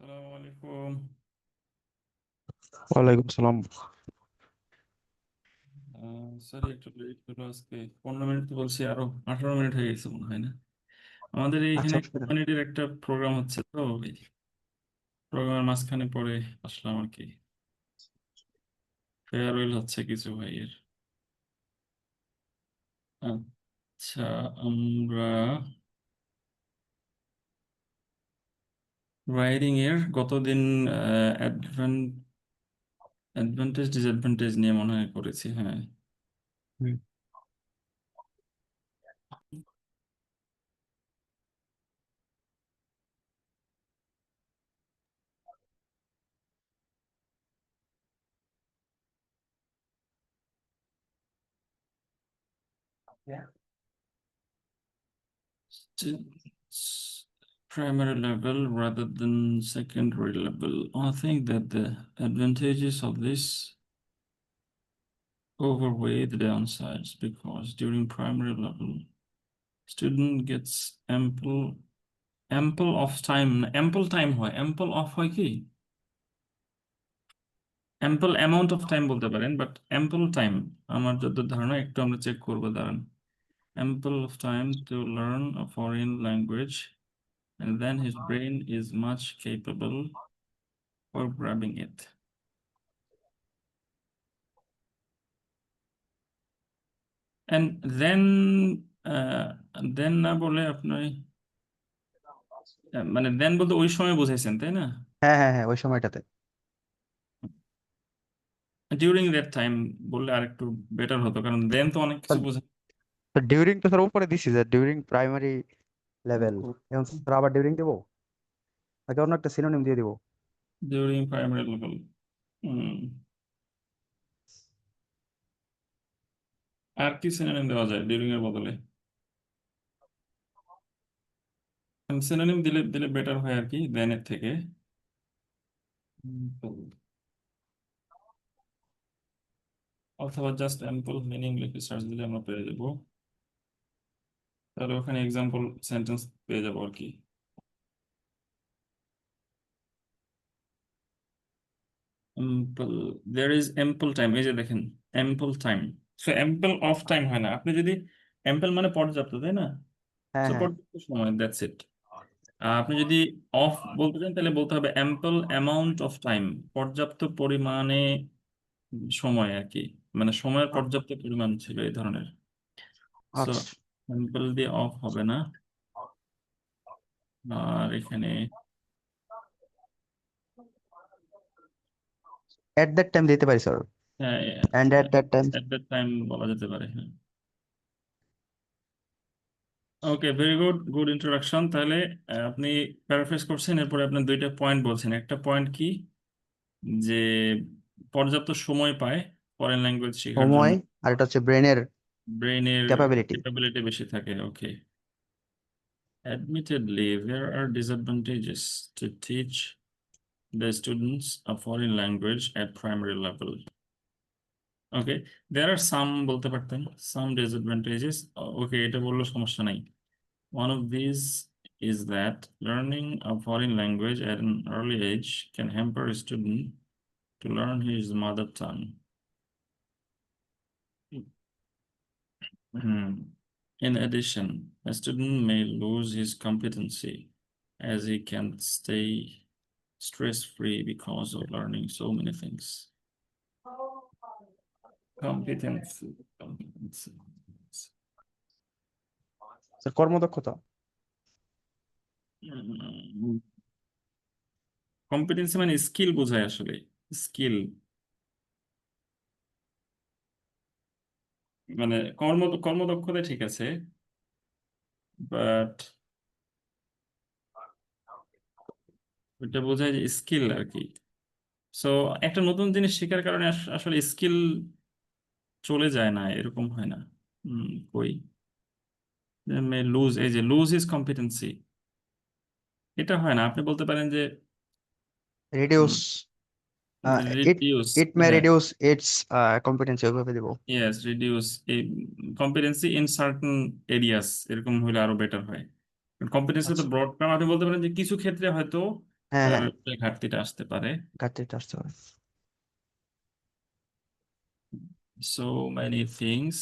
আসসালামু আলাইকুম। ওয়ালাইকুম সালাম। সরি, একটু লেট হলো আজকে। 15 মিনিট তো বলছি, আরো 18 মিনিট হয়ে গেছে মনে হয় না? আমাদের আচ্ছা, এইখানে অসুবিধা নেই। কোম্পানিটির একটা প্রোগ্রাম হচ্ছে, তো প্রোগ্রামের মাঝখানে পড়ে আসলাম আর কি। ফেয়ারওয়েল হচ্ছে কিছু ভাইয়ের। আচ্ছা, আমরা রাইডিং এর গতদিন অ্যাডভান্টেজ ডিসঅ্যাডভান্টেজ নিয়ে মনে হয় করেছি, হ্যাঁ। হুম। Primary level rather than secondary level. I think that the advantages of this overweigh the downsides because during primary level, student gets ample of time. Ample time হয়, ample of হয় কি? ample amount of time বলতে পারেন, but ample time আমার যত ধারণা, একটু আমরা চেক করবো, দাঁড়ান। ample of time to learn a foreign language, and then his brain is much capable for grabbing it. And then না বলে আপনি মানে দেন বলতে ওই সময় বুঝাইছেন, তাই না? হ্যাঁ, হ্যাঁ, হ্যাঁ, ওই সময়টাতে। ডিউরিং দ্যাট টাইম বললে আরেকটু বেটার হতো, কারণ দেন তো অনেক কিছু বোঝায়। ডিউরিং তো স্যার উপরে দিছি, স্যার ডিউরিং প্রাইমারি লেভেল। এখন স্যার আবার ডিউরিং দেবো নাকি অন্য একটা সিনোনিম দিয়ে দিব? ডিউরিং প্রাইমারি লেভেল, আর কি সিনোনিম দেওয়া যায় ডিউরিং এর বদলে? সিনোনিম দিলে দিলে বেটার হয় আর কি, দেন এর থেকে। তো অথবা জাস্ট অ্যাম্পল মিনিং লিখে সার্চ দিলে আমরা পেয়ে যাবো, তাহলে ওখানে এক্সাম্পল সেন্টেন্স পেয়ে যাবো আর কি। দেয়ার ইজ এম্পল টাইম, এই যে দেখেন, ample time. So ample of time হয় না। আপনি যদি এম্পল মানে পর্যাপ্ত, তাই না? হ্যাঁ, সো হ্যাঁ। পর্যাপ্ত সময়, দ্যাটস ইট। আপনি যদি অফ বলতে চান তাহলে বলতে হবে এম্পল অ্যামাউন্ট অফ টাইম, পর্যাপ্ত পরিমাণে সময় আর কি, মানে সময়ের পর্যাপ্ত পরিমাণ ছিল এই ধরনের। সো আচ্ছা। এম্পল দিয়ে অফ হবে না। আর এখানে এট দ্যাট টাইম দিতে পারি sir. And at that time. At that time বলা যেতে পারে, হ্যাঁ। Okay, very good, good introduction. তাহলে আপনি প্যারাফ্রেজ করছেন, এরপরে আপনি দুইটা পয়েন্ট বলছেন। একটা পয়েন্ট কি, যে পর্যাপ্ত সময় পায় ফরেন ল্যাঙ্গুয়েজ শেখার জন্য, সময়। আর এটা হচ্ছে ব্রেনের ব্রেনের ক্যাপাবিলিটি। ক্যাপাবিলিটি বেশি থাকে। ওকে, admittedly there are disadvantages to teach the students a foreign language at primary level. Okay, there are some বলতে পারতেন, some disadvantages. ওকে, এটা বললো সমস্যা নাই। One of these is that learning a foreign language at an early age can hamper a student to learn his mother tongue. In addition, a student may lose his competency as he can't stay stress-free because of learning so many things. Competency, competency. Sir কর্মদক্ষতা। Competency মানে skill বোঝায় আসলে, skill মানে কর্মদক্ষতা, ঠিক আছে, but এটা বোঝায় যে স্কিল আর কি। সো একটা নতুন জিনিস শেখার কারণে আসলে স্কিল চলে যায় না, এরকম হয় না। কই মে লুজ, এই যে লুজ ইজ কম্পিটেন্সি, এটা হয় না। আপনি বলতে পারেন যে রিডিউস। ইট রিডিউস, ইট মে হ্যাঁ, রিডিউস ইটস কম্পিটেন্সি, ওইভাবে দিব। ইয়েস, রিডিউস এই কম্পিটেন্সি ইন সার্টেন এরিয়াস, এরকম হলে আরো বেটার হয়। কম্পিটেন্সি তো আচ্ছা। ব্রড টার্ম, আপনি বলতে পারেন যে কিছু ক্ষেত্রে হয়তো হ্যাঁ তার হ্যাঁ ঘাটতিটা আসতে পারে। ঘাটতিটা আসতে পারে। So many things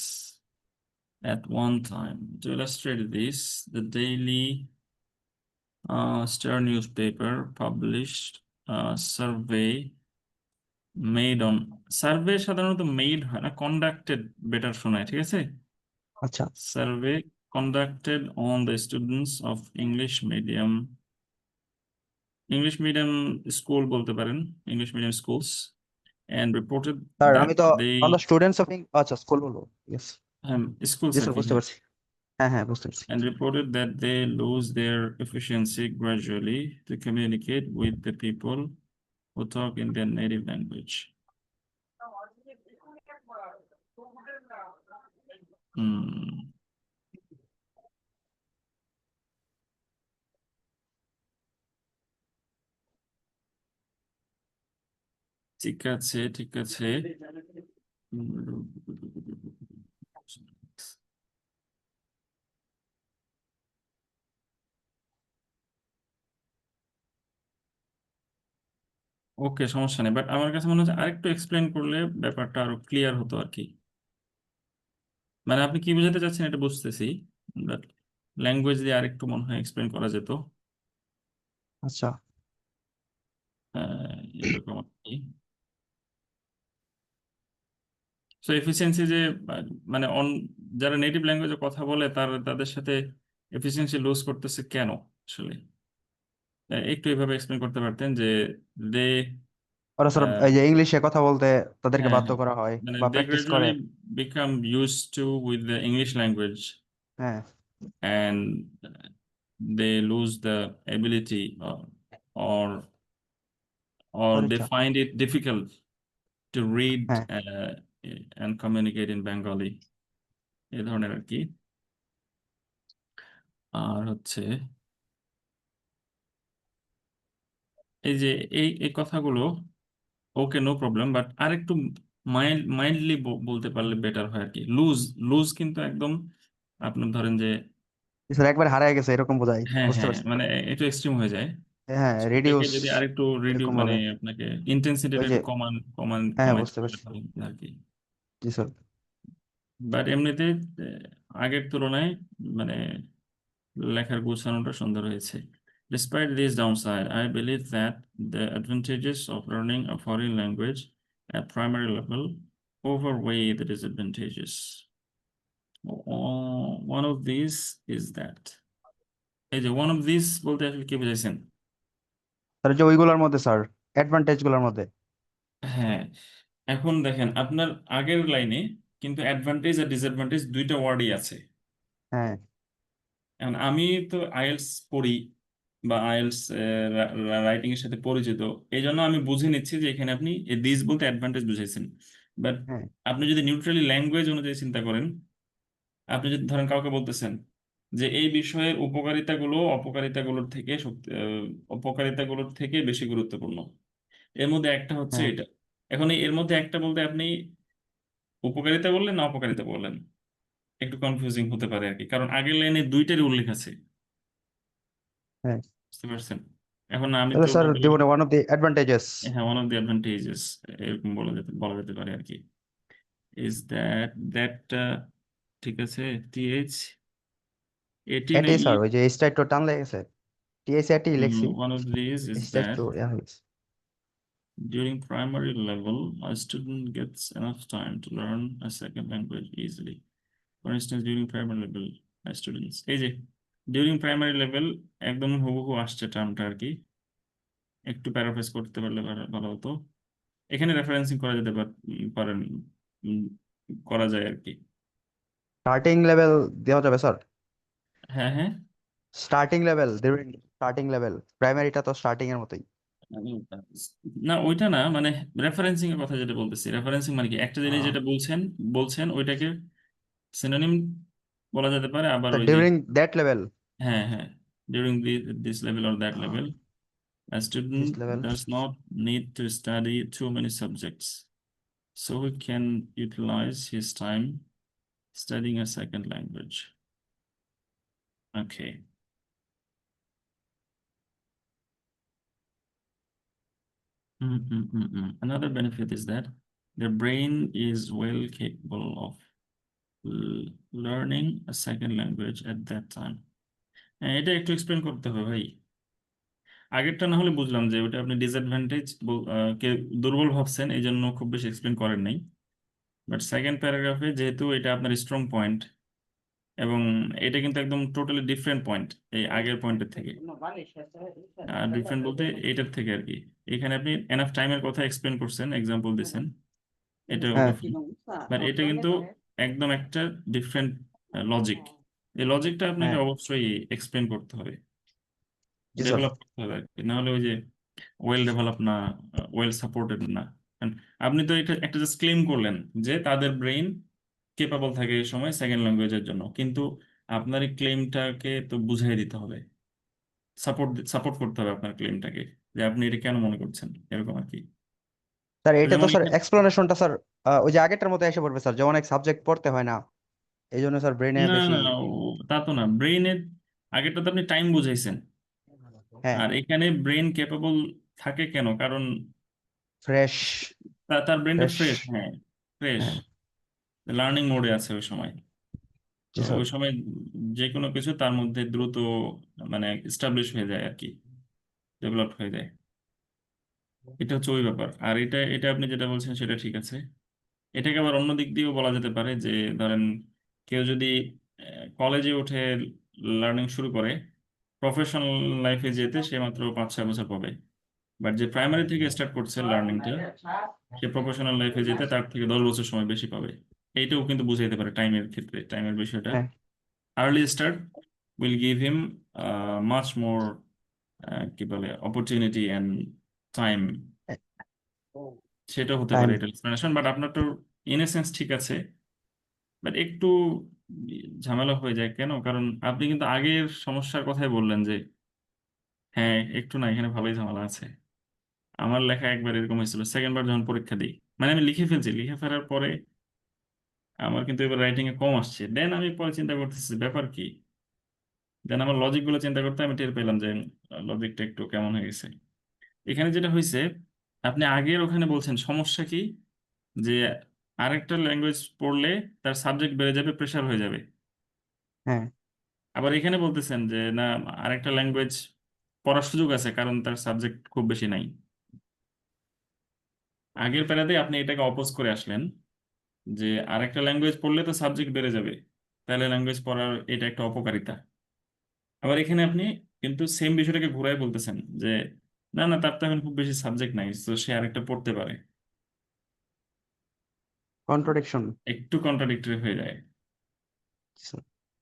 at one time. To illustrate this, the Daily Star newspaper published a survey made on survey সাধারণত made হয় না, conducted বেটার শোনায়, ঠিক আছে? আচ্ছা Survey conducted on the students of English medium school বলতে পারেন, English medium schools, and reported sir that আমি তো they on the students of আচ্ছা স্কুল বলবো। ইয়েস schools জি আর স্যার কি, বুঝতে হ্যাঁ। পারছি। হ্যাঁ হ্যাঁ বুঝতে পারছি। And reported that they lose their efficiency gradually to communicate with the people who talk in their native language. Hmm. ঠিক আছে, ঠিক আছে। ওকে, সমস্যা নেই, বাট আমার কাছে মনে হচ্ছে আরেকটু এক্সপ্লেন করলে ব্যাপারটা আরো ক্লিয়ার হতো আর কি। মানে আপনি কি বোঝাতে চাচ্ছেন এটা বুঝতেছি, বাট ল্যাঙ্গুয়েজ দিয়ে আরেকটু মনে হয় এক্সপ্লেন করা যেত। আচ্ছা এরকম আর কি। সো এফিসিয়েন্সি যে মানে যারা নেটিভ ল্যাঙ্গুয়েজে কথা বলে তাদের সাথে এফিসিয়েন্সি লুজ করতেছে কেন আসলে? একটু এভাবে এক্সপ্লেন করতে পারতেন যে দে ওরা স্যার এই যে ইংলিশে কথা বলতে তাদেরকে হ্যাঁ বাধ্য হ্যাঁ, করা হয় মানে বা দে প্র্যাকটিস করে। Gradually become use to with the English language হ্যাঁ and they lose the ability or they সদিচ্ছা। find it difficult to read হ্যাঁ and communicate in Bengali, এই ধরনের আর কি। আর হচ্ছে এই যে এই কথাগুলো, ওকে নো প্রবলেম, বাট আরেকটু মাইল্ডলি বলতে পারলে বেটার হয় আর কি। লুজ লুজ কিন্তু একদম আপনার ধরেন যে স্যার একবার হারায় গেছে এরকম বোঝাই, হ্যাঁ বুঝতে হ্যাঁ, পারছি। মানে একটু এক্সট্রিম হয়ে যায়। হ্যাঁ এটাকে রিডিউস যদি আরেকটু এরকম মানে ভাবে। আপনাকে ইন্টেন্সিটিটা ওই যে একটু কমান কমান হ্যাঁ হ্যাঁ কমাইতে বুঝতে পারলে পারছি। ভালো হতো আর কি। জি স্যার। বাট এমনিতে আগের তুলনায় মানে লেখার গোছানোটা সুন্দর হয়েছে। Despite this downside, I believe that the advantages of learning a foreign language at primary level overweigh the disadvantages. One of these is that এই যে one of these বলতে আসলে কি বুঝাইছেন? স্যার যে ওইগুলোর মধ্যে স্যার অ্যাডভান্টেজ গুলোর মধ্যে। হ্যাঁ, এখন দেখেন আপনার আগের লাইনে কিন্তু অ্যাডভান্টেজ আর ডিসঅ্যাডভান্টেজ দুইটা ওয়ার্ডই আছে। হ্যাঁ এখন আমি তো আইএলস পড়ি বা আইএলস রাইটিং এর সাথে পরিচিত, এই জন্য আমি বুঝে নিচ্ছি যে এখানে আপনি দিস বলতে অ্যাডভান্টেজ বুঝাইছেন। বাট হ্যাঁ আপনি যদি নিউট্রালি ল্যাঙ্গুয়েজ অনুযায়ী চিন্তা করেন, আপনি যদি ধরেন কাউকে বলতেছেন যে এই বিষয়ের অপকারিতাগুলোর থেকে বেশি গুরুত্বপূর্ণ, এর মধ্যে একটা হচ্ছে হ্যাঁ এটা। এখন এর মধ্যে একটা বলতে আপনি উপকারিতা বললেন না অপকারিতা বললেন, একটু কনফিউজিং হতে পারে আর কি, কারণ আগের লাইনে দুইটারই উল্লেখ আছে। হ্যাঁ বুঝতে পারছেন? এখন আমি তাহলে তো স্যার বললাম দিব ওয়ান অফ দি অ্যাডভান্টেজেস। হ্যাঁ, ওয়ান অফ দি অ্যাডভান্টেজেস এরকম বলা যেতে পারে আর কি, ইজ দ্যাট ঠিক আছে, টিএইচ এটি না এটি ই, স্যার ওই যে এইচটা একটু টান লেগেছে, টিএসি এটি লিখছি। ওয়ান অফ দিস ইজ এইচটা দ্যাট একটু ইয়া হয়ে গেছে। during primary level a student gets enough time to learn a second language easily. For instance, during primary level students, এই যে during primary level একদম হুবহু আসছে টার্মটা আর কি, একটু প্যারাফ্রেজ করতে পারলে ভালো হতো। এখানে রেফারেন্সিং করা যেতে পারেন, উম, করা যায় আর কি। স্টার্টিং লেভেল দেওয়া যাবে স্যার। হ্যাঁ হ্যাঁ, starting level during starting level প্রাইমারিটা তো স্টার্টিং এর মতোই। না ওইটা না, মানে রেফারেন্সিং এর কথা যেটা বলতেছি, রেফারেন্সিং মানে কি একটা জিনিস যেটা বলছেন বলছেন ওইটাকে সিনোনিম বলা যেতে পারে, আবার ওই যে ডিউরিং দ্যাট লেভেল। হ্যাঁ হ্যাঁ, during this level or that level a this student level. does not need to study too many subjects, so he can utilize his time studying a second language. Okay. Another benefit is that the brain is well capable of learning a second language at that time. হ্যাঁ, এটা একটু explain করতে হবে ভাই। আগেরটা না হলে বুঝলাম যে ওটা আপনি ডিসঅ্যাডভান্টেজ কে দুর্বল ভাবছেন, এই জন্য খুব বেশি এক্সপ্লেন করেন নাই। বাট সেকেন্ড প্যারাগ্রাফে যেহেতু এটা আপনার স্ট্রং পয়েন্ট, এবং এটা কিন্তু একদম টোটালি ডিফারেন্ট পয়েন্ট এই আগের পয়েন্টের থেকে। ডিফারেন্ট বলতে এটার থেকে আর কি। এখানে আপনি এনাফ টাইমের কথা এক্সপ্লেন করছেন, এক্সাম্পল দিয়েছেন, এটা হ্যাঁ ওকে। বাট এটা কিন্তু একদম একটা ডিফারেন্ট লজিক। এই লজিকটা আপনাকে হ্যাঁ অবশ্যই এক্সপ্লেন করতে হবে, জি স্যার। ডেভেলপ করতে হবে আর কি। না হলে ওই যে ওয়েল ডেভেলপ না, ওয়েল সাপোর্টেড না। And আপনি তো এটা একটা জাস্ট ক্লেম করলেন যে তাদের ব্রেইন কেপাবল থাকে এই সময় সেকেন্ড ল্যাঙ্গুয়েজের জন্য, কিন্তু আপনার এই ক্লেমটাকে তো বুঝাই দিতে হবে, সাপোর্ট করতে হবে আপনার ক্লেমটাকে, যে আপনি এটা কেন মনে করছেন এরকম আর কি। স্যার তো এটা তো যেমন স্যার এক্সপ্লেনেশনটা স্যার ওই যে আগেরটার মতো এসে পড়বে স্যার, যে অনেক সাবজেক্ট পড়তে হয় না এই জন্য স্যার ব্রেনে না বেশি। না তা তো না, ব্রেইনের আগেরটা তো আপনি টাইম বুঝাইছেন, হ্যাঁ আর এখানে ব্রেন ক্যাপেবল থাকে কেন, কারণ ফ্রেশ তার ব্রেনটা ফ্রেশ। ফ্রেশ। হ্যাঁ, ফ্রেশ, হ্যাঁ লার্নিং মোডে আছে ওই সময়। তো জি স্যার। ওই সময় যে কোনো কিছু তার মধ্যে দ্রুত মানে স্টাবলিশ হয়ে যায় আর কি, ডেভেলপ হয়ে যায়। এটা হচ্ছে ওই ব্যাপার। আর এটা এটা আপনি যেটা বলছেন সেটা ঠিক আছে। এটাকে আবার অন্য দিক দিয়েও বলা যেতে পারে যে ধরেন কেউ যদি কলেজে উঠে লার্নিং শুরু করে, প্রফেশনাল লাইফে যেতে সে মাত্র 5-6 বছর পাবে। বাট যে প্রাইমারি থেকে স্টার্ট করছে লার্নিংটা, সে প্রফেশনাল লাইফে যেতে তার থেকে 10 বছর সময় বেশি পাবে। এইটাও কিন্তু বুঝাইতে পারে টাইমের ক্ষেত্রে, টাইমের বিষয়টা। হ্যাঁ early start will give him much more কি বলে অপরচুনিটি অ্যান্ড টাইম, সেটা হতে টাইম। পারে এটা এক্সপ্লেনেশন। বাট আপনার তো ইন এ সেন্স ঠিক আছে, বাট একটু ঝামেলা হয়ে যায় কেন, কারণ আপনি কিন্তু আগের সমস্যার কথাই বললেন যে হ্যাঁ একটু না, এখানে ভালোই ঝামেলা আছে। আমার লেখা একবার এরকম হয়েছিল, সেকেন্ড বার যখন পরীক্ষা দিই, মানে আমি লিখে ফেলছি, লিখে ফেলার পরে আমার কিন্তু এবার রাইটিং এ কম আসছে। দেন আমি পরে চিন্তা করতেছি ব্যাপার কি, দেন আমার লজিক গুলো চিন্তা করতে আমি টের পেলাম যে লজিকটা একটু কেমন হয়ে গেছে। এখানে যেটা হয়েছে, আপনি আগের ওখানে বলছেন সমস্যা কি, যে আরেকটা ল্যাঙ্গুয়েজ পড়লে তার সাবজেক্ট বেড়ে যাবে, প্রেশার হয়ে যাবে। হ্যাঁ আবার এখানে বলতেছেন যে না, আরেকটা ল্যাঙ্গুয়েজ পড়ার সুযোগ আছে কারণ তার সাবজেক্ট খুব বেশি নাই। আগের প্যারাতে আপনি এটাকে অপোজ করে আসলেন যে আরেকটা ল্যাঙ্গুয়েজ পড়লে তো সাবজেক্ট বেড়ে যাবে, তাহলে ল্যাঙ্গুয়েজ পড়ার এটা একটা অপকারিতা। আবার এখানে আপনি কিন্তু সেম বিষয়টাকে ঘুরাই বলতেছেন যে না না, তার তো এখন খুব বেশি সাবজেক্ট নাই, তো সে আরেকটা পড়তে পারে। কন্ট্রাডিকশন। একটু কন্ট্রাডিক্টরি হয়ে যায়।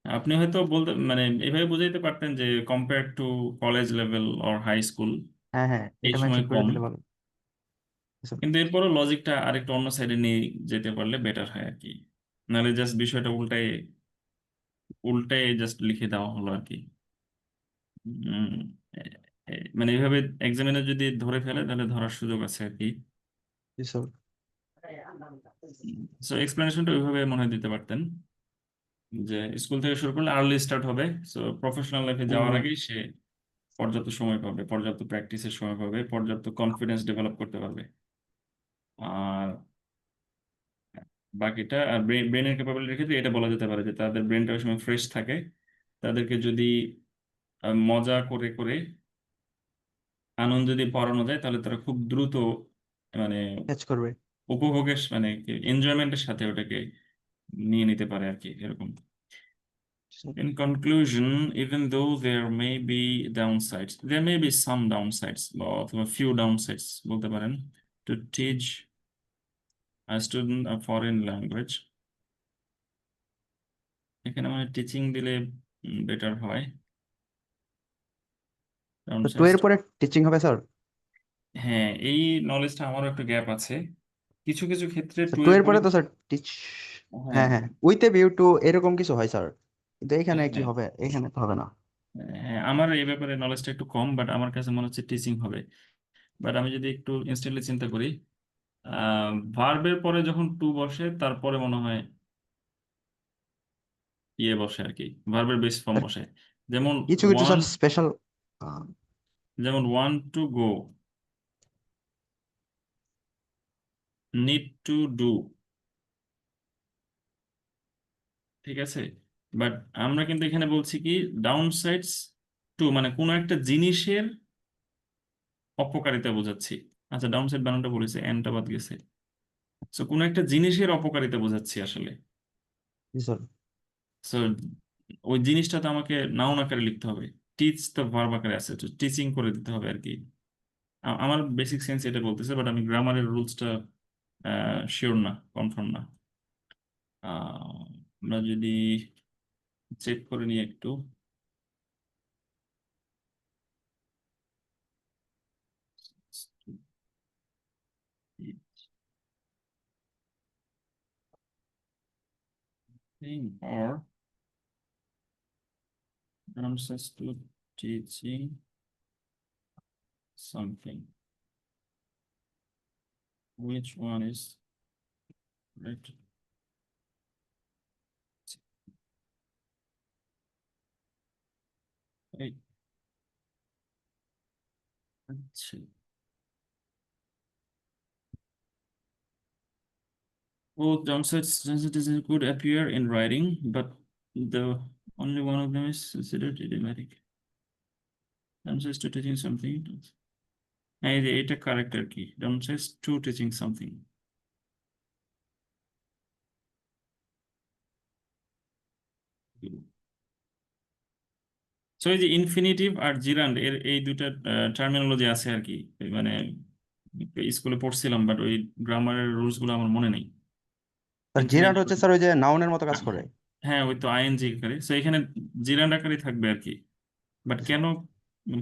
আপনি হয়তো বলতে মানে এভাবে বুঝাইতে পারতেন যে compare to college level or high school হ্যাঁ হ্যাঁ এই এটা সময় মেনশন করে কম, দিলে ভালো। স্যার কিন্তু এরপরও লজিকটা আরেকটু অন্য সাইডে নিয়ে যেতে পারলে বেটার হয় আর কি। নাহলে জাস্ট বিষয়টা উল্টাই উল্টাই জাস্ট লিখে দেওয়া হলো আর কি। উম, মানে এইভাবে এক্সামিনার যদি ধরে ফেলে তাহলে ধরার সুযোগ আছে আর কি। জি স্যার। সো এক্সপ্লেনেশনটা ওইভাবে মনে হয় দিতে পারতেন যে স্কুল থেকে শুরু করলে আর্লি স্টার্ট হবে, সো প্রফেশনাল লাইফে হুম যাওয়ার হুম আগেই সে পর্যাপ্ত সময় পাবে, পর্যাপ্ত প্র্যাকটিসের সময় পাবে, পর্যাপ্ত কনফিডেন্স ডেভেলপ করতে পারবে। আর বাকিটা আর ব্রেনের ক্যাপাবিলিটির ক্ষেত্রে এটা বলা যেতে পারে যে তাদের ব্রেনটা ওই সময় ফ্রেশ থাকে। তাদেরকে যদি মজা করে করে আনন্দ দিয়ে পড়ানো যায় তাহলে তারা খুব দ্রুত মানে ক্যাচ করবে। উপভোগের মানে এনজয়মেন্টের সাথে ওটাকে নিয়ে নিতে পারে আর কি, এরকম। In conclusion, even though there may be downsides, there may be some downsides or a few downsides বলতে পারেন to teach a student a foreign language. এখানে মানে টিচিং দিলে বেটার হয়। তো টু downsides, এর পরে টিচিং হবে স্যার? হ্যাঁ এই নলেজটা আমারও একটু গ্যাপ আছে কিছু কিছু ক্ষেত্রে টু টু এর এর পরে। পরে তো স্যার টিচ। হ্যাঁ হ্যাঁ হ্যাঁ উইথ এ ভিউ টু এরকম কিছু হয় স্যার, কিন্তু এখানে কি হ্যাঁ হবে? এখানে তো হবে না। হ্যাঁ, আমার এই ব্যাপারে নলেজটা একটু কম, বাট আমার কাছে মনে হচ্ছে টিচিং হবে। বাট আমি যদি একটু ইনস্ট্যান্টলি চিন্তা করি, ভার্বের পরে যখন টু বসে তারপরে মনে হয় ইয়ে বসে আর কি, ভার্বের বেস ফর্ম স্যার বসে। যেমন কিছু কিছু ওয়ান, স্যার স্পেশাল। যেমন one to go, need to do, ঠিক আছে। বাট আমরা কিন্তু এখানে বলছি কি ডাউন সাইডস টু, মানে কোনো একটা জিনিসের অপকারিতা বোঝাচ্ছি। আচ্ছা, ডাউন সাইড বানানটা বলেছে, এনটা বাদ গেছে। সো কোনো একটা জিনিসের অপকারিতা বোঝাচ্ছি আসলে। জি স্যার। সো ওই জিনিসটা তো আমাকে নাউন আকারে লিখতে হবে। টিচ তো ভার্ব আকারে আছে, তো টিচিং করে দিতে হবে আর কি। আমার বেসিক সেন্স এটা বলতেছে, বাট আমি গ্রামারের রুলসটা শিওর না, কনফার্ম না। আমরা যদি চেক করে নিই একটু। Or answers to teaching something. Which one is right? এই আচ্ছা, both downsides could appear in writing, but the only one of them is considered idiomatic. Downsides to teaching something. হ্যাঁ, এই যে এটা কারেক্ট আর কি, downsides to teaching something. So এই যে infinitive আর জিরান্ড এর এই দুইটা টার্মিনোলজি আছে আর কি, মানে স্কুলে পড়ছিলাম, বাট ওই গ্রামারের রুলস গুলো আমার মনে নেই। স্যার জিরান্ড ইনফিনিটিভ, হচ্ছে স্যার ওই যে নাউনের মতো কাজ করে। হ্যাঁ ওই তো আইএনজি আকারে, সো এখানে জিরান্ড আকারে থাকবে আর কি। বাট কেন,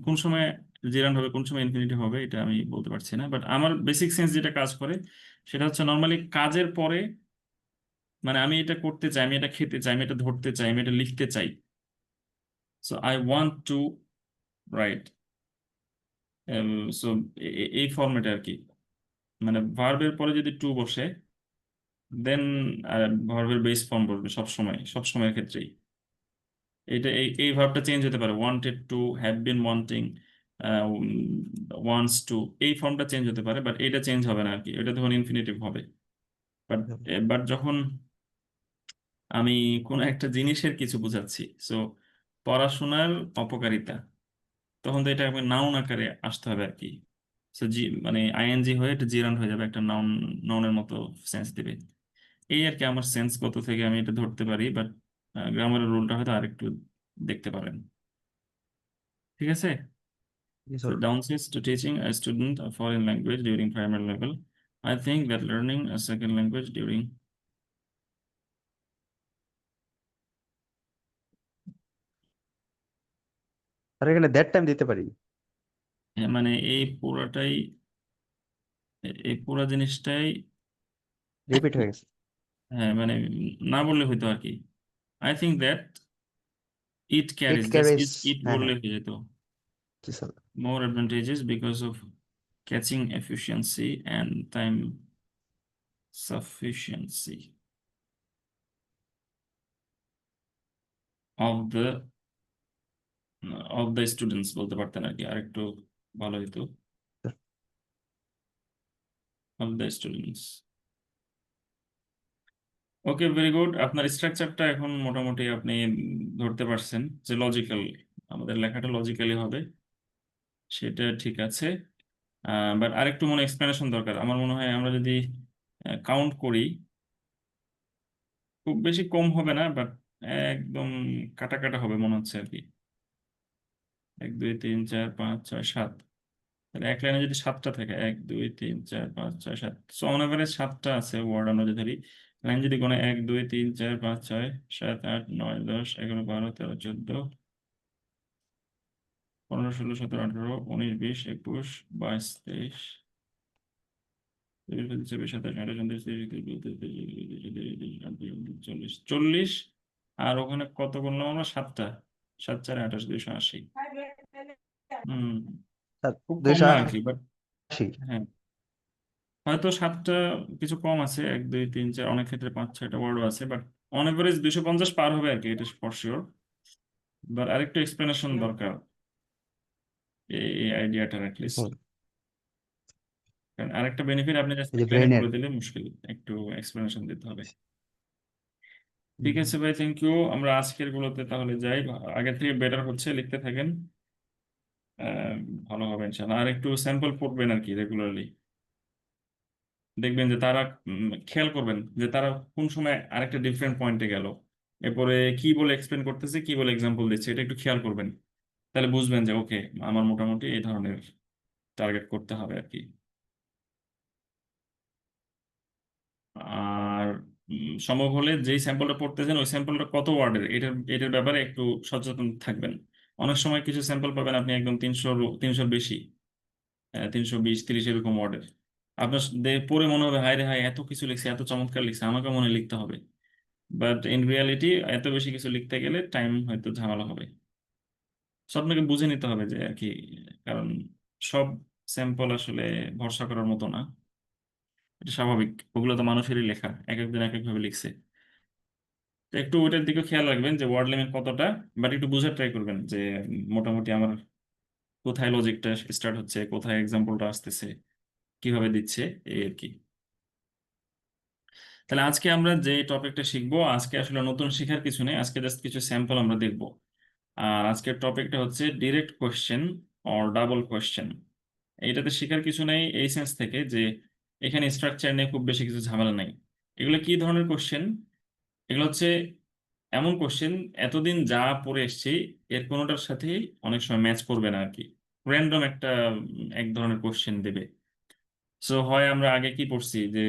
কোন সময় জিরান্ড হবে কোন সময় ইনফিনিটিভ হবে এটা আমি বলতে পারছি না। বাট আমার বেসিক সেন্স যেটা কাজ করে সেটা হচ্ছে নর্মালি কাজের পরে, মানে আমি এটা করতে চাই, আমি এটা খেতে চাই, আমি এটা ধরতে চাই, আমি এটা লিখতে চাই। So I want to right. So এই ফরম্যাটে আর কি, মানে ভার্বের পরে যদি টু বসে, দেন ভার্বের বেস ফর্ম বসবে সব সময়, সব সময়ের ক্ষেত্রেই। এটা এই ভার্বটা চেঞ্জ হতে পারে, wanted to, have been wanting, wants to, এই ফর্মটা চেঞ্জ হতে পারে, বাট এটা চেঞ্জ হবে না আর কি, এটা তখন ইনফিনিটিভ হবে। বাট বাট যখন আমি কোনো একটা জিনিসের কিছু বোঝাচ্ছি, সো পড়াশোনার অপকারিতা, তখন তো এটা আমি নাউন আকারে আসতে হবে আর কি। সো জি, মানে আইএনজি হয়ে এটা জিরান্ড হয়ে যাবে, একটা নাউন, নাউনের মতো সেন্স দিবে। এই আর কি আমার সেন্স কত থেকে আমি এটা ধরতে পারি, বাট গ্রামারের রুলটা হয়তো আরেকটু দেখতে পারেন। ঠিক আছে। জি So sir. downsides to teaching a student a foreign language during primary level. I think that learning a second language during, sir এখানে দ্যাট টাইম দিতে পারি। মানে এই পুরাটাই, এই পুরা জিনিসটাই, রিপিট হয়ে গেছে। হ্যাঁ মানে না বললে হইতো আর কি। I think that it it carries, just carries. it হ্যাঁ বললে হ্যাঁ। হয়ে যেত। জি sir. More advantages because of catching efficiency and time sufficiency of the students বলতে পারতেন আর কি, আরেকটু ভালো হতো, of the students. Okay, very good. আপনার স্ট্রাকচারটা এখন মোটামুটি আপনি ধরতে পারছেন যে লজিক্যাল, আমাদের লেখাটা লজিক্যালি হবে, সেটা ঠিক আছে। বাট আরেকটু মনে এক্সপ্লেনেশন দরকার আমার মনে হয়। আমরা যদি কাউন্ট করি, খুব বেশি কম হবে না, বাট একদম কাটা কাটা হবে মনে হচ্ছে আর কি। 1 2 3 4 5 6 7, তাহলে এক লাইনে যদি 7টা থাকে, 1 2 3 4 5 6 7, সো অন এভারেজ 7টা আছে ওয়ার্ড আমরা যদি ধরি। লাইন যদি কোনো 1 2 3 4 5 6 7 8 9 10 11 12 13 14 16 17 18 19 20 21 22 23 24 25 26 27 28 29 30 31 32 33 34 35 36 37 38 39 40 আর ওখানে কত করলাম আমরা, 7টা, 7 4 28 280। হম, স্যার খুব কম দুইশো না আর কি, বাট আশি। হ্যাঁ, হয়তো 7টা কিছু কম আছে, 1 2 3 4, অনেক ক্ষেত্রে 5 6টা ওয়ার্ডও আছে, বাট অন এভারেজ 250 পার হবে আর কি, এটা ফর শিওর। বাট আরেকটু এক্সপ্লেনেশন দরকার এই আইডিয়াটার অ্যাটলিস্ট। কারণ আরেকটা বেনিফিট আপনি জাস্ট এই যে এক্সপ্লেন ব্রেনের। করে দিলে মুশকিল, একটু এক্সপ্লেনেশন দিতে হবে। ঠিক আছে ভাই, থ্যাংক ইউ। আমরা আজকের গুলোতে তাহলে যাই, আগের থেকে বেটার হচ্ছে, লিখতে থাকেন, আহ, ভালো হবে ইনশাআল্লাহ। আর একটু স্যাম্পল পড়বেন আর কি রেগুলারলি, দেখবেন যে তারা খেয়াল করবেন যে তারা কোন সময় আরেকটা ডিফারেন্ট পয়েন্টে গেল, এরপরে কি বলে এক্সপ্লেন করতেছে, কি বলে এক্সাম্পল দিচ্ছে, এটা একটু খেয়াল করবেন। তাহলে বুঝবেন যে ওকে, আমার মোটামুটি এই ধরনের টার্গেট করতে হবে আর কি। আর সম্ভব হলে যেই স্যাম্পলটা পড়তেছেন ওই স্যাম্পলটা কত ওয়ার্ডের, এটার ব্যাপারে একটু সচেতন থাকবেন। অনেক সময় কিছু স্যাম্পল পাবেন আপনি একদম 300 বেশি, 320 30 এরকম ওয়ার্ডের। আপনার পড়ে মনে হবে হায় রে হায়, এত কিছু লিখছে, এত চমৎকার লিখছে, আমাকে মনে হয় লিখতে হবে। বাট ইন রিয়ালিটি এত বেশি কিছু লিখতে গেলে টাইম হয়তো ঝামেলা হবে। সো আপনাকে বুঝে নিতে হবে যে আর কি, কারণ সব স্যাম্পল আসলে ভরসা করার মতো না, এটা স্বাভাবিক। ওগুলো তো মানুষেরই লেখা, এক একজন এক একভাবে লিখছে। তো একটু ওইটার দিকে খেয়াল রাখবেন যে ওয়ার্ড লিমিট কতটা, বাট একটু বুঝে ট্রাই করবেন যে মোটামুটি আমার কোথায় লজিকটা স্টার্ট হচ্ছে, কোথায় এক্সাম্পলটা আসতেছে, কিভাবে দিচ্ছে, এই আর কি। তাহলে আজকে আমরা যে টপিকটা শিখবো, আজকে আসলে নতুন শেখার কিছু নেই, আজকে জাস্ট কিছু স্যাম্পল আমরা দেখবো। আর আজকের টপিকটা হচ্ছে direct question or double question. এইটাতে শেখার কিছু নেই এই সেন্স থেকে যে এখানে স্ট্রাকচার নিয়ে খুব বেশি কিছু ঝামেলা নেই। এগুলো কি ধরনের কোশ্চেন? এগুলো হচ্ছে এমন কোশ্চেন, এতদিন যা পড়ে এসেছি এর কোনোটার সাথেই অনেক সময় ম্যাচ করবে না আর কি। র্যান্ডম একটা এক ধরনের কোশ্চেন দেবে। সো হয় আমরা আগে কি পড়ছি যে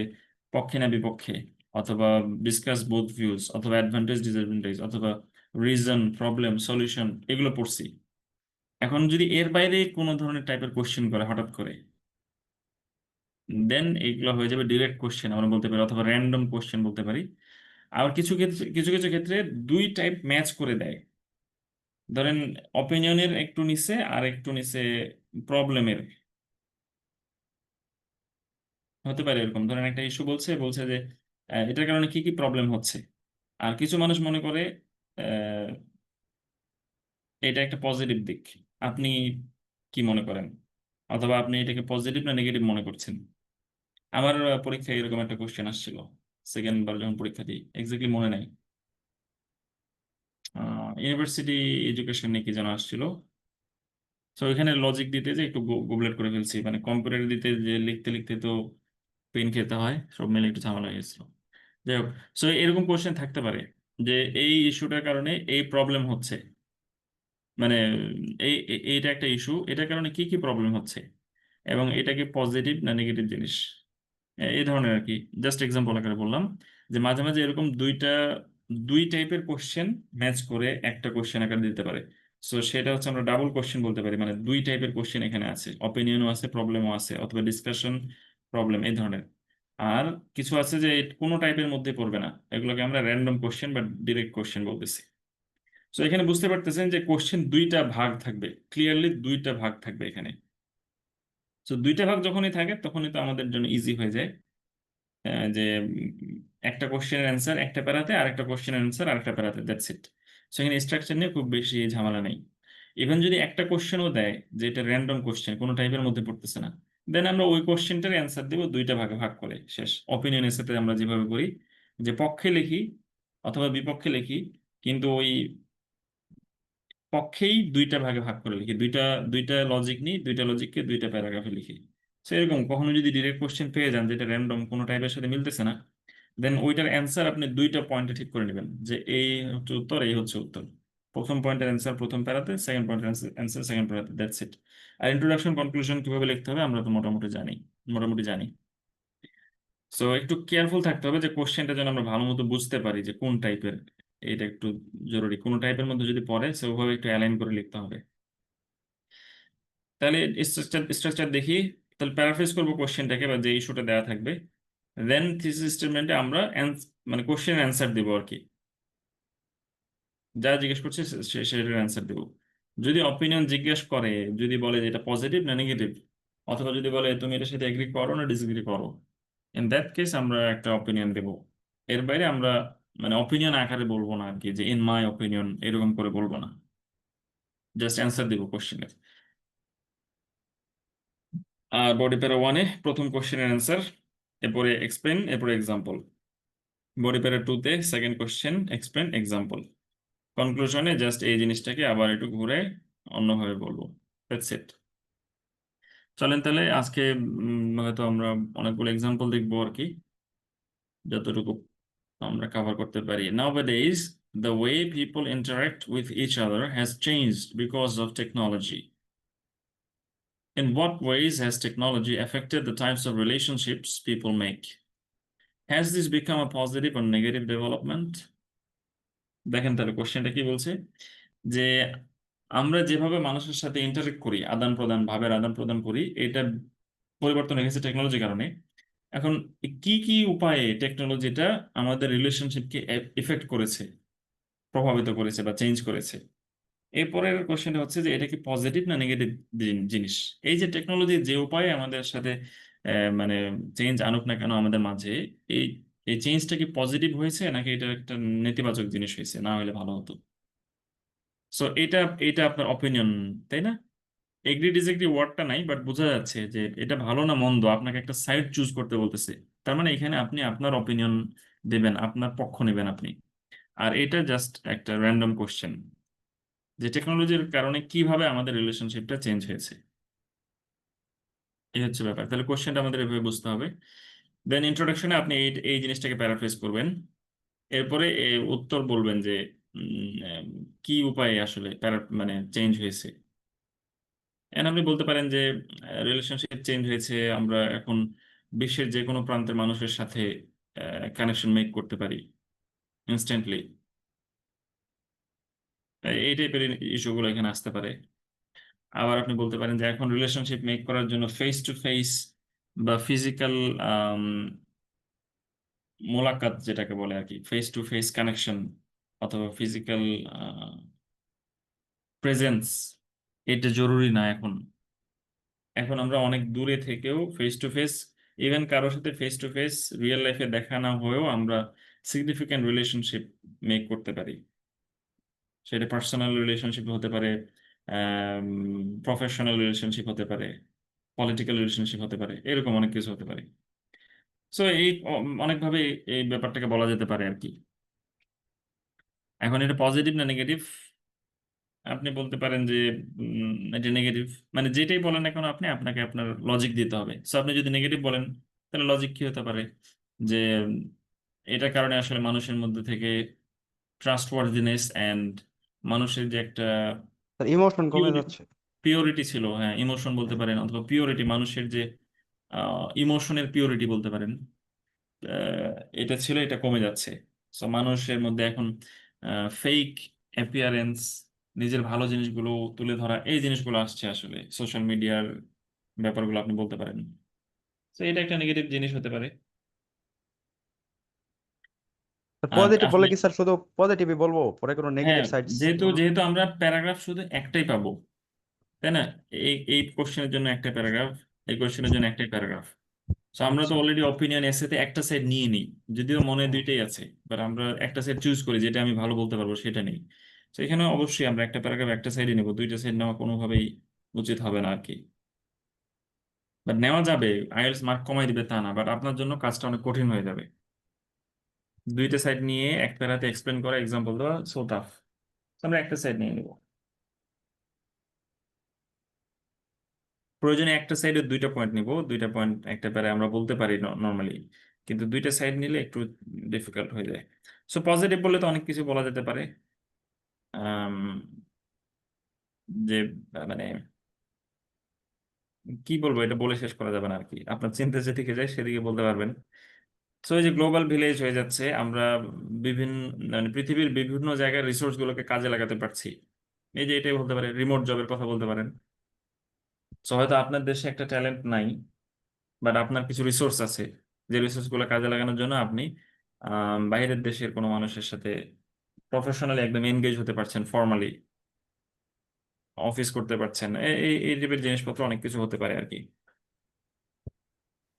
পক্ষে না বিপক্ষে, অথবা ডিসকাস বোথ ভিউজ, অথবা অ্যাডভান্টেজ ডিসঅ্যাডভান্টেজ, অথবা রিজন প্রবলেম সলিউশন, এগুলো পড়ছি। এখন যদি এর বাইরে কোনো ধরনের টাইপের কোশ্চেন করে হঠাৎ করে, দেন এইগুলো হয়ে যাবে ডিরেক্ট কোশ্চেন আমরা বলতে পারি, অথবা র্যান্ডম কোশ্চেন বলতে পারি। আবার কিছু ক্ষেত্রে, কিছু কিছু ক্ষেত্রে দুই টাইপ ম্যাচ করে দেয়। ধরেন অপিনিয়নের একটু নিচে আর একটু নিচে প্রবলেমের, হতে পারে এরকম। ধরেন একটা ইস্যু বলছে, বলছে যে এটার কারণে কি কি প্রবলেম হচ্ছে। আর কিছু মানুষ মনে করে আহ, এটা একটা পজিটিভ দিক। আপনি কি মনে করেন, অথবা আপনি এটাকে পজিটিভ না নেগেটিভ মনে করছেন? আমার পরীক্ষায় এরকম একটা কোশ্চেন আসছিল, সেকেন্ড বার যখন পরীক্ষা দিই, এক্স্যাক্টলি মনে নাই। ইউনিভার্সিটি এডুকেশন নিয়ে কি যেন আসছিল। তো এখানে লজিক দিতে যে একটু গুবলেট করে ফেলছি, মানে কম্পিউটার দিতে যে লিখতে লিখতে তো পেন খেতে হয়, সব মিলে একটু ঝামেলা হয়ে গেছিল। যাই হোক, সো এরকম কোশ্চেন থাকতে পারে যে এই ইস্যুটার কারণে এই প্রবলেম হচ্ছে, মানে এইটা একটা ইস্যু, এটার কারণে কি কি প্রবলেম হচ্ছে, এবং এটা কি পজিটিভ না নেগেটিভ জিনিস, এই ধরনের আর কি। জাস্ট এক্সাম্পল আকারে বললাম যে মাঝে মাঝে এরকম দুই টাইপের কোশ্চেন ম্যাচ করে একটা কোশ্চেন আকারে দিতে পারে। সো সেটা হচ্ছে আমরা ডাবল কোশ্চেন বলতে পারি, মানে দুই টাইপের কোশ্চেন এখানে আছে, অপিনিয়নও আছে প্রবলেমও আছে, অথবা ডিসকাশন প্রবলেম এই ধরনের। আর কিছু আছে যে কোনো টাইপের মধ্যে পড়বে না, এগুলোকে আমরা র্যান্ডম কোশ্চেন বা ডিরেক্ট কোশ্চেন বলতেছি। সো এখানে বুঝতে পারতেছেন যে কোশ্চেন দুইটা ভাগ থাকবে, ক্লিয়ারলি দুইটা ভাগ থাকবে এখানে। তো দুইটা ভাগ যখনই থাকে তখনই তো আমাদের জন্য ইজি হয়ে যায় যে একটা কোশ্চেনের অ্যান্সার একটা প্যারাতে, আর একটা কোশ্চেনের অ্যান্সার আরেকটা প্যারাতে, দ্যাটস ইট। সেখানে স্ট্রাকচার নিয়ে খুব বেশি ঝামেলা নেই। ইভেন যদি একটা কোশ্চেনও দেয় যে এটা র্যান্ডম কোশ্চেন, কোনো টাইপের মধ্যে পড়তেছে না, দেন আমরা ওই কোশ্চেনটার অ্যান্সার দেবো দুইটা ভাগে ভাগ করে, শেষ। অপিনিয়নের সাথে আমরা যেভাবে করি, যে পক্ষে লিখি অথবা বিপক্ষে লিখি, কিন্তু ওই পক্ষেই দুইটা ভাগে ভাগ করে লিখি, দুইটা দুইটা লজিক নিই, দুইটা লজিককে দুইটা প্যারাগ্রাফে লিখি। সেরকম কখনো যদি ডিরেক্ট কোশ্চেন পেয়ে যান যেটা র্যান্ডম কোনো টাইপের সাথে মিলতেছে না, দেন ওইটার অ্যান্সার আপনি দুইটা পয়েন্টে ঠিক করে নেবেন যে এই হচ্ছে উত্তর, এই হচ্ছে উত্তর। প্রথম পয়েন্টের অ্যান্সার প্রথম প্যারাতে, সেকেন্ড পয়েন্টের অ্যান্সার সেকেন্ড প্যারাতে, দ্যাটস ইট। আর ইন্ট্রোডাকশন কনক্লুশন কিভাবে লিখতে হবে আমরা তো মোটামুটি জানি। সো একটু কেয়ারফুল থাকতে হবে যে কোশ্চেনটা যেন আমরা ভালো মতো বুঝতে পারি যে কোন টাইপের। এটা একটু জরুরি, কোনো টাইপের মধ্যে যদি পড়ে সেভাবে একটু অ্যালাইন করে লিখতে হবে। তাহলে স্ট্রাকচার দেখি। তাহলে প্যারাফ্রেজ করবো কোশ্চেনটাকে বা যে ইস্যুটা দেওয়া থাকবে, দেন থিসিস স্টেটমেন্টে আমরা মানে কোশ্চেন অ্যান্সার দেবো আর কি, যা জিজ্ঞেস করছে সেটার অ্যান্সার দেবো। যদি অপিনিয়ন জিজ্ঞেস করে, যদি বলে যে এটা পজিটিভ না নেগেটিভ, অথবা যদি বলে তুমি এটার সাথে এগ্রি করো না ডিসএগ্রি করো, ইন দ্যাট কেস আমরা একটা অপিনিয়ন দেবো। এর বাইরে আমরা মানে অপিনিয়ন আকারে বলবো না আর কি, যে ইন মাই অপিনিয়ন এরকম করে বলবো না, জাস্ট অ্যান্সার দেবো কোশ্চেনের। আর বডি প্যারা 1-এ প্রথম কোশ্চেনের অ্যান্সার, এরপরে এক্সপ্লেন, এরপরে এক্সাম্পল। বডি প্যারা 2-তে সেকেন্ড কোশ্চেন, এক্সপ্লেন, এক্সাম্পল। কনক্লুশনে জাস্ট এই জিনিসটাকে আবার একটু ঘুরে অন্যভাবে বলবো। That's it. চলেন তাহলে আজকে হয়তো আমরা অনেকগুলো এক্সাম্পল দেখবো আর কি, যতটুকু আমরা কভার করতে পারি। Nowadays, the way people interact with each other has changed because of technology. In what ways has technology affected the types of relationships people make? Has this become a positive or negative development? দেখেন তাহলে কোশ্চেনটা কি বলছে, যে আমরা যেভাবে মানুষের সাথে ইন্টারেক্ট করি, আদান প্রদান, ভাবের আদান প্রদান করি, এটা পরিবর্তন হয়ে গেছে টেকনোলজির কারণে। এখন কি কি উপায়ে টেকনোলজিটা আমাদের রিলেশনশিপকে ইফেক্ট করেছে, প্রভাবিত করেছে বা চেঞ্জ করেছে। এরপরের কোশ্চেনটা হচ্ছে যে এটা কি পজিটিভ না নেগেটিভ জিনিস। এই যে টেকনোলজি যে উপায়ে আমাদের সাথে মানে চেঞ্জ আনুক না কেন আমাদের মাঝে, এই এই চেঞ্জটা কি পজিটিভ হয়েছে নাকি এটা একটা নেতিবাচক জিনিস হয়েছে, না হলে ভালো হতো। সো এটা এটা আপনার অপিনিয়ন, তাই না? এগ্রি ডিসএগ্রি ওয়ার্ডটা নাই, বাট বোঝা যাচ্ছে যে এটা ভালো না মন্দ, আপনাকে একটা সাইড চুজ করতে বলতেছে। তার মানে এখানে আপনি আপনার অপিনিয়ন দেবেন, আপনার পক্ষ নেবেন আপনি। আর এটা জাস্ট একটা র্যান্ডম কোশ্চেন, যে টেকনোলজির কারণে কিভাবে আমাদের রিলেশনশিপটা চেঞ্জ হয়েছে, এই হচ্ছে ব্যাপার। তাহলে কোশ্চেনটা আমাদের এভাবে বুঝতে হবে। দেন ইন্ট্রোডাকশনে আপনি এই এই জিনিসটাকে প্যারাফ্রেজ করবেন, এরপরে উত্তর বলবেন যে কি উপায়ে আসলে মানে চেঞ্জ হয়েছে। এন্ড আপনি বলতে পারেন যে রিলেশনশিপ চেঞ্জ হয়েছে, আমরা এখন বিশ্বের যে কোনো প্রান্তের মানুষের সাথে কানেকশন মেক করতে পারি ইনস্ট্যান্টলি। এই টাইপের ইস্যুগুলো এখানে আসতে পারে। আবার আপনি বলতে পারেন যে এখন রিলেশনশিপ মেক করার জন্য ফেস টু ফেস বা ফিজিক্যাল মোলাকাত যেটাকে বলে আর কি, ফেস টু ফেস কানেকশন অথবা ফিজিক্যাল প্রেজেন্স, এটা জরুরি না এখন। এখন আমরা অনেক দূরে থেকেও ফেস টু ফেস, ইভেন কারোর সাথে ফেস টু ফেস রিয়েল লাইফে দেখা না হয়েও আমরা সিগনিফিক্যান্ট রিলেশনশিপ মেক করতে পারি। সেটা পার্সোনাল রিলেশনশিপ হতে পারে, প্রফেশনাল রিলেশনশিপ হতে পারে, পলিটিক্যাল রিলেশনশিপ হতে পারে, এরকম অনেক কিছু হতে পারে। সো এই অনেকভাবে এই ব্যাপারটাকে বলা যেতে পারে আর কি। এখন এটা পজিটিভ না নেগেটিভ, আপনি বলতে পারেন যে এটা নেগেটিভ। মানে যেটাই বলেন এখন আপনি, আপনাকে আপনার লজিক দিতে হবে। সো আপনি যদি নেগেটিভ বলেন, তাহলে লজিক কি হতে পারে, যে এটার কারণে আসলে মানুষের মধ্যে থেকে ট্রাস্টওয়ার্দিনেস অ্যান্ড মানুষের যে একটা তার ইমোশন কমে যাচ্ছে। পিওরিটি ছিল, হ্যাঁ ইমোশন বলতে পারেন, অথবা পিওরিটি, মানুষের যে ইমোশনের পিওরিটি বলতে পারেন, এটা ছিল, এটা কমে যাচ্ছে। সো মানুষের মধ্যে এখন ফেক অ্যাপিয়ারেন্স, নিজের ভালো জিনিসগুলো তুলে ধরা, এই জিনিসগুলো আসছে আসলে সোশ্যাল মিডিয়ার ব্যাপারগুলো আপনি বলতে পারেন। তো এটা একটা নেগেটিভ জিনিস হতে পারে। আর পজিটিভ বলে আসলে কি স্যার শুধু পজিটিভই বলবো, পরে কোনো হ্যাঁ, নেগেটিভ সাইডস যেহেতু বলবো না? যেহেতু আমরা প্যারাগ্রাফ শুধু একটাই পাবো, তাই না? এই এই কোশ্চেনের জন্য একটা প্যারাগ্রাফ, এই কোশ্চেনের জন্য একটাই প্যারাগ্রাফ। তো আমরা তো আচ্ছা। অলরেডি অপিনিয়ন এসেতে একটা সাইড নিয়ে নিই, যদিও মনে হুম। দুইটাই আছে, বাট আমরা একটা সাইড চুজ করি, যেটা আমি ভালো বলতে পারবো সেটা নেই। তো এখানে অবশ্যই আমরা একটা প্যারাগ্রাফ একটা সাইডে নেবো, দুইটা সাইড নেওয়া কোনোভাবেই উচিত হবে না আর কি। বাট নেওয়া যাবে, আইএলটিএস মার্ক কমাই দিবে তা না, বাট আপনার জন্য কাজটা অনেক কঠিন হয়ে যাবে। দুইটা সাইড নিয়ে এক প্যারাতে এক্সপ্লেন করা, এক্সাম্পল দেওয়া সো টাফ। আমরা একটা সাইড নিয়ে নিব, প্রয়োজনে একটা সাইডে দুইটা পয়েন্ট নিব, দুইটা পয়েন্ট একটা প্যারায় আমরা বলতে পারি নর্মালি, কিন্তু দুইটা সাইড নিলে একটু ডিফিকাল্ট হয়ে যায়। সো পজিটিভ বললে তো অনেক কিছু বলা যেতে পারে, আম, যে মানে কি বলবো, এটা বলে শেষ করা যাবে না আর কি, আপনার চিন্তা যেদিকে যায় সেদিকে বলতে পারবেন। সো এই যে গ্লোবাল ভিলেজ হয়ে যাচ্ছে, আমরা বিভিন্ন মানে পৃথিবীর বিভিন্ন জায়গার রিসোর্স গুলোকে কাজে লাগাতে পারছি। এই যে এটাই বলতে পারে, রিমোট জবের কথা বলতে পারেন। সো হয়তো আপনার দেশে একটা ট্যালেন্ট নাই, বাট আপনার কিছু রিসোর্স আছে, যে রিসোর্স গুলো কাজে লাগানোর জন্য আপনি বাইরের দেশের কোনো মানুষের সাথে প্রফেশনালি একদম এনগেজ হতে পারছেন, ফর্মালি অফিস করতে পারছেন। এই টাইপের জিনিসপত্র অনেক কিছু হতে পারে আর কি।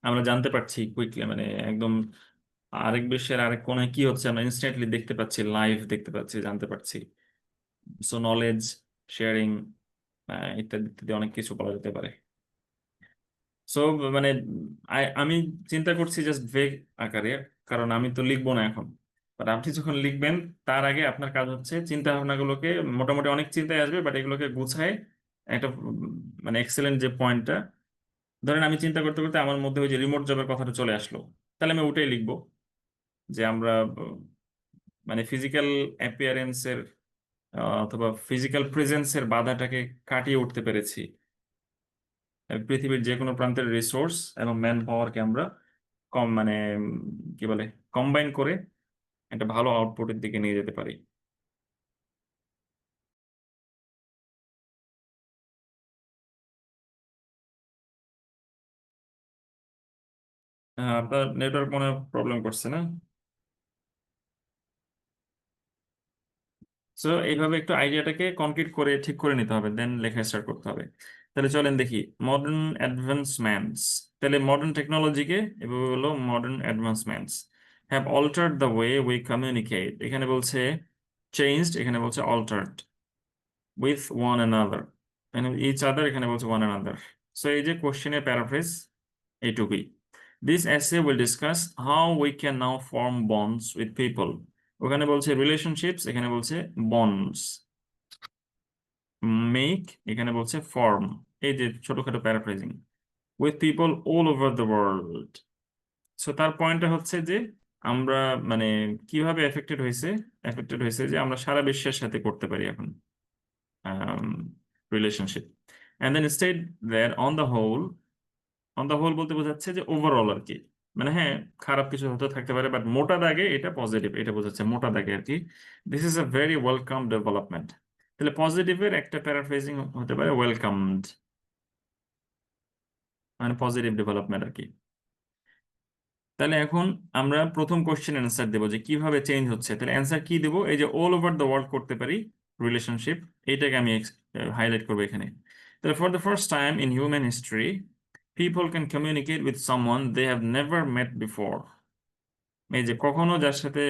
আমরা জানতে পারছি কুইকলি, মানে একদম আরেক বিশ্বের আরেক কোণায় কি হচ্ছে আমরা ইনস্ট্যান্টলি দেখতে পাচ্ছি, লাইভ দেখতে পাচ্ছি, জানতে পারছি। সো নলেজ শেয়ারিং ইত্যাদি ইত্যাদি অনেক কিছু বলা যেতে পারে। সো মানে আমি চিন্তা করছি জাস্ট ভেগ আকারে, কারণ আমি তো লিখবো না এখন। বাট আপনি যখন লিখবেন তার আগে আপনার কাজ হচ্ছে চিন্তা ভাবনাগুলোকে, মোটামুটি অনেক চিন্তায় আসবে বাট এগুলোকে গুছায় একটা মানে এক্সেলেন্ট যে পয়েন্টটা, ধরেন আমি চিন্তা করতে করতে আমার মধ্যে ওই যে রিমোট জবের কথাটা চলে আসলো, তাহলে আমি ওটাই লিখবো যে আমরা মানে ফিজিক্যাল অ্যাপিয়ারেন্সের অথবা ফিজিক্যাল প্রেজেন্সের বাধাটাকে কাটিয়ে উঠতে পেরেছি। পৃথিবীর যে কোনো প্রান্তের রিসোর্স এবং ম্যান পাওয়ারকে আমরা কম মানে কি বলে কম্বাইন করে একটা ভালো আউটপুটের দিকে নিয়ে যেতে পারি। আপনার নেটওয়ার্ক মনে প্রবলেম করছে না? সো এইভাবে একটু আইডিয়াটাকে কনক্রিট করে ঠিক করে নিতে হবে, দেন লেখা স্টার্ট করতে হবে। তাহলে চলেন দেখি মডার্ন অ্যাডভান্সমেন্টস। তাহলে মডার্ন টেকনোলজিকে এভাবে হলো modern অ্যাডভান্সমেন্টস have altered the way we communicate. এখানে বলছে চেঞ্জড, এখানে বলছে অল্টার্ড। উইথ ওয়ান অ্যানাদার, এখানে ইচ আদার, এখানে বলছে ওয়ান অ্যানাদার। সো এই যে কোশ্চেনের প্যারাফ্রেজ এইটুকুই। This essay will discuss how we can now form bonds with people. ওখানে বলছে রিলেশনশিপস, এখানে বলছে বন্ডস। মেক, এখানে বলছে ফর্ম। এই যে ছোটখাটো paraphrasing. With people all over the world. So তার পয়েন্টটা হচ্ছে যে আমরা মানে কিভাবে এফেক্টেড হয়েছে যে আমরা সারা বিশ্বের সাথে করতে পারি এখন relationship. And then state that on the whole বলতে বোঝাচ্ছে যে ওভারঅল আর কি, মানে হ্যাঁ খারাপ কিছু হতে থাকতে পারে বাট মোটা দাগে এটা পজিটিভ, এটা বোঝাচ্ছে মোটা দাগে আর কি। This is a very welcome development. তাহলে পজিটিভের একটা প্যারাফ্রেজিং হতে পারে ওয়েলকামড, মানে পজিটিভ ডেভেলপমেন্ট আর কি। তাহলে এখন আমরা প্রথম কোশ্চেন অ্যান্সার দেবো যে কিভাবে চেঞ্জ হচ্ছে। তাহলে অ্যান্সার কি দেবো, এই যে অল ওভার দ্য ওয়ার্ল্ড করতে পারি রিলেশনশিপ, এইটাকে আমি হাইলাইট করবো এখানে। তাহলে for the first time in human history people can communicate with someone they have never met before. এই যে কখনো যার সাথে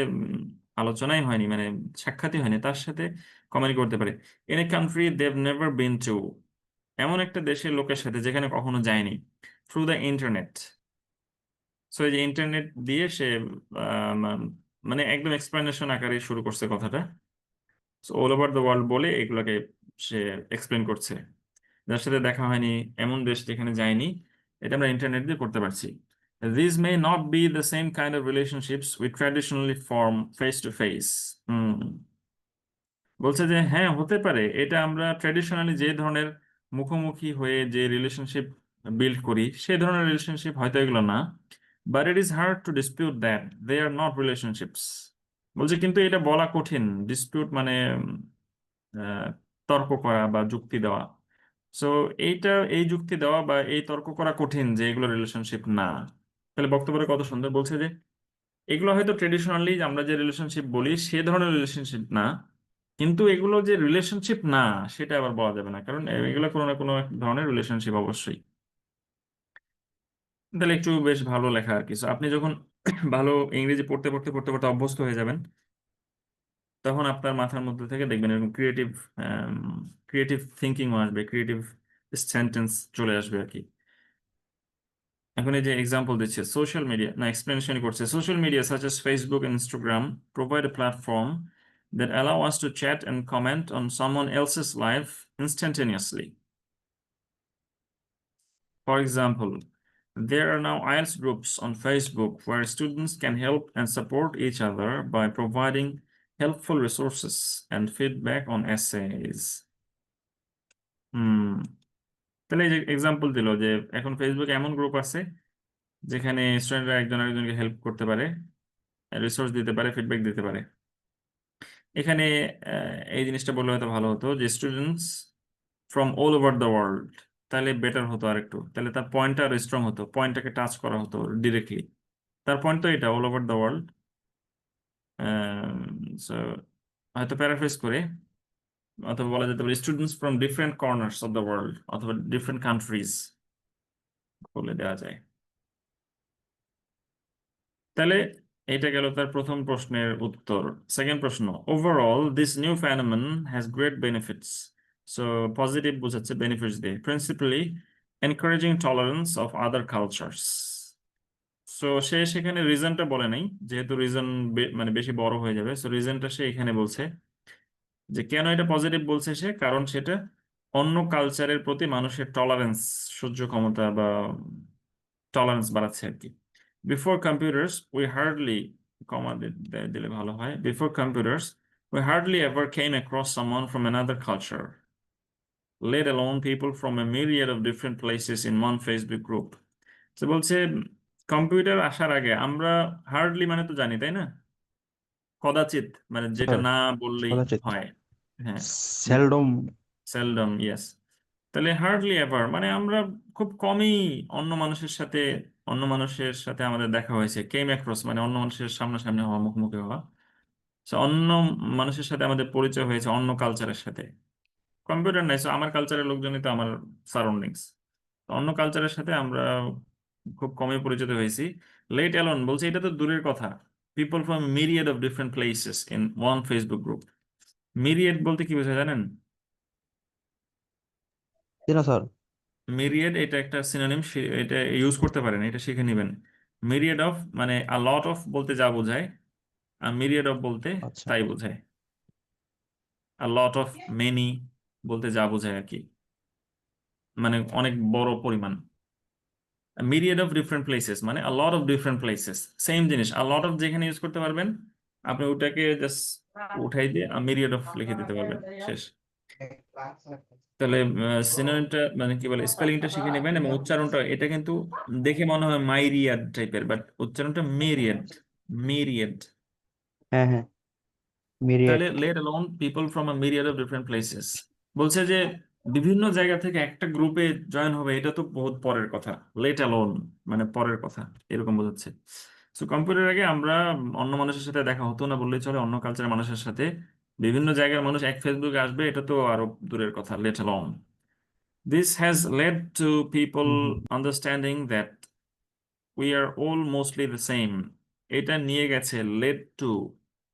আলোচনাই হয়নি, মানে সাক্ষাৎই হয়নি, তার সাথে কমিউনিকেট করতে পারে। In a country they have never been to, এমন একটা দেশের লোকের সাথে যেখানে কখনো যায়নি। Through the internet. সো এই যে ইন্টারনেট দিয়ে সে মানে একদম এক্সপ্লেনেশন আকারে শুরু করছে কথাটা। So all over the world বলে এগুলোকে সে এক্সপ্লেন করছে, যার সাথে দেখা হয়নি, এমন দেশ যেখানে যায়নি, এটা আমরা ইন্টারনেট দিয়ে করতে পারছি। These may not be the same kind of relationships we traditionally form face to face. বলছে যে হ্যাঁ হতে পারে, এটা আমরা ট্র্যাডিশনালি যে ধরনের মুখোমুখি হয়ে যে রিলেশনশিপ বিল্ড করি সেই ধরনের রিলেশনশিপ হয়তো এগুলো না, but it is hard to dispute that they are not relationships. বলছে কিন্তু এটা বলা কঠিন, ডিসপিউট মানে আহ, তর্ক করা বা যুক্তি দেওয়া। সো এই যুক্তি দেওয়া বা এই তর্ক করা কঠিন যে এগুলো রিলেশনশিপ না। তাহলে বক্তব্যটা কত সুন্দর, বলছে যে এগুলো হয়তো ট্রেডিশনালি আমরা যে রিলেশনশিপ বলি সে ধরনের রিলেশনশিপ না, কিন্তু এগুলো যে রিলেশনশিপ না সেটা আবার বলা যাবে না, কারণ এগুলো কোনো না কোনো এক ধরনের রিলেশনশিপ অবশ্যই। তাহলে একটু বেশ ভালো লেখা আর কি। So, আপনি যখন ভালো ইংরেজি পড়তে পড়তে পড়তে পড়তে অভ্যস্ত হয়ে যাবেন, তখন আপনার মাথার মধ্যে থেকে দেখবেন এরকম ক্রিয়েটিভ থিঙ্কিংও আসবে, ক্রিয়েটিভ সেন্টেন্স চলে আসবে আর কি। এখন এই যে এক্সাম্পল দিচ্ছে, সোশ্যাল মিডিয়া না এক্সপ্লেনেশন করছে, social media such as Facebook and Instagram provide a platform that allow us to chat and comment on someone else's life instantaneously. For example, there are now IELTS groups on Facebook where students can help and support each other by providing helpful resources and feedback on essays. হুম, তাহলে এই যে example দিল যে এখন ফেসবুকে এমন group আছে যেখানে স্টুডেন্টরা একজন আরেকজনকে হেল্প করতে পারে, রিসোর্স দিতে পারে, ফিডব্যাক দিতে পারে। এখানে এই জিনিসটা বললে হয়তো ভালো হতো যে students from all over the world, তাহলে বেটার হতো আর একটু, তাহলে তার পয়েন্টটা আরো স্ট্রং হতো, পয়েন্টটাকে টাচ করা হতো ডিরেক্টলি। তার পয়েন্ট তো এটা all over the world. So হয়তো প্যারাফ্রেজ করে অথবা বলা যেতে পারে students from different corners of the world অথবা ডিফারেন্ট কান্ট্রিজ বলে দেওয়া যায়। তাহলে এটা গেল তার প্রথম প্রশ্নের উত্তর। সেকেন্ড প্রশ্ন, overall this new phenomenon has great benefits. So positive বোঝাচ্ছে বেনিফিটস দিয়ে, principally encouraging tolerance of other cultures. So সে সেখানে রিজনটা বলে নাই, যেহেতু রিজন মানে বেশি বড় হয়ে যাবে, সো রিজনটা সে এখানে বলছে যে কেন এটা পজিটিভ বলছে সে, কারণ সেটা অন্য কালচারের প্রতি মানুষের টলারেন্স, সহ্য ক্ষমতা বা টলারেন্স বাড়াচ্ছে আর কি। বিফোর কম্পিউটার্স উই হার্ডলি, কমা দিলে ভালো হয়, before computers we hardly ever came across someone from another culture, let alone people from a myriad of different places in one Facebook group. তো বলছে কম্পিউটার আসার আগে আমরা হার্ডলি মানে তো জানি তাই না, কদাচিৎ মানে যেটা স্যার না বললেই কদাচিৎ হয়। হ্যাঁ, সেলডম। Seldom, yes. তাহলে হার্ডলি এভার মানে আমরা খুব কমই অন্য মানুষের সাথে, অন্য মানুষের সাথে আমাদের দেখা হয়েছে, কেম অ্যাক্রস মানে অন্য মানুষের সামনাসামনি হওয়া, মুখোমুখি হওয়া। So, অন্য মানুষের সাথে আমাদের পরিচয় হয়েছে অন্য কালচারের সাথে। কম্পিউটার নাই, so আমার কালচারের লোকজনই তো আমার সারাউন্ডিংস, অন্য কালচারের সাথে আমরা খুব কমই পরিচিত হয়েছি। লেট অ্যালোন বলছে এটা তো দূরের কথা, people from myriad of different places in one Facebook group. Myriad বলতে কি বোঝায় জানেন? জি না স্যার। মিরিয়েড এটা একটা সিনোনিম, এটা ইউজ করতে পারেন, এটা শিখে নেবেন। মিরিয়েড অফ মানে আ লট অফ বলতে যা বোঝায়, আর মিরিয়েড অফ বলতে আচ্ছা। তাই বোঝায়। আ লট অফ মেনি বলতে যা বোঝায় আর কি, মানে অনেক বড় পরিমাণ। মিরিয়েড অফ ডিফারেন্ট প্লেসেস মানে a lot of different places, same জিনিস। আ লট অফ যেখানে ইউজ করতে পারবেন আপনি ওটাকে জাস্ট উঠাই দিয়ে মিরিয়েড অফ লিখে দিতে পারবেন, শেষ। তাহলে সিনোনিমটা মানে কি বলে, স্পেলিংটা শিখে নেবেন এবং উচ্চারণটা, এটা কিন্তু দেখে মনে হয় মাইরিয়াড টাইপের, বাট উচ্চারণটা মেরিয়েড, মেরিয়েড। হ্যাঁ হ্যাঁ, মিরিয়েট। তাহলে let alone people from a myriad of different places, বলছে যে বিভিন্ন জায়গা থেকে একটা গ্রুপে জয়েন হবে, এটা তো বহুত পরের কথা। লেট অ্যালোন মানে পরের কথা, এরকম বোঝাচ্ছে। সো কম্পিউটার আগে আমরা অন্য মানুষের সাথে দেখা হতো না বললেই চলে, অন্য কালচারের মানুষের সাথে। বিভিন্ন জায়গার মানুষ এক ফেসবুকে আসবে, এটা তো আরো দূরের কথা, let alone. This has led to people understanding that we are all mostly the same. এটা নিয়ে গেছে led to,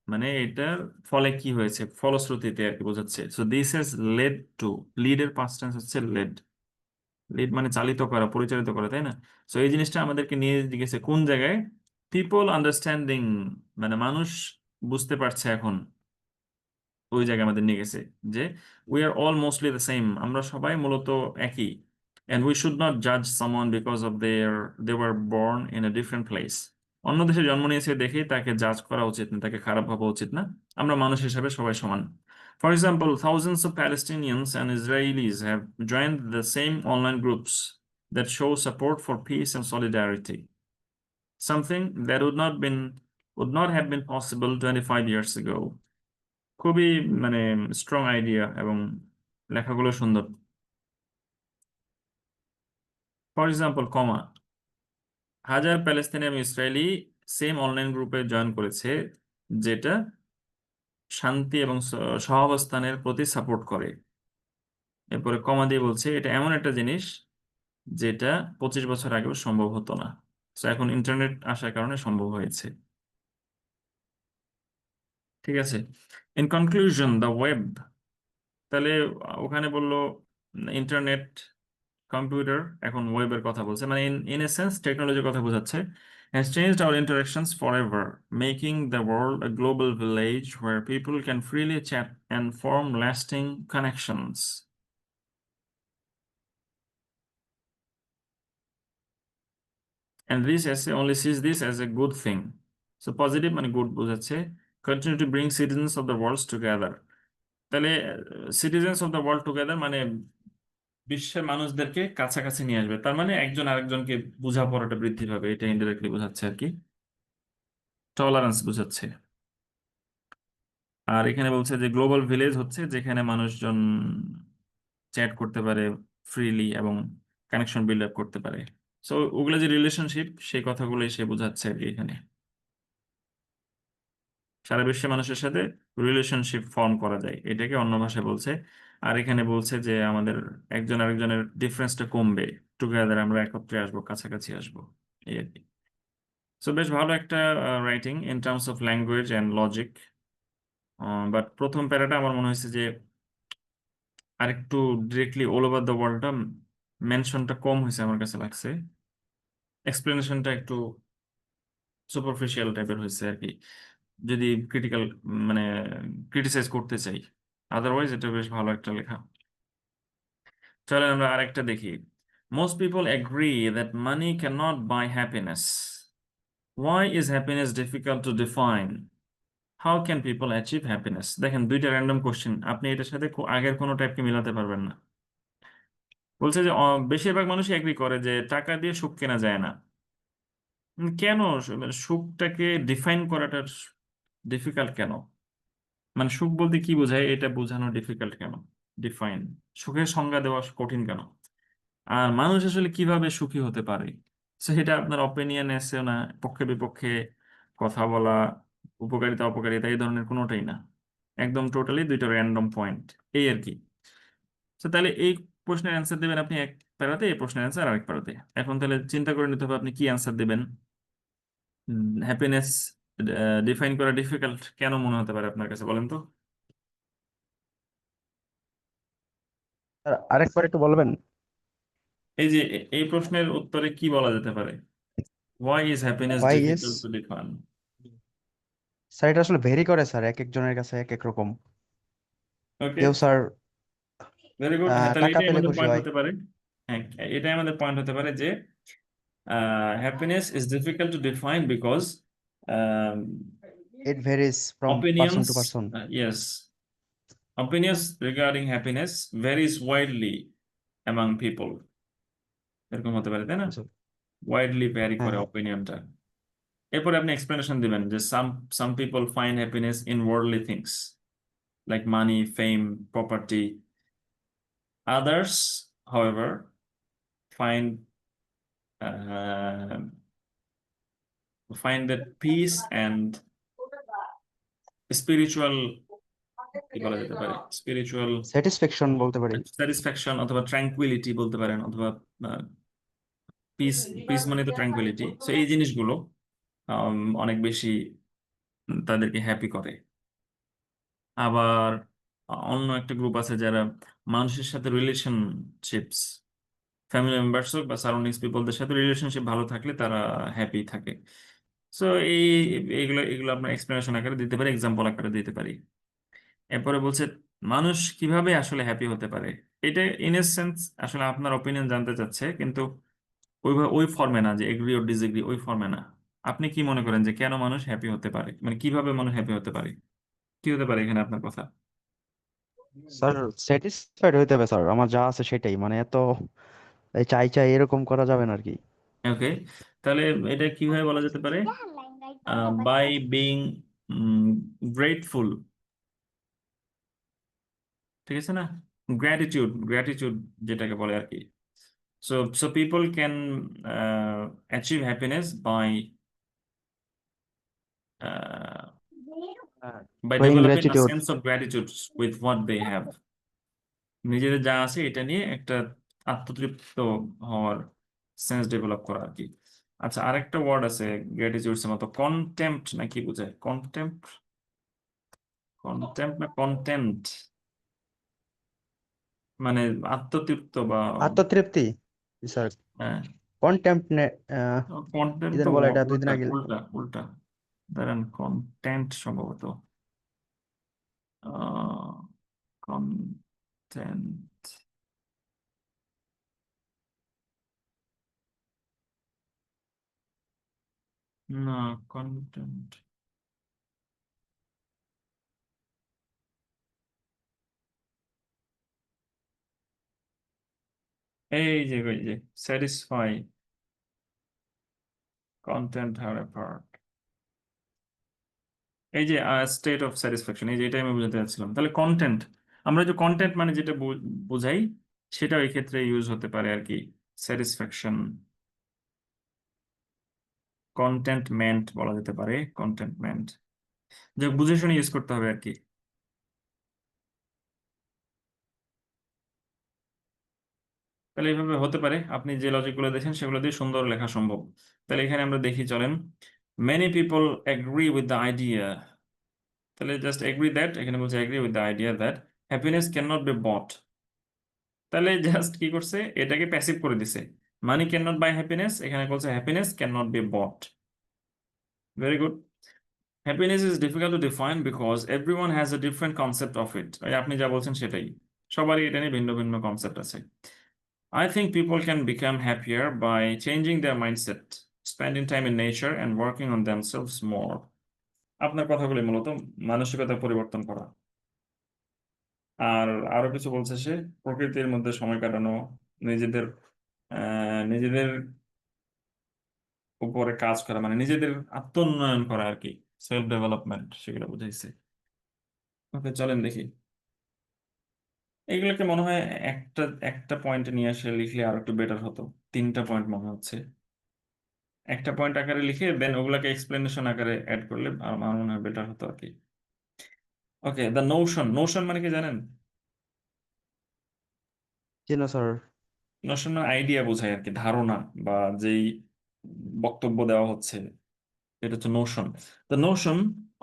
মানে এটার ফলে কি হয়েছে, ফলশ্রুতিতে আর কি বোঝাচ্ছে। So this has led to, lead এর past tense হচ্ছে led, lead মানে চালিত করা, পরিচালিত করা, তাই না? So এই জিনিসটা আমাদেরকে নিয়ে গেছে কোন জায়গায়, people understanding মানে মানুষ বুঝতে পারছে এখন, ওই জায়গায় আমাদের নিয়ে গেছে যে we are all mostly the same, আমরা সবাই মূলত একই। অ্যান্ড উই শুড নট জাজ someone because of they were born in a different place. অন্য দেশে জন্ম নিয়েছে দেখেই তাকে জাজ করা উচিত না, তাকে খারাপ ভাবা উচিত না। আমরা মানুষ হিসেবে সবাই সমান। For example, thousands of Palestinians and Israelis have joined the same online groups that show support for peace and solidarity, something that would not have been possible 25 years ago. খুবই মানে স্ট্রং আইডিয়া এবং লেখাগুলো সুন্দর। For example, কমা, হাজার প্যালেস্তিনি এবং Israeli same online গ্রুপে join করেছে যেটা শান্তি এবং সহাবস্থানের প্রতি সাপোর্ট করে। এরপরে কমা দিয়ে বলছে এটা এমন একটা জিনিস যেটা 25 বছর আগেও সম্ভব হতো না, তো এখন ইন্টারনেট আসার কারণে সম্ভব হয়েছে। ঠিক আছে। ইন কনক্লুশন, দ্য ওয়েব, তাহলে ওখানে বললো ইন্টারনেট, কম্পিউটার, এখন ওয়েবের কথা বলছে, মানে ইন এ সেন্স টেকনোলজির কথা বোঝাচ্ছে। has changed our interactions forever, making the world a global village where people can freely chat and form lasting connections. And this essay only sees this as a good thing. So positive মানে good বোঝাচ্ছে। Continue to bring citizens of the world together. তাহলে citizens of the world together মানে বিশ্বের মানুষদেরকে কাছাকাছি নিয়ে আসবে, তার মানে একজন আরেকজনকে বোঝাপড়াটা বৃদ্ধি পাবে, এটা ইনডাইরেক্টলি বোঝাচ্ছে আর কি, টলারেন্স বোঝাচ্ছে। আর এখানে বলছে যে গ্লোবাল ভিলেজ হচ্ছে যেখানে মানুষজন চ্যাট করতে পারে ফ্রিলি এবং কানেকশন বিল্ড আপ করতে পারে। সো ওগুলো যে রিলেশনশিপ, সেই কথাগুলোই সে বোঝাচ্ছে আর কি এখানে, সারা বিশ্বের মানুষের সাথে রিলেশনশিপ ফর্ম করা যায়, এটাকে অন্য ভাষায় বলছে। আর এখানে বলছে যে আমাদের একজন আরেকজনের ডিফারেন্সটা কমবে, টুগেদার আমরা একত্রে আসবো, কাছাকাছি আসবো, এই আর কি। সো বেশ ভালো একটা writing in terms of language and logic. But প্রথম প্যারাটা আমার মনে হয়েছে যে আরেকটু ডিরেক্টলি অল ওভার দ্য ওয়ার্ল্ডটা মেনশনটা কম হয়েছে আমার কাছে লাগছে, এক্সপ্লেনেশনটা একটু সুপারফিশিয়াল টাইপের হয়েছে আর কি, যদি ক্রিটিক্যাল মানে ক্রিটিসাইজ করতে চাই। আদারওয়াইজ এটা বেশ ভালো একটা লেখা। চলেন আমরা আরেকটা দেখি। Most people agree that money can not buy happiness. Why is happiness difficult to define? How can people achieve happiness? দেখেন দুইটা র্যান্ডম কোশ্চেন, আপনি এটার সাথে আগের কোনো টাইপকে মিলাতে পারবেন না। বলছে যে বেশিরভাগ মানুষই এগ্রি করে যে টাকা দিয়ে সুখ কেনা যায় না। কেন? মানে সুখটাকে ডিফাইন করাটা ডিফিকাল্ট কেন? মানে সুখ বলতে কি বোঝায় এটা বোঝানো ডিফিকাল্ট কেন? ডিফাইন, সুখের সংজ্ঞা দেওয়া কঠিন কেন? আর মানুষ আসলে কিভাবে সুখী হতে পারে? সেটা আপনার অপিনিয়ন এসে না, পক্ষে বিপক্ষে কথা বলা, উপকারিতা অপকারিতা এই ধরনের কোনোটাই না, একদম টোটালি দুইটা র্যান্ডম পয়েন্ট, এই আর কি। তো তাহলে এই প্রশ্নের অ্যান্সার দেবেন আপনি এক প্যারাতে, এই প্রশ্নের অ্যান্সার আরেক প্যারাতে। এখন তাহলে চিন্তা করে নিতে হবে আপনি কি অ্যান্সার দেবেন। হ্যাপিনেস ডিফাইন করা ডিফিকাল্ট কেন মনে হতে পারে আপনার কাছে, বলেন তো? স্যার আরেকবার একটু বলবেন। এই যে এই প্রশ্নের উত্তরে কি বলা যেতে পারে? Why is happiness why is, difficult to define? Sir এটা আসলে ভেরি করে স্যার, এক একজনের কাছে এক এক রকম। ওকে, কেউ স্যার ভেরি গুড। হ্যাঁ, তাহলে টাকা এটাই পেলে আমাদের খুশি পয়েন্ট হয়। হতে পারে। হ্যাঁ, এটাই আমাদের পয়েন্ট হতে পারে যে happiness is difficult to define because it varies from person opinions, two person. yes, opinions regarding happiness varies widely among people, এরকম হতে পারে তাই না? ওয়াইডলি ভ্যারি হ্যাঁ করে হ্যাঁ। অপিনিয়নটা। এরপরে আপনি এক্সপ্লেনেশন দিবেন যে some people find happiness in worldly things like money, fame, property. Others, however, find uh, find that peace and spiritual, কি বলা যেতে পারে, স্পিরিচুয়াল স্যাটিসফ্যাকশন বলতে পারি। স্যাটিসফ্যাকশন অথবা ট্র্যাঙ্কুইলিটি বলতে পারেন, অথবা পিস, পিস মানে তো ট্র্যাঙ্কুইলিটি। সো এই জিনিসগুলো অনেক বেশি তাদেরকে হ্যাপি করে। আবার অন্য একটা গ্রুপ আছে যারা মানুষের সাথে রিলেশনশিপস, ফ্যামিলি মেম্বার্স হোক বা সারাউন্ডিংস পিপলদের সাথে রিলেশনশিপ ভালো থাকলে তারা হ্যাপি থাকে। সো এইগুলো এগুলো আপনার এক্সপ্লেনেশন আকারে দিতে পারি, এক্সাম্পল আকারে দিতে পারি। এরপরে বলছে মানুষ কিভাবে আসলে হ্যাপি হতে পারে। এটা ইন এ সেন্স আসলে আপনার অপিনিয়ন জানতে চাচ্ছে, কিন্তু ওইভাবে ওই ফর্মে না যে এগ্রি ও ডিসএগ্রি, ওই ফর্মে না। আপনি কি মনে করেন যে কেন মানুষ হ্যাপি হতে পারে, মানে কিভাবে মানুষ হ্যাপি হতে পারে, কি হতে পারে এখানে আপনার কথা? স্যার স্যাটিসফাইড হইতে হবে স্যার, আমার যা আছে সেটাই, মানে এত এই চাই চাই এরকম করা যাবে না আর কি। ওকে, তাহলে এটা কিভাবে বলা যেতে পারে? বাই বিং গ্রেটফুল, ঠিক আছে না? গ্র্যাটিটিউড, গ্র্যাটিটিউড যেটাকে বলে আর কি। So people can achieve happiness by by showing developing a gratitude. sense of gratitude with what they have. নিজেদের যা আছে এটা নিয়ে একটা আত্মতৃপ্ত হওয়ার সেন্স ডেভেলপ করা আর কি। আচ্ছা, আরেকটা ওয়ার্ড আছে গ্র্যাটিটিউডস এর মতো, কন্টেম্পট না কি বোঝায়? কন্টেম্পট, কন্টেম্পট না কন্টেন্ট, মানে আত্মতৃপ্ত বা আত্মতৃপ্তি স্যার। কন্টেম্প কি কন্টেন্ট যেন তো বলে এটা দুই দিন উল্টা আগে। উল্টা উল্টা, দাঁড়ান, কন্টেন্ট সম্ভবত, কন্টেন্ট, না, কন্টেন্ট, এই যে satisfy, content have a part, এই যে স্টেট অফ স্যাটিসফ্যাকশন, এই যে এটা আমি বোঝাতে চাচ্ছিলাম। তাহলে কন্টেন্ট, আমরা যে কন্টেন্ট মানে যেটা বোঝাই সেটা এই ক্ষেত্রে ইউজ হতে পারে আর কি। স্যাটিসফ্যাকশন, কন্টেন্টমেন্ট বলা যেতে পারে, কন্টেন্টমেন্ট, যে বুঝে শুনে ইউজ করতে হবে আর কি। তাহলে এইভাবে হতে পারে, আপনি যে লজিকগুলো দেখেন সেগুলো দিয়ে সুন্দর লেখা সম্ভব। তাহলে এখানে আমরা দেখি, চলেন, many people agree with the idea, তাহলে জাস্ট এগ্রি দ্যাট, এখানে বলছে agree with the idea that happiness can not be bought, তাহলে জাস্ট কি করছে, এটাকে প্যাসিভ করে দিছে। Money can not buy happiness, এখানে বলছে happiness can not be bought. Very good. Happiness is difficult to define because everyone has a different concept of it. আপনি যা বলছেন সেটাই, সবারই এটা নিয়ে ভিন্ন ভিন্ন কনসেপ্ট আছে। I think people can become happier by changing their mindset, spending time in nature, and working on themselves more. আপনার কথাগুলি মূলত মানসিকতা পরিবর্তন করা। আর আরো কিছু বলছে সে, প্রকৃতির মধ্যে সময় কাটানো, নিজেদের নিজেদের উপরে কাজ করা, মানে নিজেদের আত্মোন্নয়ন করা আর কি, সেলফ ডেভেলপমেন্ট, সেগুলো বুঝাইছে। ওকে, চলেন দেখি। এগুলোকে মনে হয় একটা একটা পয়েন্ট নিয়ে এসে লিখলে আর একটু বেটার হতো। তিনটা পয়েন্ট মনে হচ্ছে, একটা পয়েন্ট আকারে লিখে দেন ওগুলাকে এক্সপ্লেনেশন আকারে অ্যাড করলে আমার মনে হয় বেটার হতো আর কি। ওকে, দ্য নোশন। নোশন মানে কি জানেন? জি না স্যার। নোশন মানে আইডিয়া বোঝায় আর কি, ধারণা বা যেই বক্তব্য দেওয়া হচ্ছে, এটা হচ্ছে notion. The notion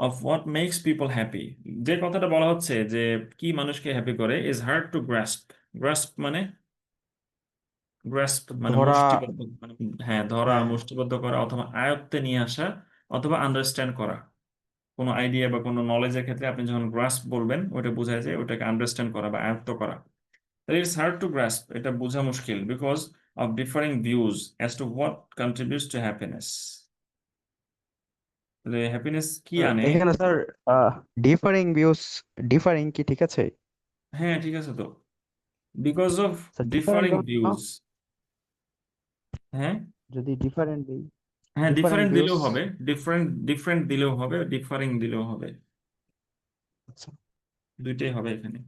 of what makes people happy, যে কথাটা বলা হচ্ছে যে কি মানুষকে হ্যাপি করে, is hard to grasp. Grasp মানে, গ্রাস্প মানে ধরা। মুষ্টিবদ্ধ, মানে হ্যাঁ, ধরা, হ্যাঁ। মুষ্টিবদ্ধ করা অথবা আয়ত্তে নিয়ে আসা, অথবা আন্ডারস্ট্যান্ড করা। কোনো আইডিয়া বা কোনো নলেজের ক্ষেত্রে আপনি যখন গ্রাস্প বলবেন, ওটা বোঝায় যে ওটাকে আন্ডারস্ট্যান্ড করা বা আয়ত্ত করা। ইটস হার্ড টু গ্রাস্প, এটা বোঝা মুশকিল, because of differing views as to what contributes to happiness. তাহলে হ্যাপিনেস কি স্যার, আনে? এখানে স্যার ডিফারিং ভিউস, ডিফারিং কি ঠিক আছে? হ্যাঁ, ঠিক আছে তো, because of sir different differing না? ভিউজ। হ্যাঁ, যদি ডিফারেন্ট দিই, হ্যাঁ, ডিফারেন্ট ডিফারেন্ট ভিউস। দিলেও হবে, ডিফারেন্ট ডিফারেন্ট দিলেও হবে, ডিফারিং দিলেও হবে, আচ্ছা। দুইটাই হবে এখানে।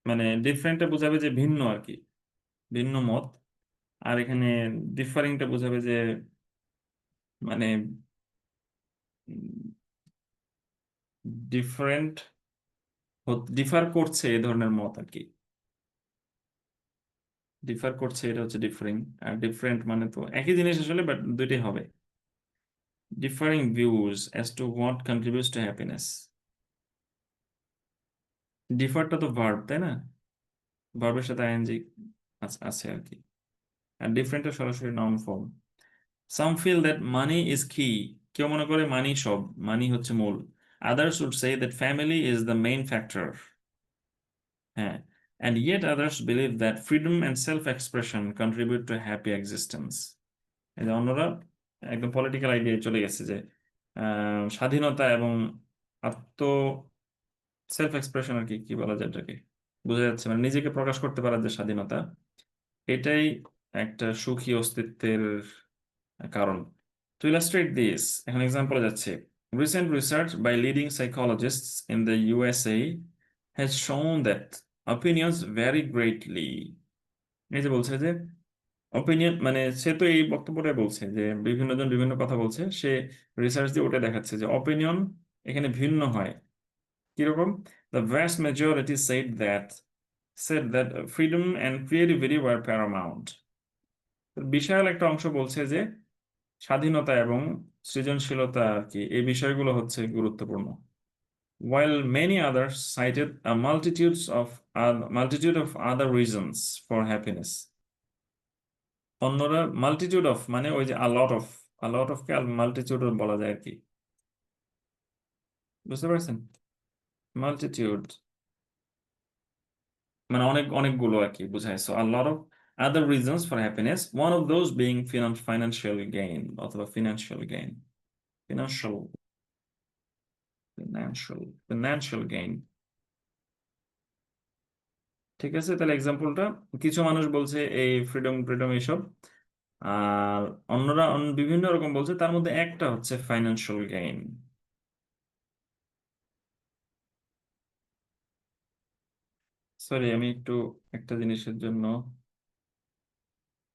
মানে ডিফারেন্টটা বোঝাবে যে ভিন্ন আর কি, ভিন্ন মত। আর এখানে ডিফারিংটা বোঝাবে যে মানে ডিফারেন্ট, ডিফার করছে এ ধরনের মত আর কি। ডিফার করছে, এটা হচ্ছে ডিফারিং। আর ডিফারেন্ট মানে তো একই জিনিস আসলে, বাট দুইটাই হবে। Differing views as to what contributes to happiness. ডিফারটা তো ভার্ব, তাই না? ভার্বের সাথে আইএনজি আছে আর কি। আর ডিফারেন্টটা সরাসরি noun form. Some feel that money is কি, কেউ মনে করে মানি সব, মানি হচ্ছে মূল। Others would say that family is the main factor. হ্যাঁ, and yet others believe that freedom and self-expression contribute to a happy existence. এই যে অন্যরা একদম পলিটিক্যাল আইডিয়া চলে গেছে যে স্বাধীনতা এবং আত্ম সেলফ এক্সপ্রেশন আর কি, কি বলা যায় এটাকে, বোঝা যাচ্ছে মানে নিজেকে প্রকাশ করতে পারার যে স্বাধীনতা, এটাই একটা সুখী অস্তিত্বের কারণ। To illustrate this, এখন এক্সাম্পলে যাচ্ছে, recent research by leading psychologists in the USA has shown that opinions vary greatly. এই যে বলছে যে অপিনিয়ন, মানে সে তো এই বক্তব্যটাই বলছে যে বিভিন্ন জন বিভিন্ন কথা বলছে, সে রিসার্চ দিয়ে ওটা দেখাচ্ছে যে অপিনিয়ন এখানে ভিন্ন হয়। কিরকম? The vast majority said that freedom and creativity were paramount. বিশাল একটা অংশ বলছে যে স্বাধীনতা এবং সৃজনশীলতা আর কি, এই বিষয়গুলো হচ্ছে গুরুত্বপূর্ণ। While many others cited a multitude of other reasons for happiness. অন্যরা মাল্টিটিউড অফ মানে ওই যে a lot of K multitude বলা যায় আর কি, বুঝতে পারছেন? মাল্টিটিউড মানে অনেক অনেকগুলো আর কি বুঝায়। So a lot of other reasons for happiness, one of those being financial gain অথবা financial financial gain। ঠিক আছে, তাহলে এক্সাম্পলটা, কিছু মানুষ বলছে এই ফ্রিডম ফ্রিডম এইসব, আর অন্যরা বিভিন্ন রকম বলছে, তার মধ্যে একটা হচ্ছে ফাইন্যান্সিয়াল গেইন। সরি, আমি একটু একটা জিনিসের জন্য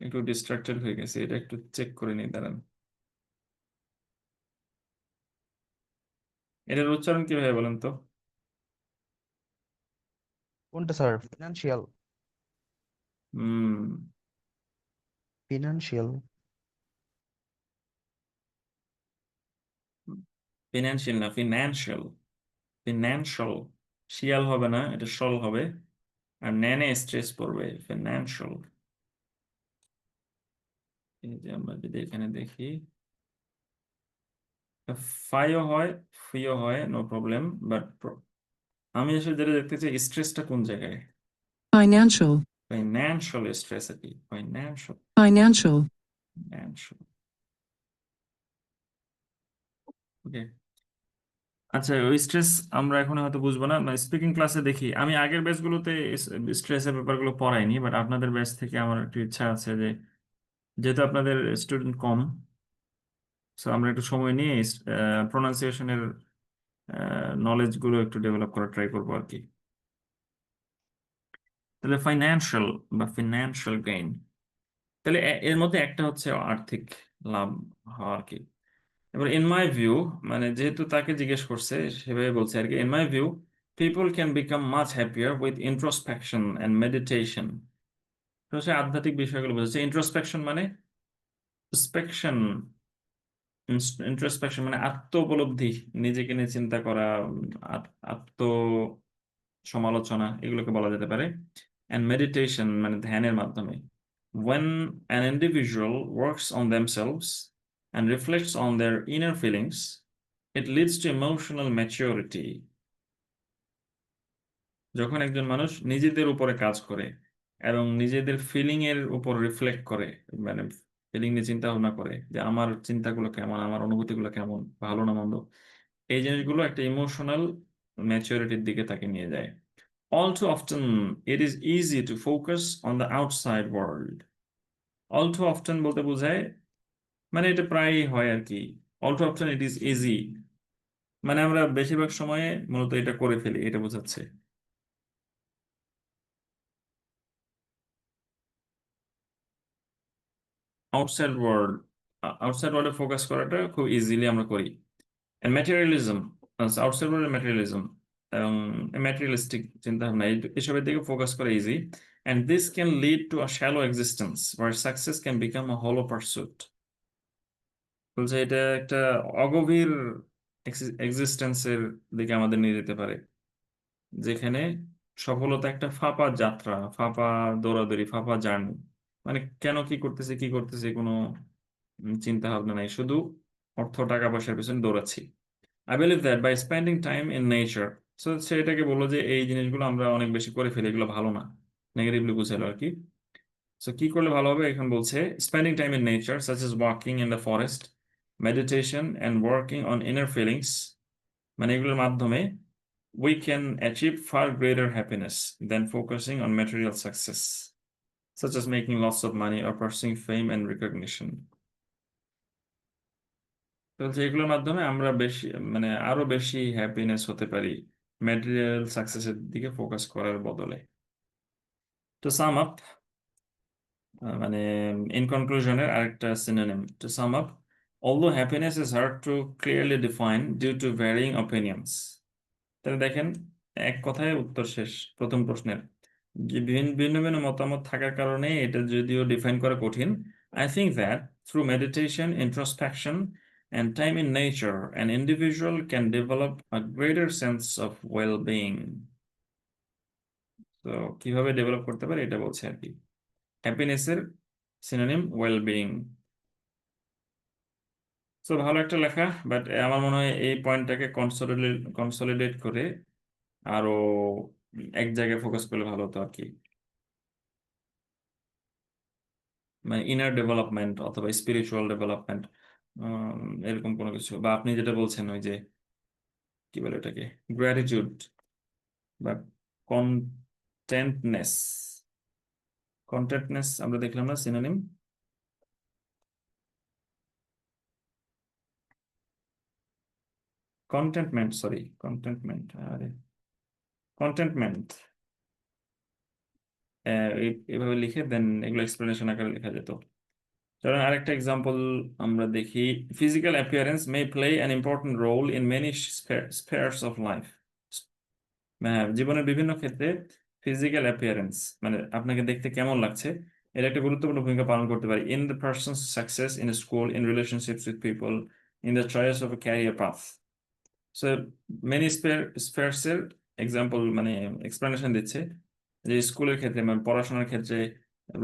একটু ডিস্ট্রাক্টেড হয়ে গেছি, এটা একটু চেক করে নিই, দাঁড়ান। এটার উচ্চারণ কিভাবে বলেন তো? কোনটা স্যার? ফিনান্সিয়াল। হুম, ফিনান্সিয়াল। ফিনান্সিয়াল না, ফিনান্সিয়াল। ফিনান্সিয়াল শিয়াল হবে না, এটা সল হবে। আর ন্যানে স্ট্রেস পড়বে ফিনান্সিয়াল। এই যে আমরা যদি এখানে দেখি ফাইও হয় ফিও হয়, নো প্রবলেম, বাট আমি আসলে যেটা দেখতে চাই স্ট্রেসটা কোন জায়গায়। financial, ফাইন্যান্সিয়াল স্ট্রেস আর কি, ফাইন্যান্সিয়াল financial, ফিনান্সিয়াল। ওকে, আচ্ছা ওই স্ট্রেস আমরা এখন হয়তো বুঝবো না, স্পিকিং ক্লাসে দেখি। আমি আগের ব্যাচগুলোতে স্ট্রেসের ব্যাপারগুলো পড়াইনি, বাট আপনাদের ব্যাচ থেকে আমার একটু ইচ্ছা আছে যে যেহেতু আপনাদের স্টুডেন্ট কম, সো আমরা একটু সময় নিয়ে প্রোনাউন্সিয়েশনের নলেজগুলো একটু ডেভেলপ করার ট্রাই করবো আর কি। তাহলে ফাইন্যান্সিয়াল বা ফিনান্সিয়াল গেইন, তাহলে এর মধ্যে একটা হচ্ছে আর্থিক লাভ হওয়া আর কি। এবার ইন মাই ভিউ, মানে যেহেতু তাকে জিজ্ঞেস করছে সেভাবে বলছে আর কি, in my view people can become much happier with introspection and meditation. তো সে আধ্যাত্মিক বিষয়গুলো বোঝাচ্ছে। ইন্ট্রোস্পেকশন মানে স্পেকশন, ইন্ট্রোস্পেকশন মানে আত্ম উপলব্ধি, নিজেকে নিয়ে চিন্তা করা, আত্ম সমালোচনা, এগুলোকে বলা যেতে পারে। অ্যান্ড মেডিটেশন মানে ধ্যানের মাধ্যমে। When an individual works on themselves and reflects on their inner feelings, it leads to emotional maturity. যখন একজন মানুষ নিজেদের উপরে কাজ করে এবং নিজেদের ফিলিং এর উপর রিফ্লেক্ট করে, মানে ফিলিং নিয়ে চিন্তা ভাবনা করে যে আমার চিন্তাগুলো কেমন, আমার অনুভূতিগুলো কেমন, ভালো না মন্দ, এই জিনিসগুলো একটা ইমোশনাল ম্যাচুরিটির দিকে তাকে নিয়ে যায়। All too often, it is easy to focus on the outside world. All too often বলতে বোঝায়, মানে এটা প্রায়ই হয় আর কি। All too often it is easy, মানে আমরা বেশিরভাগ সময়ে মূলত এটা করে ফেলি, এটা বোঝাচ্ছে। আউটসাইড ওয়ার্ল্ড, আউটসাইড ওয়ার্ল্ডে ফোকাস করাটা খুব ইজিলি আমরা করি। And materialism, outside world materialism এবং ম্যাটেরিয়ালিস্টিক চিন্তা ভাবনা, এসবের দিকে ফোকাস করা easy. And this can lead to a shallow existence where success can become a hollow pursuit. বলছে এটা একটা অগভীর এক্সিস্টেন্সের দিকে আমাদের নিয়ে যেতে পারে, যেখানে সফলতা একটা ফাঁপা যাত্রা, ফাঁপা দৌড়াদৌড়ি, ফাঁপা জার্নি। মানে কেন কি করতেছে কোনো চিন্তা ভাবনা নাই, শুধু অর্থ টাকা পয়সার পেছনে দৌড়াচ্ছি। I believe that by spending time in nature, so সেটাকে বললো যে এই জিনিসগুলো আমরা অনেক বেশি করে ফেলি, এগুলো ভালো না, নেগেটিভলি বুঝালো আর কি। সো কি করলে ভালো হবে, এখন বলছে spending time in nature such as walking in the forest, meditation and working on inner feelings, মানে এগুলোর মাধ্যমে we can achieve far greater happiness than focusing on material success, such as making lots of money or pursuing fame and recognition. তো এগুলোর মাধ্যমে আমরা বেশি, মানে আরো বেশি হ্যাপিনেস হতে পারি ম্যাটেরিয়াল সাকসেসের দিকে ফোকাস করার বদলে। তো সাম আপ, মানে ইন কনক্লুশনের আরেকটা synonym to sum up, although happiness is hard to clearly define due to varying opinions. তাহলে দেখেন, এক কথায় উত্তর শেষ প্রথম প্রশ্নের। যে ভিন্ন ভিন্ন ভিন্ন মতামত থাকার কারণে এটা যদিও ডিফাইন করা কঠিন। I think that through meditation, introspection, and time in nature, an individual can develop a greater sense of well-being. তো কিভাবে ডেভেলপ করতে পারে এটা বলছে আর কি। হ্যাপিনেসের সিনোনিম ওয়েল-বিইং। তো ভালো একটা লেখা, বাট আমার মনে হয় এই পয়েন্টটাকে কনসলিডেট করে আরো এক জায়গায় ফোকাস করলে ভালো হতো আর কি। মানে ইনার ডেভেলপমেন্ট অথবা স্পিরিচুয়াল ডেভেলপমেন্ট, এরকম কোনো কিছু, বা আপনি যেটা বলছেন ওই যে কি বলে এটাকে, গ্র্যাটিটিউড বা কন্টেন্টনেস। কন্টেন্টনেস আমরা দেখলাম না সিনোনিম, কন্টেন্টমেন্ট, সরি কন্টেন্টমেন্ট, আরে কন্টেন্টমেন্ট এইভাবে লিখে দেন এগুলো এক্সপ্লেনেশন আকারে লেখা যেত। ধরেন আরেকটা এক্সাম্পল আমরা দেখি, physical appearance may play an important role in many spheres of life. হ্যাঁ, জীবনের বিভিন্ন ক্ষেত্রে ফিজিক্যাল অ্যাপিয়ারেন্স মানে আপনাকে দেখতে কেমন লাগছে, এটা একটা গুরুত্বপূর্ণ ভূমিকা পালন করতে পারে in the persons success in school, in relationships with people, in the choice of A career path. So many spares এর এক্সাম্পল মানে এক্সপ্লেনেশন দিচ্ছে যে স্কুলের ক্ষেত্রে মানে পড়াশোনার ক্ষেত্রে,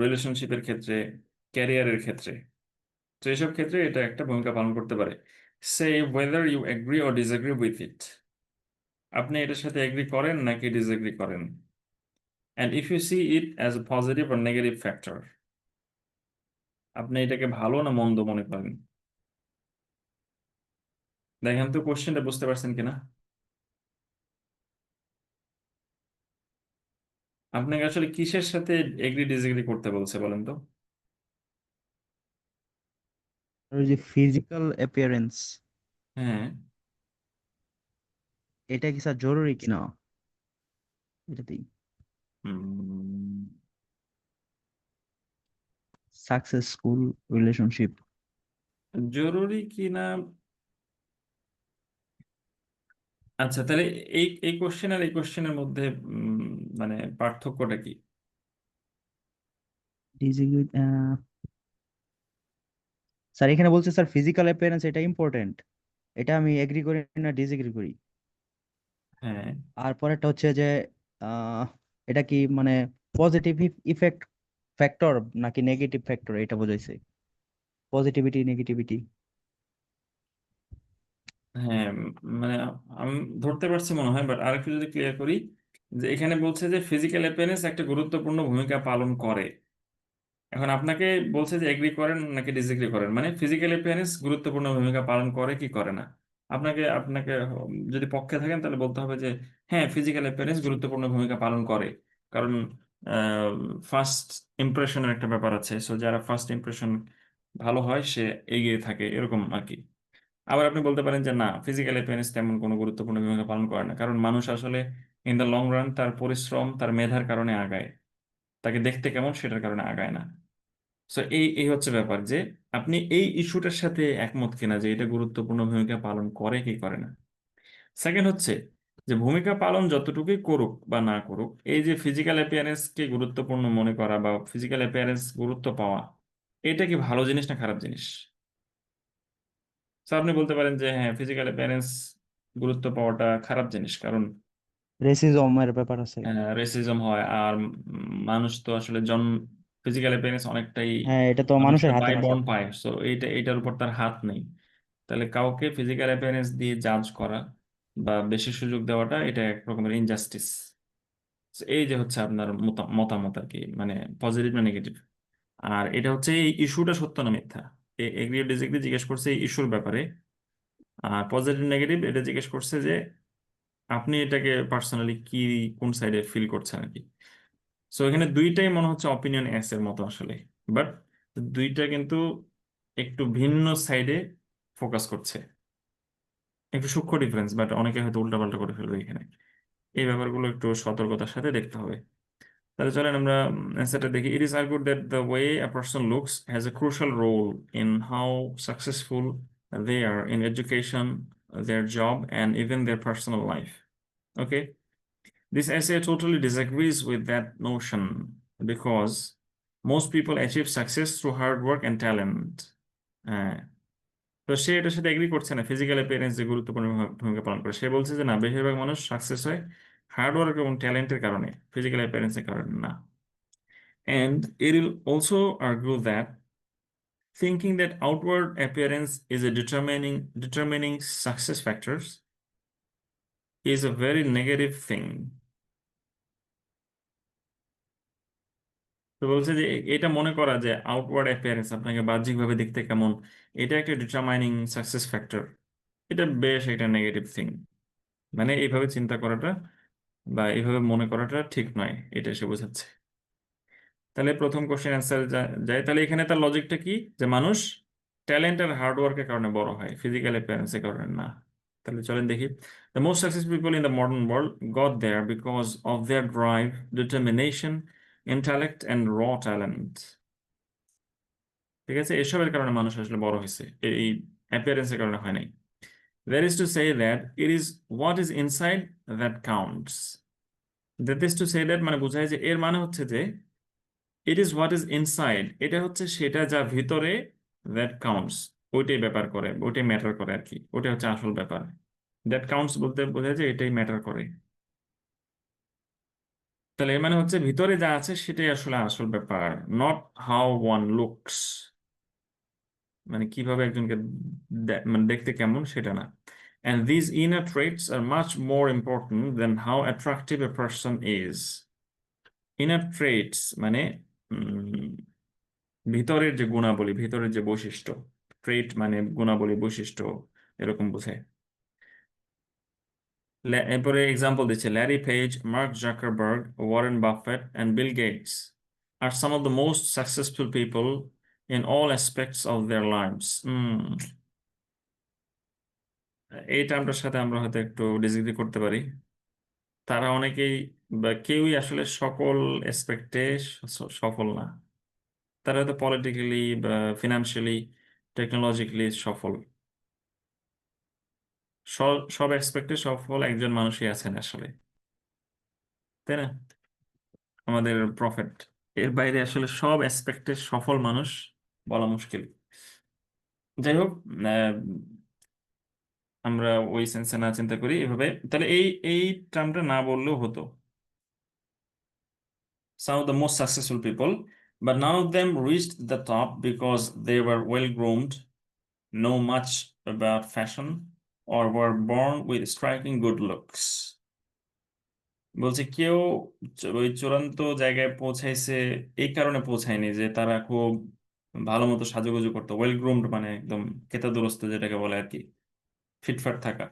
রিলেশনশিপের ক্ষেত্রে, ক্যারিয়ারের ক্ষেত্রে, তো এইসব ক্ষেত্রে এটা একটা ভূমিকা পালন করতে পারে। সে whether you agree or disagree with it, আপনি এটার সাথে এগ্রি করেন নাকি ডিসএগ্রি করেন, and if you see it as a positive or negative factor, আপনি এটাকে ভালো না মন্দ মনে করেন। দেখেন তো কোশ্চেনটা বুঝতে পারছেন কিনা। আপনাকে আসলে কিসের সাথে এগ্রি ডিসএগ্রি করতে বলছে বলেন তো। ওই যে ফিজিক্যাল অ্যাপিয়ারেন্স, হ্যাঁ, এটা কি স্যার জরুরি কিনা এটাতেই উম, সাকসেসফুল রিলেশনশিপ। জরুরি কিনা। আচ্ছা, তাহলে এই এই কোশ্চেন আর এই কোশ্চেনের মধ্যে মানে পার্থক্যটা কি? ডিসএগ্রি স্যার এখানে বলছে স্যার ফিজিক্যাল অ্যাপিয়ারেন্স এটা ইম্পর্টেন্ট, এটা আমি এগ্রি করি না ডিসএগ্রি করি। হ্যাঁ, আর পরেরটা হচ্ছে যে আহ এটা কি মানে পজিটিভ ইফেক্ট ফ্যাক্টর নাকি নেগেটিভ ফ্যাক্টর এটা বোঝাইছে, পজিটিভিটি নেগেটিভিটি। হ্যাঁ, মানে আমি ধরতে পারছি মনে হয়, বাট আরেকটু যদি ক্লিয়ার করি, যে এখানে বলছে যে ফিজিক্যাল অ্যাপিয়ারেন্স একটা গুরুত্বপূর্ণ ভূমিকা পালন করে। এখন আপনাকে বলছে যে এগ্রি করেন নাকি ডিসএগ্রি করেন, মানে ফিজিক্যাল অ্যাপিয়ারেন্স গুরুত্বপূর্ণ ভূমিকা পালন করে কি করে না। আপনাকে আপনাকে যদি পক্ষে থাকেন তাহলে বলতে হবে যে হ্যাঁ, ফিজিক্যাল অ্যাপিয়ারেন্স গুরুত্বপূর্ণ ভূমিকা পালন করে, কারণ ফার্স্ট ইমপ্রেশনের একটা ব্যাপার আছে, সো যারা ফার্স্ট ইমপ্রেশন ভালো হয় সে এগিয়ে থাকে, এরকম আর কি। আবার আপনি বলতে পারেন যে না, ফিজিক্যাল অ্যাপিয়ারেন্স তেমন কোনো গুরুত্বপূর্ণ ভূমিকা পালন করে না, কারণ মানুষ আসলে ইন দ্য লং রান তার পরিশ্রম তার মেধার কারণে আগায়, তাকে দেখতে কেমন সেটার কারণে আগায় না। সো এই এই হচ্ছে ব্যাপার, যে আপনি এই ইস্যুটার সাথে একমত কিনা যে এটা গুরুত্বপূর্ণ ভূমিকা পালন করে কি করে না। সেকেন্ড হচ্ছে যে ভূমিকা পালন যতটুকুই করুক বা না করুক, এই যে ফিজিক্যাল অ্যাপিয়ারেন্সকে গুরুত্বপূর্ণ মনে করা বা ফিজিক্যাল অ্যাপিয়ারেন্স গুরুত্ব পাওয়া, এটা কি ভালো জিনিস না খারাপ জিনিস? স্যার আপনি বলতে পারেন যে হ্যাঁ, ফিজিক্যাল অ্যাপিয়ারেন্স গুরুত্ব পাওয়াটা খারাপ জিনিস, কারণ রেসিজমের ব্যাপার আছে। রেসিজম হয়, আর মানুষ তো আসলে ফিজিক্যাল অ্যাপিয়ারেন্স অনেকটাই হ্যাঁ এটা তো মানুষের মানুষের হাতে বাই না বর্ন স্যার। পায়, সো এইটার উপর তার হাত নেই। তাহলে কাউকে ফিজিক্যাল অ্যাপিয়ারেন্স দিয়ে জাজ করা বা বেশি সুযোগ দেওয়াটা এটা এক রকমের ইনজাস্টিস। এই যে হচ্ছে আপনার মতামত আর কি, মানে পজিটিভ না নেগেটিভ। আর এটা হচ্ছে এই ইস্যুটা সত্য না মিথ্যা, এগ্রি ডিসএগ্রি জিজ্ঞেস করছে এই ইস্যুর ব্যাপারে। আর পজিটিভ নেগেটিভ এটা জিজ্ঞেস করছে যে আপনি এটাকে পার্সোনালি কি কোন সাইডে ফিল করছেন আর কি। সো এখানে দুইটাই মনে হচ্ছে অপিনিয়ন এস এর মতো আসলে, বাট দুইটা কিন্তু একটু ভিন্ন সাইডে ফোকাস করছে, একটু সূক্ষ্ম ডিফারেন্স, বাট অনেকে হয়তো উল্টাপাল্টা করে ফেলবে এখানে। এই ব্যাপারগুলো একটু সতর্কতার সাথে দেখতে হবে। তাহলে চলেন আমরা অ্যান্সারটা দেখি। It is argued that the way a person looks has a crucial role in how successful they are in education, their job, and even their personal life. Okay, this essay totally disagrees with that notion because most people achieve success through hard work and talent. হ্যাঁ, তো সে এটার সাথে agri করছে না physical appearance যে গুরুত্বপূর্ণ ভূমিকা পালন করে। সে বলছে যে না, বেশিরভাগ মানুষ সাকসেস হয় হার্ড ওয়ার্ক এবং ট্যালেন্টের কারণে, ফিজিক্যাল অ্যাপিয়ারেন্সের কারণে না। And it will also argue that thinking that outward appearance is a determining success factors is a very negative thing. তো বলছে যে এটা মনে করা যে আউটওয়ার্ড অ্যাপিয়ারেন্স, আপনাকে বাহ্যিকভাবে দেখতে কেমন, এটা একটা ডিটারমাইনিং সাকসেস ফ্যাক্টর, এটা বেশ একটা নেগেটিভ থিং। মানে এইভাবে চিন্তা করাটা বা এইভাবে মনে করাটা ঠিক নয়, এটা সে বোঝাচ্ছে। তাহলে প্রথম কোশ্চেন অ্যান্সার যায়, তাহলে এখানে তার লজিকটা কি, যে মানুষ ট্যালেন্ট আর হার্ড ওয়ার্কের কারণে বড় হয়, ফিজিক্যাল অ্যাপিয়ারেন্সের কারণে না। তাহলে চলেন দেখি। The most successful people in the modern world got there because of their drive, determination, intellect and raw talent. ঠিক আছে, এসবের কারণে মানুষ আসলে বড় হয়েছে, এই অ্যাপিয়ারেন্সের কারণে হয় নাই। That is to say that it is what is inside that counts. That is to say that মানে বোঝায় যে, এর মানে হচ্ছে যে it is what is inside, এটা হচ্ছে সেটা যা ভিতরে, দ্যাট কাউন্টস, ওইটাই ব্যাপার করে, ওইটাই ম্যাটার করে আর কি, ওইটা হচ্ছে আসল ব্যাপার। দ্যাট কাউন্টস বলতে বোঝায় যে এটাই ম্যাটার করে। তাহলে এর মানে হচ্ছে ভিতরে যা আছে সেটাই আসলে আসল ব্যাপার, নট হাউ ওয়ান লুকস, মানে কিভাবে একজনকে মানে দেখতে কেমন সেটা না। And these inner traits are much more important than how attractive a person is. Inner traits মানে উম, ভিতরের যে গুণাবলী, ভিতরের যে বৈশিষ্ট্য, ট্রেট মানে গুণাবলী, বৈশিষ্ট্য, এরকম বোঝায়। এরপরে এক্সাম্পল দিচ্ছে, Larry Page, Mark Zuckerberg, Warren Buffett and Bill Gates are some of the most successful people in all aspects of their lives. এই টার্মটার সাথে আমরা হয়তো একটু ডিসএগ্রি করতে পারি। তারা অনেকেই বা কেউই আসলে সকল অ্যাসপেক্টে সফল না। তারা হয়তো পলিটিক্যালি বা ফিনান্সিয়ালি, টেকনোলজিক্যালি সফল, সব সব অ্যাসপেক্টে সফল একজন মানুষই আছেন আসলে, তাই না? আমাদের প্রফেট, এর বাইরে আসলে সব অ্যাসপেক্টে সফল মানুষ বলা মুশকিল। যাই হোক, আহ, আমরা ওই সেন্সে না চিন্তা করি এভাবে, তাহলে এই এই টার্মটা না বললেও হতো, some of the most successful people, but none of them reached the top because they were well groomed, know much about fashion, or were born with striking good looks. বলছে কেউ ওই চূড়ান্ত জায়গায় পৌঁছাইছে এই কারণে পৌঁছায়নি যে তারা খুব ভালো মতো সাজুগুজু করতো, ওয়েল গ্রুমড মানে একদম কেতাদুরস্ত যেটাকে বলে আর কি, ফিটফাট থাকা।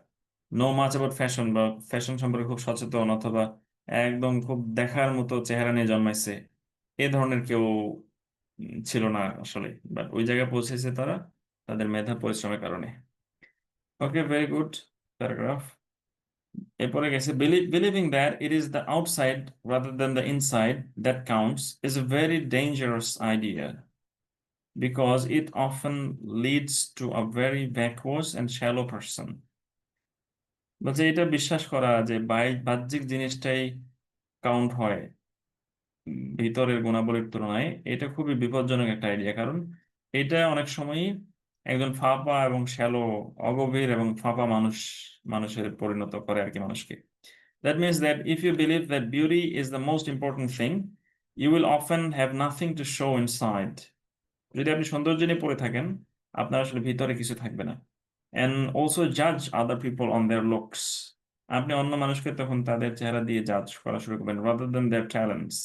নো মাচ অ্যাবাউট ফ্যাশন, বা ফ্যাশন সম্পর্কে খুব সচেতন, অথবা একদম খুব দেখার মতো চেহারা নিয়ে জন্মাইছে, এ ধরনের কেউ ছিল না আসলে, বাট ওই জায়গায় পৌঁছেছে তারা তাদের মেধা পরিশ্রমের কারণে। ওকে, ভেরি গুড প্যারাগ্রাফ। এরপরে গেছে, believing that it is the outside rather than the inside that counts is a very dangerous idea because it often leads to a very vacuous and shallow person. বলছে এটা বিশ্বাস করা যে বাহ্যিক জিনিসটাই count হয় ভিতরের গুণাবলীর তুলনায়, এটা খুবই বিপজ্জনক একটা আইডিয়া, কারণ এটা অনেক সময়ই একজন ফাঁপা এবং শ্যালো, অগভীর এবং ফাঁপা মানুষের পরিণত করে আর কি মানুষকে। That means that if you believe that beauty is the most important thing, you will often have nothing to show inside. যদি আপনি সৌন্দর্য নিয়ে পড়ে থাকেন, আপনার আসলে ভিতরে কিছু থাকবে না। And also judge other people on their looks. আপনি অন্য মানুষকে তখন তাদের চেহারা দিয়ে জাজ করা শুরু করবেন, rather than their talents.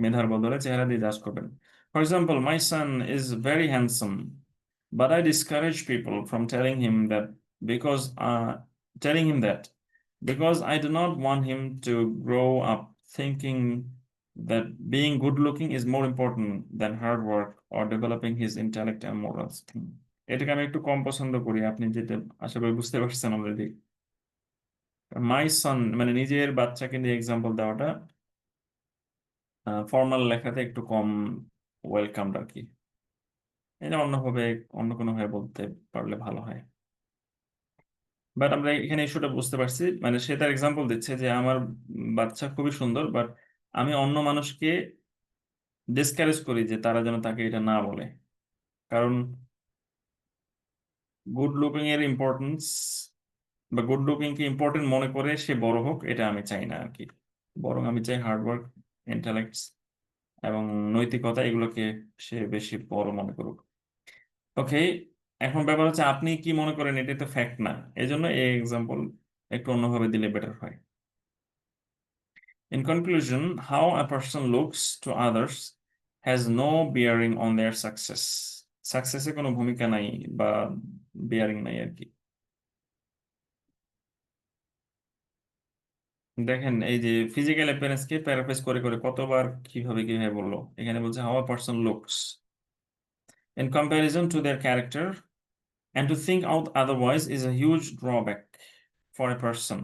মেধার বদলে চেহারা দিয়ে জাজ করবেন। For example, my son is very handsome, but I discourage people from because telling him that because I do not want him to grow up thinking that being good looking is more important than hard work or developing his intellect and morals. এটাকে আমি একটু কম পছন্দ করি, আপনি যেটা আশা করি বুঝতে পারছেন অলরেডি। মাই সন মানে নিজের বাচ্চাকে নিয়ে এক্সাম্পল দেওয়াটা ফর্মাল লেখাতে একটু কম ওয়েলকাম আর কি, এটা অন্যভাবে অন্য কোনো ভাবে বলতে পারলে ভালো হয়। বাট আমরা এখানে ইস্যুটা বুঝতে পারছি, মানে সে তার এক্সাম্পল দিচ্ছে যে আমার বাচ্চা খুবই সুন্দর, বাট আমি অন্য মানুষকে ডিসকারেজ করি যে তারা যেন তাকে এটা না বলে, কারণ গুড লুকিং এর ইম্পর্টেন্স বা গুড লুকিং কে ইম্পর্টেন্ট মনে করে সে বড় হোক, এটা আমি চাই না আর কি। বরং আমি চাই হার্ডওয়ার্ক, ইন্টেলেক্টস এবং নৈতিকতা, এগুলোকে সে বেশি বড় মনে করুক। ওকে, এখন ব্যাপার হচ্ছে আপনি কি মনে করেন, এটা তো ফ্যাক্ট না, এই জন্য এই এক্সাম্পল একটু অন্যভাবে দিলে বেটার হয়। In conclusion, how a person looks to others has no bearing on their success. সাকসেসে কোনো ভূমিকা নাই বা বিয়ারিং নাই আর কি। দেখেন এই যে ফিজিক্যাল অ্যাপিয়ারেন্সকে প্যারাফ্রেজ করে করে কতবার কিভাবে কিভাবে বললো, এখানে বলছে how a person looks in comparison to their character, and to think out otherwise is a huge drawback for a person.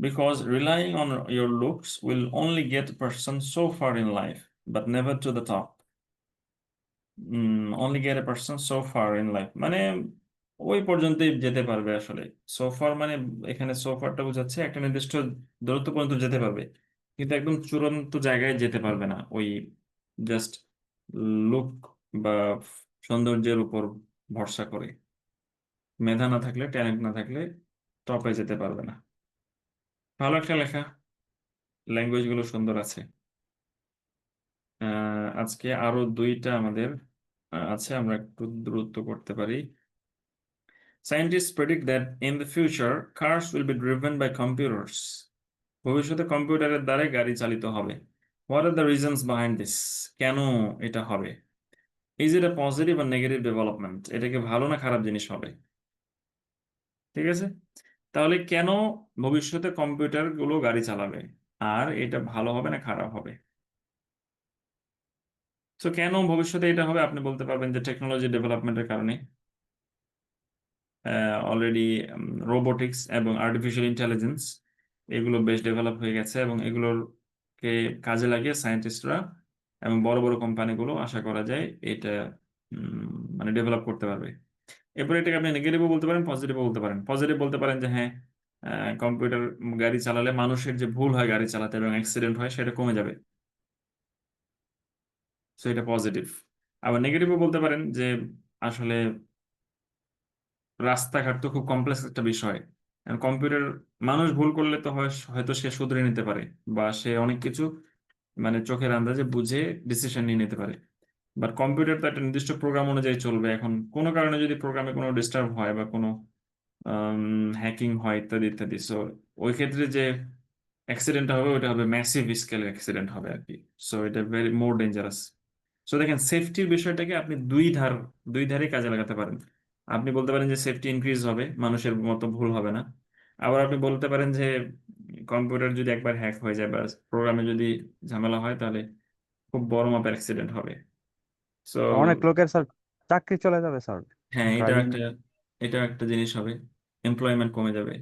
Because relying on your looks will only get a person so far in life, but never to the top. Only get a person so far in life মানে ওই পর্যন্তই যেতে পারবে আসলে। so far মানে এখানে so farটা বোঝাচ্ছে একটা নির্দিষ্ট দূরত্ব পর্যন্ত যেতে পারবে, কিন্তু একদম চূড়ান্ত জায়গায় যেতে পারবে না ওই জাস্ট লুক বা সৌন্দর্যের উপর ভরসা করে। মেধা না থাকলে, ট্যালেন্ট না থাকলে টপে যেতে পারবে না। ভালো একটা লেখা। ল্যাঙ্গুয়েজ গুলো সুন্দর আছে। আজকে আরো 2টা আমাদের আছে, আমরা একটু দ্রুত করতে পারি। Scientists predict that in the future cars will be driven by computers. ভবিষ্যতে কম্পিউটারের দ্বারা গাড়ি চালিত হবে। What are the reasons behind this? কেন এটা হবে? Is it a positive or negative development? এটা কি ভালো না খারাপ জিনিস হবে? ঠিক আছে, তাহলে কেন ভবিষ্যতে কম্পিউটার গুলো গাড়ি চালাবে, আর এটা ভালো হবে না খারাপ হবে? তো কেন ভবিষ্যতে এটা হবে? আপনি বলতে পারবেন যে টেকনোলজি ডেভেলপমেন্টের কারণে। অলরেডি রোবোটিক্স এবং আর্টিফিশিয়াল ইন্টেলিজেন্স এগুলো বেশ ডেভেলপ হয়ে গেছে, এবং এগুলোকে কাজে লাগিয়ে সায়েন্টিস্টরা এবং বড় বড় কোম্পানিগুলো আশা করা যায় এটা মানে ডেভেলপ করতে পারবে। এরপরে এটাকে আপনি নেগেটিভও বলতে পারেন, পজিটিভও বলতে পারেন। পজিটিভ বলতে পারেন যে হ্যাঁ, কম্পিউটার গাড়ি চালালে মানুষের যে ভুল হয় গাড়ি চালাতে এবং অ্যাক্সিডেন্ট হয় সেটা কমে যাবে, সো এটা পজিটিভ। আবার নেগেটিভও বলতে পারেন যে আসলে রাস্তাঘাট তো খুব কমপ্লেক্স একটা বিষয়, কম্পিউটার মানুষ ভুল করলে তো হয়তো সে শুধরে নিতে পারে, বা সে অনেক কিছু মানে চোখের আন্দাজে বুঝে ডিসিশন নিয়ে নিতে পারে। বাট কম্পিউটার তো একটা নির্দিষ্ট প্রোগ্রাম অনুযায়ী চলবে। এখন কোনো কারণে যদি প্রোগ্রামে কোনো ডিস্টার্ব হয় বা কোনো হ্যাকিং হয় ইত্যাদি ইত্যাদি, সো ওই ক্ষেত্রে যে অ্যাক্সিডেন্ট হবে ওটা হবে ম্যাসিভ স্কেলের অ্যাক্সিডেন্ট হবে আর কি। সো এটা ভেরি মোর ডেঞ্জারাস। সো দেখেন, সেফটির বিষয়টাকে আপনি দুই ধারে কাজে লাগাতে পারেন। আপনি বলতে পারেন যে সেফটি ইনক্রিজ হবে, মানুষের মতো ভুল হবে না। আবার আপনি বলতে পারেন যে কম্পিউটার যদি একবার হ্যাক হয়ে যায় বা প্রোগ্রামে যদি ঝামেলা হয় তাহলে খুব বড় মাপের অ্যাক্সিডেন্ট হবে। সো অনেক লোকের স্যার চাকরি চলে যাবে স্যার, হ্যাঁ, ড্রাইভিং। এটা একটা জিনিস হবে, এমপ্লয়মেন্ট কমে যাবে।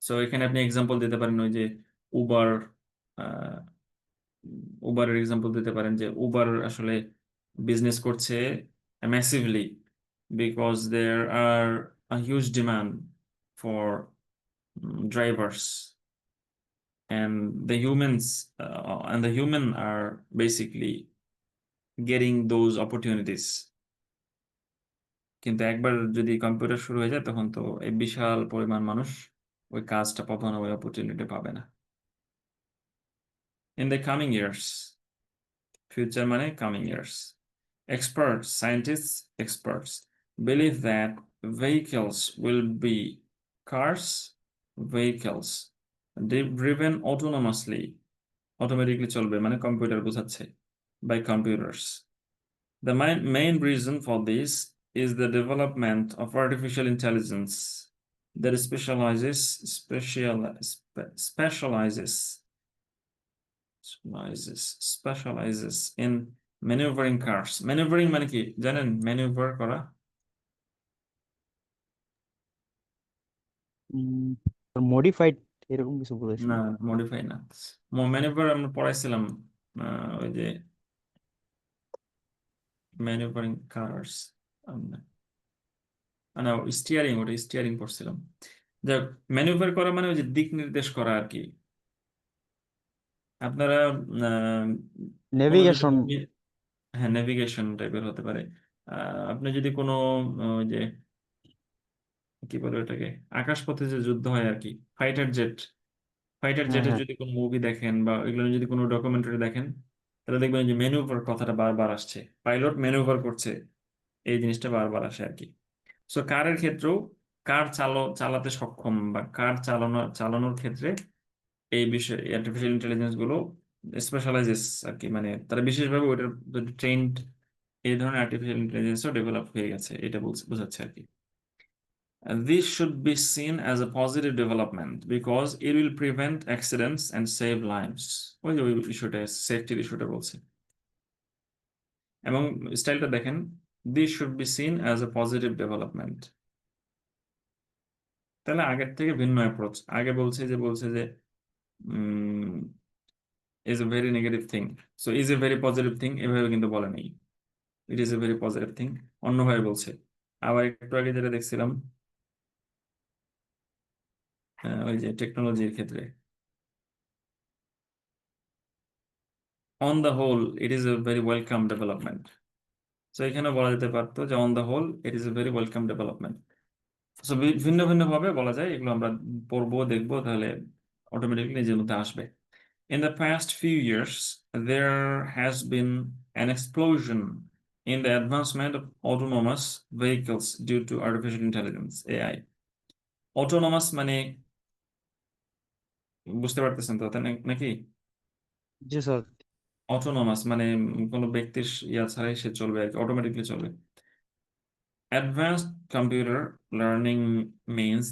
সো এখানে আপনি এক্সাম্পল দিতে পারেন ওই যে উবার, উবারের এক্সাম্পল দিতে পারেন যে উবার আসলে বিজনেস করছে massively because there are a huge demand for drivers, and the human are basically getting those opportunities. কিন্তু একবার যদি কম্পিউটার শুরু হয়ে যায় তখন তো এই বিশাল পরিমাণ মানুষ ওই কাজটা পাবে না, ওই অপরচুনিটি পাবে না। In the coming years, future মানে coming years, experts believe that vehicles will be vehicles driven automatically চলবে, মানে কম্পিউটার বোঝাচ্ছে, by computers. The main reason for this is the development of artificial intelligence that specializes in maneuvering cars. Maneuvering মানে কি জানেন? Manoeuvre করা। Modified এরকম কিছু বলেছিল। না, মডিফাই না, ম্যানুভার আমরা পড়াইছিলাম ওই যে ম্যানুভারিং কার্স, না স্টিয়ারিং, ওটা স্টিয়ারিং পড়ছিলাম। যাক, ম্যানুভার করা মানে ওই যে দিক নির্দেশ করা আর কি। আপনারা কোনো যদি নেভিগেশন। movie, হ্যাঁ নেভিগেশন টাইপের হতে পারে। আপনি যদি কোনো ওই যে কি বলে ওটাকে, আকাশপথে যে যুদ্ধ হয় আর কি, ফাইটার হ্যাঁ জেটের হ্যাঁ। যদি কোনো মুভি দেখেন বা এগুলো যদি কোনো ডকুমেন্টারি দেখেন, তাহলে দেখবেন যে ম্যানুভার কথাটা বারবার আসছে, পাইলট ম্যানুভার করছে, এই জিনিসটা বারবার আসে আর কি। সো কারের ক্ষেত্রেও কার চালাতে সক্ষম বা কার চালানোর ক্ষেত্রে এই বিষয়ে আর্টিফিশিয়াল ইন্টেলিজেন্স গুলো স্পেশালাইজেস আর কি, মানে তারা বিশেষভাবে ওইটার ট্রেন্ড, এই ধরনের আর্টিফিশিয়াল ইন্টেলিজেন্সও ডেভেলপ হয়ে গেছে, এটা বোঝাচ্ছে আর কি। This should be seen as a positive development because it will prevent accidents and save lives. ওই ইস্যুটা, সেফটির ইস্যুটা বলছে। এবং স্টাইলটা দেখেন, this should be seen as a positive development. তাহলে আগের থেকে ভিন্ন অ্যাপ্রোচ। আগে বলছে যে is a very negative thing, so is a very positive thing এভাবে কিন্তু বলে নেই, it is a very positive thing অন্যভাবে বলছে। আবার একটু আগে যেটা দেখছিলাম ওই যে টেকনোলজির ক্ষেত্রে, on the whole it is a very welcome development, so এখানে বলা যেতে পারতো যে on the whole it is a very welcome development. So ভিন্ন ভিন্ন ভাবে বলা যায়, এগুলো আমরা পড়বো দেখবো, তাহলে অটোমেটিকলি নিজের মধ্যে আসবে। In the past few years, there has been an explosion in the advancement of autonomous vehicles due to artificial intelligence, AI. Autonomous মানে বুঝতে পারতেছেন তো, তাই নাকি? জি স্যার। অটোনমাস মানে কোনো ব্যক্তির ইয়া ছাড়াই সে চলবে আর কি, অটোমেটিকলি চলবে। Advanced computer learning means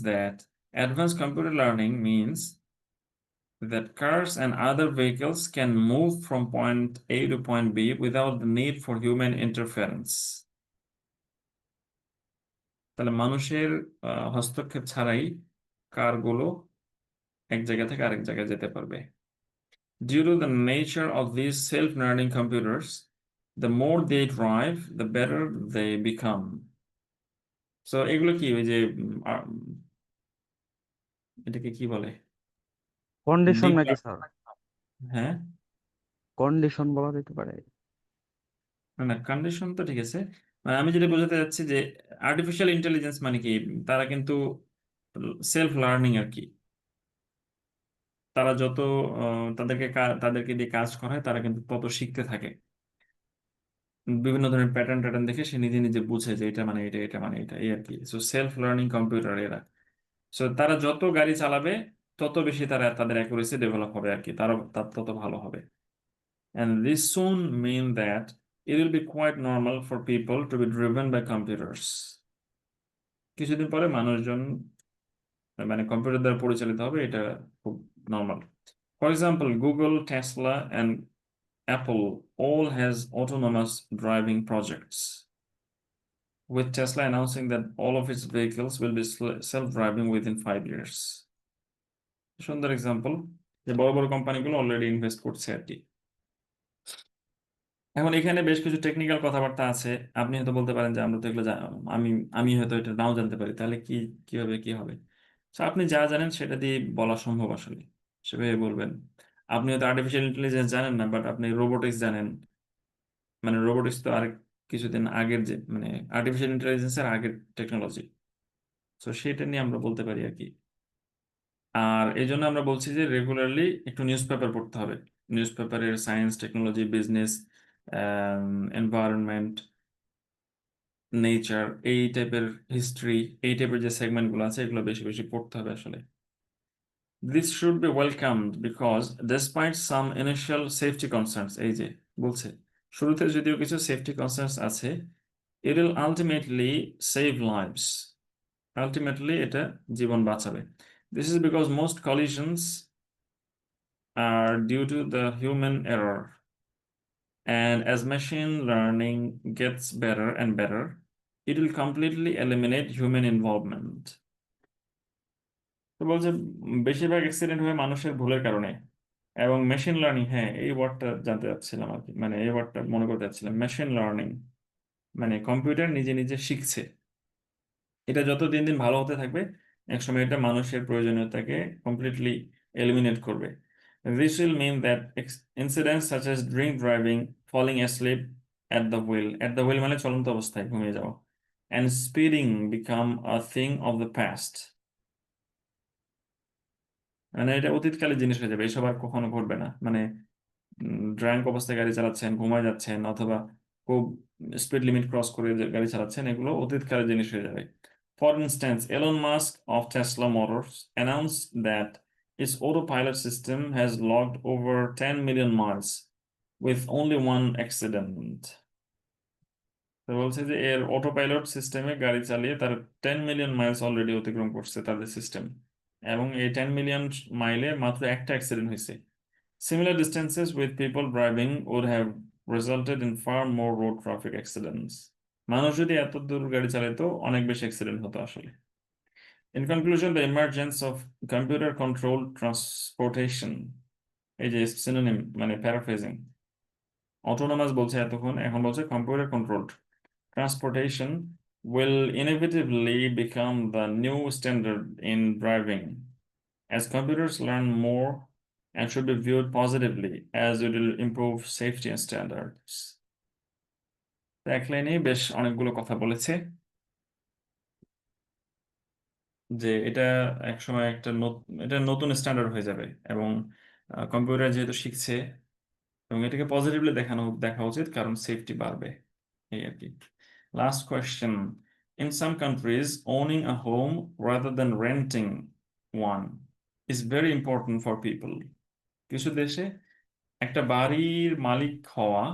that cars and other vehicles can move from point A to point B without the need for human interference. তাহলে মানুষের হস্তক্ষেপ ছাড়াই কারগুলো এক জায়গা থেকে আরেক জায়গায় যেতে পারবে। Due to the nature of these self-learning computers, the more they drive, the better they become. So এগুলো কি ওই যে এটাকে কি বলে? কন্ডিশন Deep নাকি learning, স্যার? হ্যাঁ কন্ডিশন বলা যেতে পারে। না কন্ডিশন তো ঠিক আছে, মানে আমি যেটা বোঝাতে যাচ্ছি যে আর্টিফিশিয়াল ইন্টেলিজেন্স মানে কি, তারা কিন্তু সেলফ লার্নিং আর কি। তারা যত তাদেরকে দিয়ে কাজ করায় তারা কিন্তু তত শিখতে থাকে, বিভিন্ন ধরনের প্যাটার্ন ট্যাটার্ন দেখে সে নিজে নিজে বুঝে যে এটা মানে এটা, এটা মানে এটা, এই আর কি। সো সেলফ লার্নিং কম্পিউটার এরা। সো তারা যত গাড়ি চালাবে তত বেশি তাদের অ্যাকুরেসি ডেভেলপ হবে আর কি, তার তত ভালো হবে। And this soon mean that it will be quite normal for people to be driven by computers. কিছুদিন পরে মানুষজন মানে কম্পিউটার দ্বারা পরিচালিত হবে, এটা খুব normal. For example, Google, Tesla, and Apple all has autonomous driving projects, with Tesla announcing that all of its vehicles will be self-driving within 5 years. সুন্দর এক্সাম্পল যে বড় বড় কোম্পানিগুলো অলরেডি ইনভেস্ট করছে আর কি। এখন এখানে বেশ কিছু টেকনিক্যাল কথাবার্তা আছে, আপনি হয়তো বলতে পারেন যে আমরা তো এগুলো আমি হয়তো এটা নাও জানতে পারি, তাহলে কিভাবে কি হবে? So, আপনি যা জানেন সেটা দিয়ে বলা সম্ভব আসলে, সেভাবে বলবেন। আপনি হয়তো আর্টিফিশিয়াল ইন্টেলিজেন্স জানেন না, বাট আপনি রোবোটিক্স জানেন, মানে রোবোটিক্স তো আরেক কিছুদিন আগের যে মানে আর্টিফিশিয়াল ইন্টেলিজেন্সের আগের টেকনোলজি, তো সেটা নিয়ে আমরা বলতে পারি আর কি। আর এই জন্য আমরা বলছি যে রেগুলারলি একটু নিউজ পেপার পড়তে হবে। নিউজ পেপারের science, technology, business, environment, nature, এই টাইপের হিস্ট্রি, এই টাইপের যে সেগমেন্টগুলো আছে এগুলো বেশি বেশি পড়তে হবে আসলে। This should be welcomed because despite some initial safety concerns, এই যে বলছে শুরুতে যদিও কিছু সেফটি কনসার্নস আছে, it will ultimately save lives. Ultimately এটা জীবন বাঁচাবে। This is because most collisions are due to the human error. And as machine learning gets better and better, it will completely eliminate human involvement. তো বলছে বেশিরভাগ accident হয় মানুষের ভুলের কারণে, এবং মেশিন লার্নিং, হ্যাঁ এই ওয়ার্ডটা জানতে চাচ্ছিলাম আর কি, মানে এই ওয়ার্ডটা মনে করতে চাচ্ছিলাম। মেশিন লার্নিং মানে কম্পিউটার নিজে নিজে শিখছে, এটা যত দিন দিন ভালো হতে থাকবে একসময় এটা মানুষের প্রয়োজনীয়তাকে কমপ্লিটলি এলিমিনেট করবে। This will mean that incidents such as drink driving, falling asleep at the wheel মানে চলন্ত অবস্থায় ঘুমিয়ে যাওয়া, and speeding become a thing of the past. মানে এটা অতীতকালের জিনিস হয়ে যাবে, এসব আর কখনো ঘটবে না। মানে ড্রাঙ্ক অবস্থায় গাড়ি চালাচ্ছেন, ঘুমায় যাচ্ছেন, অথবা খুব স্পিড লিমিট ক্রস করে যে গাড়ি চালাচ্ছেন, এগুলো অতীতকালের জিনিস হয়ে যাবে। For instance, Elon Musk of Tesla Motors announced that its autopilot system has logged over 10 million miles with only one accident. তো বলছে যে এর অটোপাইলট সিস্টেমে গাড়ি চালিয়ে তার 10 মিলিয়ন মাইলস অলরেডি অতিক্রম করছে তাদের সিস্টেম, এবং এই 10 মিলিয়ন মাইলে মাত্র একটা অ্যাক্সিডেন্ট হয়েছে। Similar distances with people driving would have resulted in far more road traffic accidents. মানুষ যদি এত দূর গাড়ি চালাতো অনেক বেশি অ্যাক্সিডেন্ট হতো আসলে। In conclusion, the emergence of computer controlled transportation, এই যে synonym মানে paraphrasing, autonomous বলছে এতক্ষণ, এখন বলছে computer controlled transportation will inevitably become the new standard in driving, as computers learn more and should be viewed positively as it will improve safety and standards. এক লাইনে বেশ অনেকগুলো কথা বলেছে। যে এটা একসময় এটা নতুন স্ট্যান্ডার্ড হয়ে যাবে, এবং কম্পিউটার যেহেতু শিখছে, এবং এটাকে পজিটিভলি দেখা উচিত, কারণ সেফটি বাড়বে, এই আর কি। Last question, in some countries owning a home rather than renting one is very important for people. কিছু দেশে একটা বাড়ির মালিক হওয়া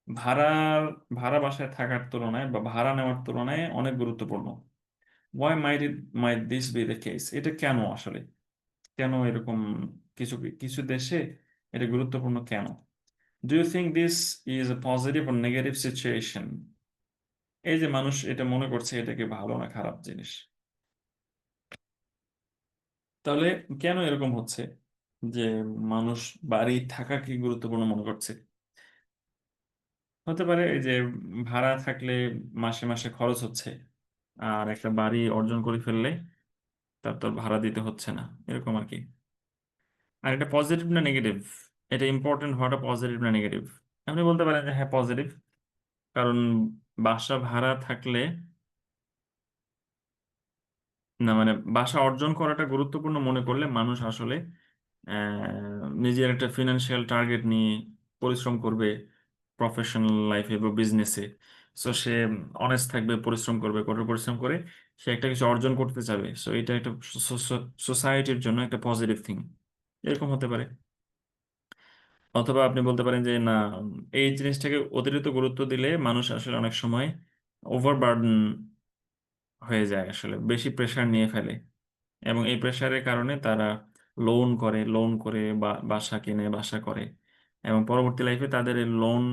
ভাড়ার ভাড়া বাসায় থাকার তুলনায় বা ভাড়া নেওয়ার তুলনায় অনেক গুরুত্বপূর্ণ। Why might this be the case? এটা কেন আসলে, কেন এরকম? কিছু কিছু দেশে এটা গুরুত্বপূর্ণ কেন? Do you think this is a positive or negative situation? এই যে মানুষ এটা মনে করছে, এটা কি ভালো না খারাপ জিনিস? তাহলে কেন এরকম হচ্ছে যে মানুষ বাড়ি থাকা কি গুরুত্বপূর্ণ মনে করছে? হতে পারে এই যে ভাড়া থাকলে মাসে মাসে খরচ হচ্ছে, আর একটা বাড়ি অর্জন করে ফেললে তার তো আর ভাড়া দিতে হচ্ছে না, এরকম আর কি। আর এটা পজিটিভ না নেগেটিভ, এটা ইম্পর্টেন্ট হওয়াটা পজিটিভ না নেগেটিভ? আপনি বলতে পারেন যে হ্যাঁ পজিটিভ, কারণ বাসা ভাড়া থাকলে, না মানে বাসা অর্জন করাটা গুরুত্বপূর্ণ মনে করলে মানুষ আসলে নিজের একটা ফিনান্সিয়াল টার্গেট নিয়ে পরিশ্রম করবে প্রফেশনাল লাইফে বা বিজনেসে। সো সে অনেস্ট থাকবে, পরিশ্রম করবে, কঠোর পরিশ্রম করে সে একটা কিছু অর্জন করতে চাবে। সো এটা একটা সোসাইটির জন্য একটা পজিটিভ থিং, এরকম হতে পারে। অথবা আপনি বলতে পারেন যে না, এই জিনিসটাকে অতিরিক্ত গুরুত্ব দিলে মানুষ আসলে অনেক সময় ওভারবার্ডেন হয়ে যায়, আসলে বেশি প্রেশার নিয়ে ফেলে, এবং এই প্রেশারের কারণে তারা লোন করে বা বাসা কিনে বাসা করে, এবং পরবর্তী লাইফে তাদের এই লোন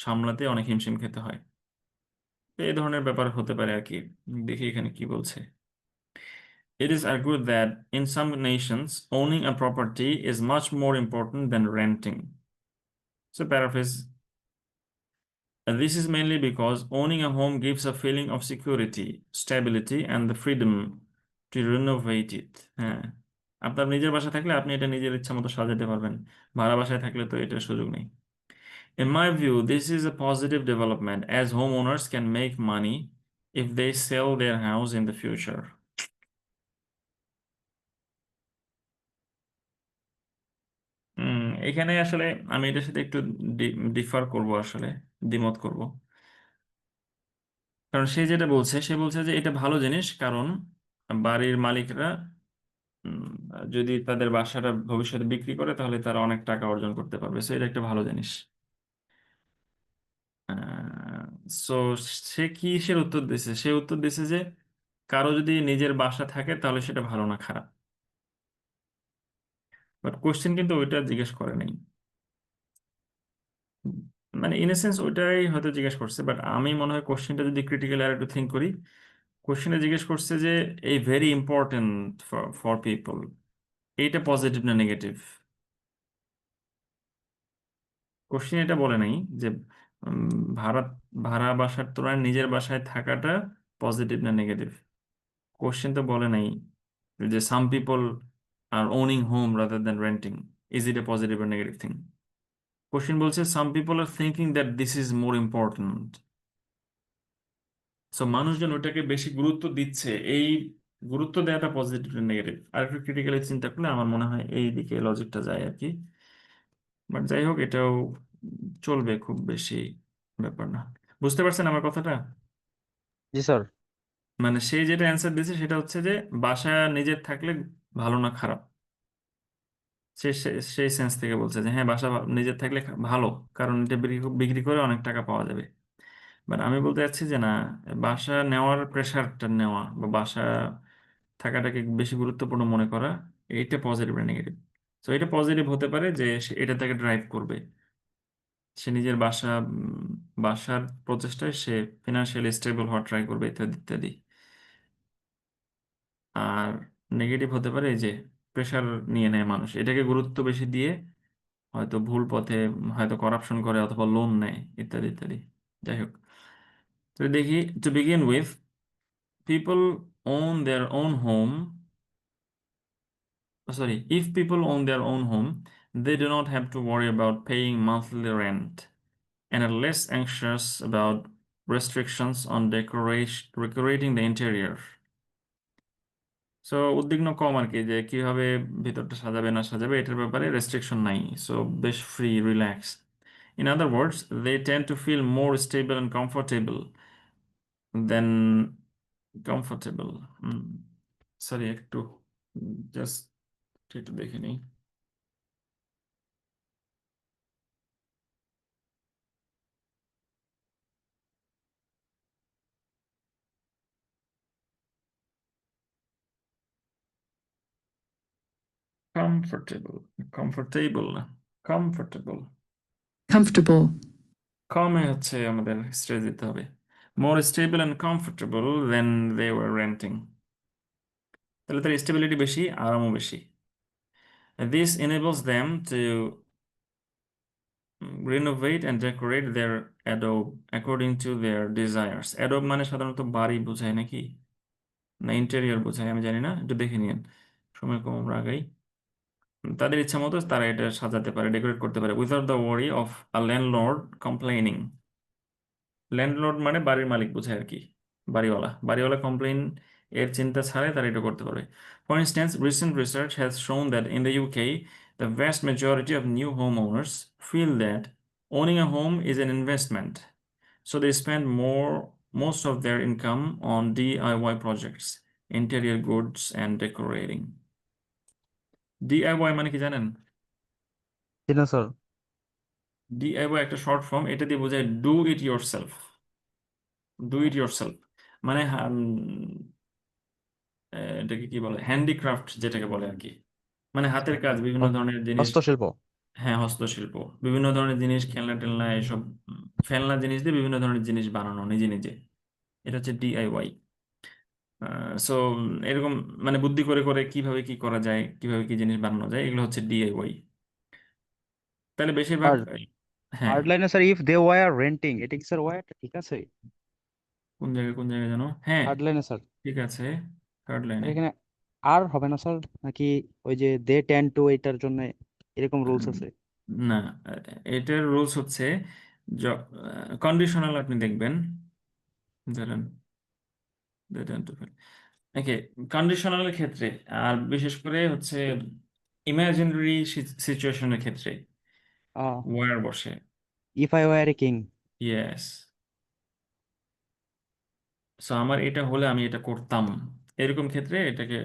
সামলাতে অনেক হিমশিম খেতে হয়। তো এই ধরনের ব্যাপার হতে পারে আর কি। দেখি এখানে কি বলছে। It is argued that in some nations, owning a property is much more important than renting. So paraphrase, this is mainly because owning a home gives a feeling of security, stability, and the freedom to renovate it. হ্যাঁ, আপনার নিজের বাসা থাকলে আপনি এটা নিজের ইচ্ছা মতো সাজাতে পারবেন, ভাড়া বাসায় থাকলে তো এটার সুযোগ নেই। In my view, this is a positive development as homeowners can make money if they sell their house in the future. এখানে আসলে আমি এটার সাথে একটু ডিফার করব, আসলে দ্বিমত করব। কারণ সে বলছে যে এটা ভালো জিনিস, কারণ বাড়ির মালিকরা উম, যদি তাদের বাসাটা ভবিষ্যতে বিক্রি করে তাহলে তারা অনেক টাকা অর্জন করতে পারবে, সো এটা একটা ভালো জিনিস। সো সে কিসের উত্তর দিছে? সে উত্তর দিছে যে কারো যদি নিজের বাসা থাকে তাহলে সেটা ভালো না খারাপ। বাট কোশ্চেন কিন্তু ওইটা জিজ্ঞেস করে নাই। মানে ইন এ সেন্স ওইটাই হয়তো জিজ্ঞেস করছে, বাট আমি মনে হয় কোশ্চেনটা যদি ক্রিটিক্যালি আর একটু থিঙ্ক করি, কোশ্চেনে জিজ্ঞেস করছে যে এই ভেরি ইম্পর্টেন্ট ফর পিপল, এইটা পজিটিভ না নেগেটিভ? কোশ্চেন এটা বলে নাই যে উম, ভাড়া ভাড়া বাসার তুলনায় নিজের বাসায় থাকাটা পজিটিভ না নেগেটিভ। কোশ্চেন তো বলে নাই যে some people are owning home rather than renting, is it a positive or negative thing? Question বলছে some people are thinking that this is more important. So মানুষজন ওটাকে বেশি গুরুত্ব দিচ্ছে, এই গুরুত্ব দেওয়াটা পজিটিভ না নেগেটিভ? আর একটু ক্রিটিক্যালি চিন্তা করলে আমার মনে হয় এই দিকে লজিকটা যায় আর কি। বাট যাই হোক, এটাও চলবে, খুব বেশি ব্যাপার না। বুঝতে পারছেন আমার কথাটা? জি স্যার। মানে সে যেটা অ্যান্সার দিয়েছে সেটা হচ্ছে যে বাসা নিজের থাকলে ভালো না খারাপ, সেই সেন্স থেকে বলছে যে হ্যাঁ বাসা নিজের থাকলে ভালো, কারণ এটা বিক্রি করে অনেক টাকা পাওয়া যাবে। বাট আমি বলতে চাচ্ছি যে না, বাসা নেওয়ার প্রেশারটা নেওয়া বা বাসা থাকাটাকে বেশি গুরুত্বপূর্ণ মনে করা, এইটা পজিটিভ না নেগেটিভ? তো এটা পজিটিভ হতে পারে যে এটা তাকে ড্রাইভ করবে, সে নিজের বাসার প্রচেষ্টায় সে ফিনান্সিয়ালি স্টেবল হওয়ার ট্রাই করবে, ইত্যাদি ইত্যাদি। আর নেগেটিভ হতে পারে এই যে প্রেশার নিয়ে নেয় মানুষ, এটাকে গুরুত্ব বেশি দিয়ে হয়তো ভুল পথে, হয়তো করাপশন করে অথবা লোন নেয়, ইত্যাদি ইত্যাদি। যাই হোক, তো দেখি, to begin with, people own their own home, sorry, if people own their own home, they do not have to worry about paying monthly rent and are less anxious about restrictions on decorating the interior. So উদ্বিগ্ন কম আর কি, যে কিভাবে ভিতরটা সাজাবে না সাজাবে এটার ব্যাপারে রেস্ট্রিকশন নাই, সো বেশ free relax. In other words, they tend to feel more stable and comfortable then comfortable. Sorry একটু জাস্ট একটু দেখে নিই। কমফোর্টেবল, কমফোর্টেবল না, কমফোর্টেবল। comfortable, কমে হচ্ছে আমাদের স্ট্রেস দিতে হবে। More stable and comfortable then they were renting, তাহলে তার স্টেবিলিটি বেশি, আরামও বেশি। This enables them to renovate and decorate their adobe according to their desires. Adobe মানে সাধারণত বাড়ি বোঝায় নাকি, না ইন্টেরিয়র বোঝায় আমি জানি না, একটু দেখে নিন, সময় কম আমরা আগাই। তাদের ইচ্ছা মতো তারা এটা সাজাতে পারে, ডেকোরেট করতে পারে, without the worry of a landlord complaining. Landlord মানে বাড়ির মালিক বোঝায় আর কি, বাড়িওয়ালা, বাড়িওয়ালা কমপ্লেইন এর চিন্তা ছাড়াই তারা এটা করতে পারবে। For instance, recent research has শোন that in the UK the vast majority of new homeowners feel that owning a home is an investment, so they spend most of their income on DIY projects, interior goods and decorating. DIY মানে কি জানেন? জি না sir. DIY একটা short form, এটা দিয়ে বোঝায় do it yourself. Do it yourself মানে এটাকে কি বলে, হ্যান্ডিক্রাফট যেটাকে বলে আর কি, মানে হাতের কাজ, বিভিন্ন ধরনের জিনিস। হস্তশিল্প। হ্যাঁ, হস্তশিল্প, বিভিন্ন ধরনের জিনিস, খেলনা টেলনা এসব, ফেলনা জিনিস দিয়ে বিভিন্ন ধরনের জিনিস বানানো নিজে নিজে, এটা হচ্ছে ডিআইওয়াই। সো এরকম মানে বুদ্ধি করে করে কিভাবে কি করা যায়, কিভাবে কি জিনিস বানানো যায়, এগুলো হচ্ছে ডিআইওয়াই। তাহলে বেশিরভাগ, আর হ্যাঁ, থার্ড লাইনে sir if they were renting, এটা কি স্যার ওয়ারটা ঠিক আছে? কোন জায়গায় জানো, হ্যাঁ থার্ড লাইনে স্যার, ঠিক আছে, থার্ড লাইনে। এখানে আর হবে না স্যার, নাকি ওই যে দে টেন টু এটার জন্য এরকম রুলস আছে? না, এটার রুলস হচ্ছে কন্ডিশনাল, আপনি দেখবেন, ধরেন ওকে, কন্ডিশনালের ক্ষেত্রে আর বিশেষ করে হচ্ছে ইমাজিনারি সিচুয়েশনের ক্ষেত্রে ওয়্যার বসে। If I were a king. Yes, so আমার এটা হলে আমি এটা করতাম, এরকম ক্ষেত্রে এটাকে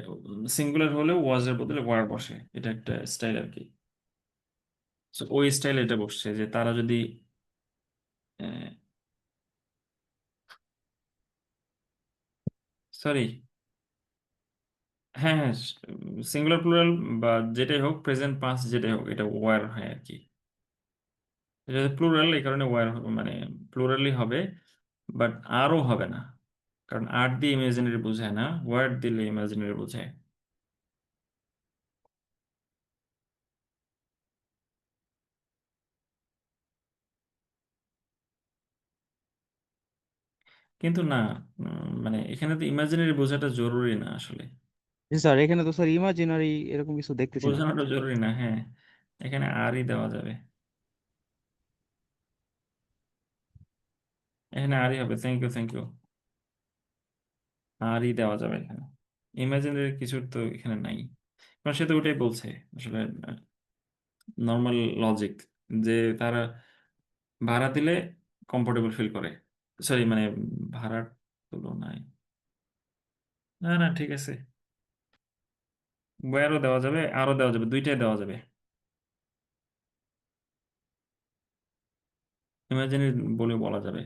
সিঙ্গুলার হলেও ওয়াজের বদলে ওয়্যার বসে, এটা একটা স্টাইল আর কি। সো ওই স্টাইল এটা বসছে যে তারা যদি সরি, হ্যাঁ হ্যাঁ, সিঙ্গুলার প্লুরাল বা যেটাই হোক, প্রেজেন্ট পাস্ট যেটাই হোক, এটা ওয়্যার হয় আর কি। এটা প্লুরাল, এই কারণে ওয়্যার মানে প্লুরালই হবে, বাট আরও হবে না, কারণ আর দিয়ে ইমাজিনারি বোঝায় না, ওয়ার্ড দিলে ইমাজিনারি বোঝায়। কিন্তু না, মানে এখানে তো ইমাজিনারি বোঝাটা জরুরি না আসলে, জি স্যার, এখানে তো স্যার ইমাজিনারি এরকম কিছু দেখতেছি না। বোঝানোটা জরুরি না, হ্যাঁ, এখানে আরই দেওয়া যাবে, এখানে আরই হবে, থ্যাংক ইউ থ্যাংক ইউ, আরই দেওয়া যাবে এখানে, ইমাজিনারি কিছু তো এখানে নাই, কারণ সে তো ওটাই বলছে আসলে, নর্মাল লজিক, যে তারা ভাড়া দিলে কমফোর্টেবল ফিল করে, সরি মানে ভাড়ার তুলনায়, না না ঠিক আছে, বয়ারও দেওয়া যাবে, আরও দেওয়া যাবে, দুইটাই দেওয়া যাবে, ইমাজিনারি বলে বলা যাবে,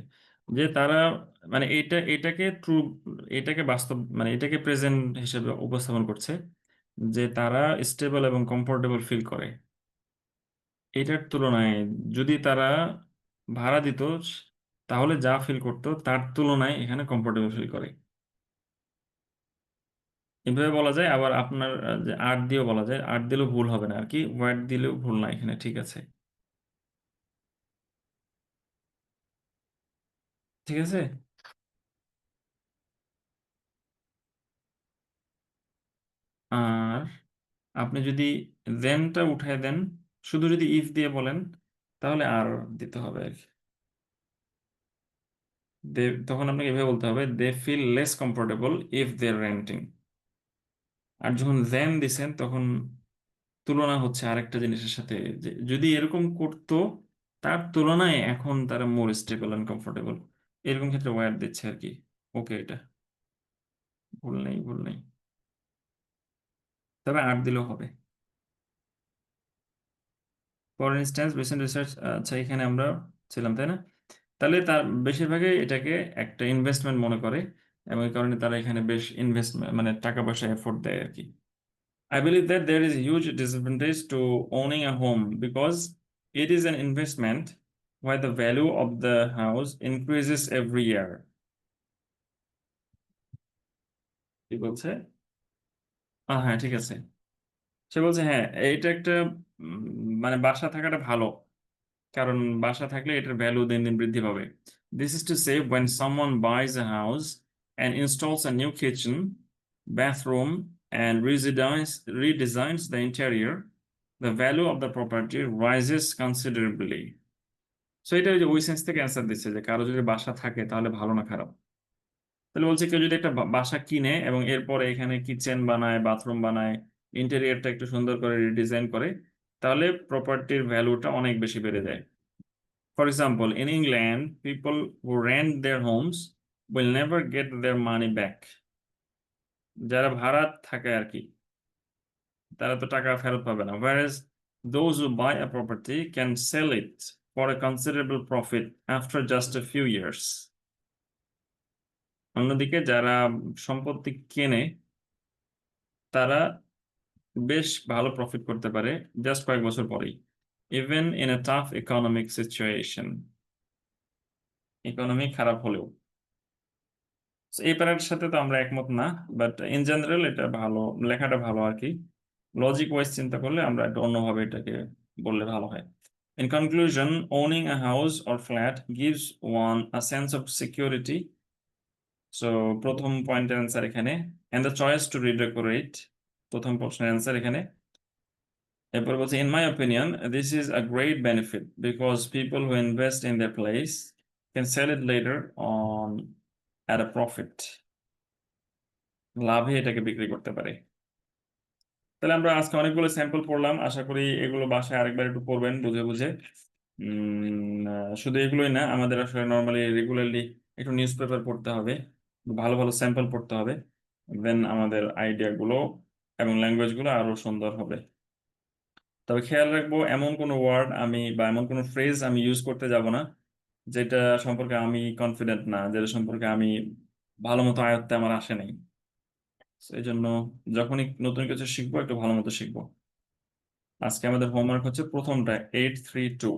যে তারা মানে এটাকে ট্রু, এটাকে বাস্তব মানে এটাকে প্রেজেন্ট হিসেবে উপস্থাপন করছে, যে তারা স্টেবল এবং কমফোর্টেবল ফিল করে, এটার তুলনায় যদি তারা ভাড়া দিত, তাহলে যা ফিল করতো তার তুলনায় এখানে কমফোর্টেবল ফিল করে, এভাবে বলা যায়। আবার আপনার যে আর্ট দিয়েও বলা যায়, আর্ট দিলেও ভুল হবে না আর কি, ওয়ার্ড দিলেও ভুল না এখানে, ঠিক আছে, ঠিক আছে। আর আপনি যদি দেনটা উঠায় দেন, শুধু যদি ইফ দিয়ে বলেন, তাহলে আর দিতে হবে আর কি। তখন আপনাকে এভাবে বলতে হবে, they feel less comfortable if they renting. আর যখন দেন দিছেন তখন তুলনা হচ্ছে আরেকটা জিনিসের সাথে, যে যদি এরকম করতো তার তুলনায় এখন তারা মোর স্টেবল অ্যান্ড কমফোর্টেবল, এরকম ক্ষেত্রে ওয়ার দিচ্ছে আর কি। ওকে, এটা ভুল নেই, ভুল নেই, তবে 8 দিলেও হবে। ফর ইনস্ট্যান্স রিসেন্ট রিসার্চ, আচ্ছা এখানে আমরা ছিলাম তাই না? তাহলে তার বেশিরভাগই এটাকে একটা ইনভেস্টমেন্ট মনে করে, এবং এই কারণে তারা এখানে বেশ ইনভেস্টমেন্ট মানে টাকা পয়সা এফোর্ট দেয় আর কি। I believe that there is a huge disadvantage to owning a home because it is an investment where the value of the house increases every year. কি বলছে? হ্যাঁ ঠিক আছে। সে বলছে হ্যাঁ এইটা একটা মানে বাসা থাকাটা ভালো, কারণ বাসা থাকলে এটার ভ্যালু দিন দিন বৃদ্ধি পাবে। This is to say when someone buys a house and installs a new kitchen, bathroom and redesigns the interior, the value of the property rises considerably. So এটা ওই যে ওই সেন্স থেকে অ্যান্সার দিচ্ছে যে কারো যদি বাসা থাকে তাহলে ভালো না খারাপ। তাহলে বলছে কেউ যদি একটা বাসা কিনে এবং এরপরে এখানে কিচেন বানায়, বাথরুম বানায়, ইন্টেরিয়রটা একটু সুন্দর করে রিডিজাইন করে, তাহলে প্রপার্টির ভ্যালুটা অনেক বেশি বেড়ে যায়। For example, in England, people who rent their homes will never get their money back. যারা ভাড়া থাকে আর কি, তারা তো টাকা ফেরত পাবে না। Whereas those who buy a property can sell it for a considerable profit after just a few years. অন্যদিকে যারা সম্পত্তি কেনে তারা বেশ ভালো প্রফিট করতে পারে জাস্ট কয়েক বছর পরেই, even in a tough economic situation, economy খারাপ হলেও। So, এই প্যারার সাথে তো আমরা একমত না, বাট ইন জেনারেল এটা ভালো, লেখাটা ভালো আর কি। লজিক ওয়াইজ চিন্তা করলে আমরা একটু অন্যভাবে এটাকে বললে ভালো হয়। In conclusion, owning a house or flat gives one a sense of security. So প্রথম পয়েন্টের অ্যান্সার এখানে, and the choice to redecorate, প্রথম প্রশ্নের অ্যান্সার এখানে। এরপর বলছে in my opinion this is a great benefit because people who invest in their place can sell it later on at a profit. লাভে এটাকে বিক্রি করতে পারে। তাহলে আমরা আজকে অনেকগুলো স্যাম্পল পড়লাম, আশা করি এগুলো বাসায় আরেকবার একটু পড়বেন বুঝে বুঝে। শুধু এগুলোই না, আমাদের আসলে নর্মালি রেগুলারলি একটু নিউজ পেপার পড়তে হবে, ভালো ভালো স্যাম্পল পড়তে হবে, দেন আমাদের আইডিয়াগুলো এবং ল্যাঙ্গুয়েজগুলো আরো সুন্দর হবে। তবে খেয়াল রাখবো এমন কোনো ওয়ার্ড আমি বা এমন কোনো ফ্রেজ আমি ইউজ করতে যাব না যেটা সম্পর্কে আমি কনফিডেন্ট না, যেটা সম্পর্কে আমি ভালো মতো আয়ত্তে আমার আসে নাই। এই জন্য যখনই নতুন কিছু শিখবো একটু ভালো মতো শিখবো। আজকে আমাদের হোমওয়ার্ক হচ্ছে প্রথমটা 832,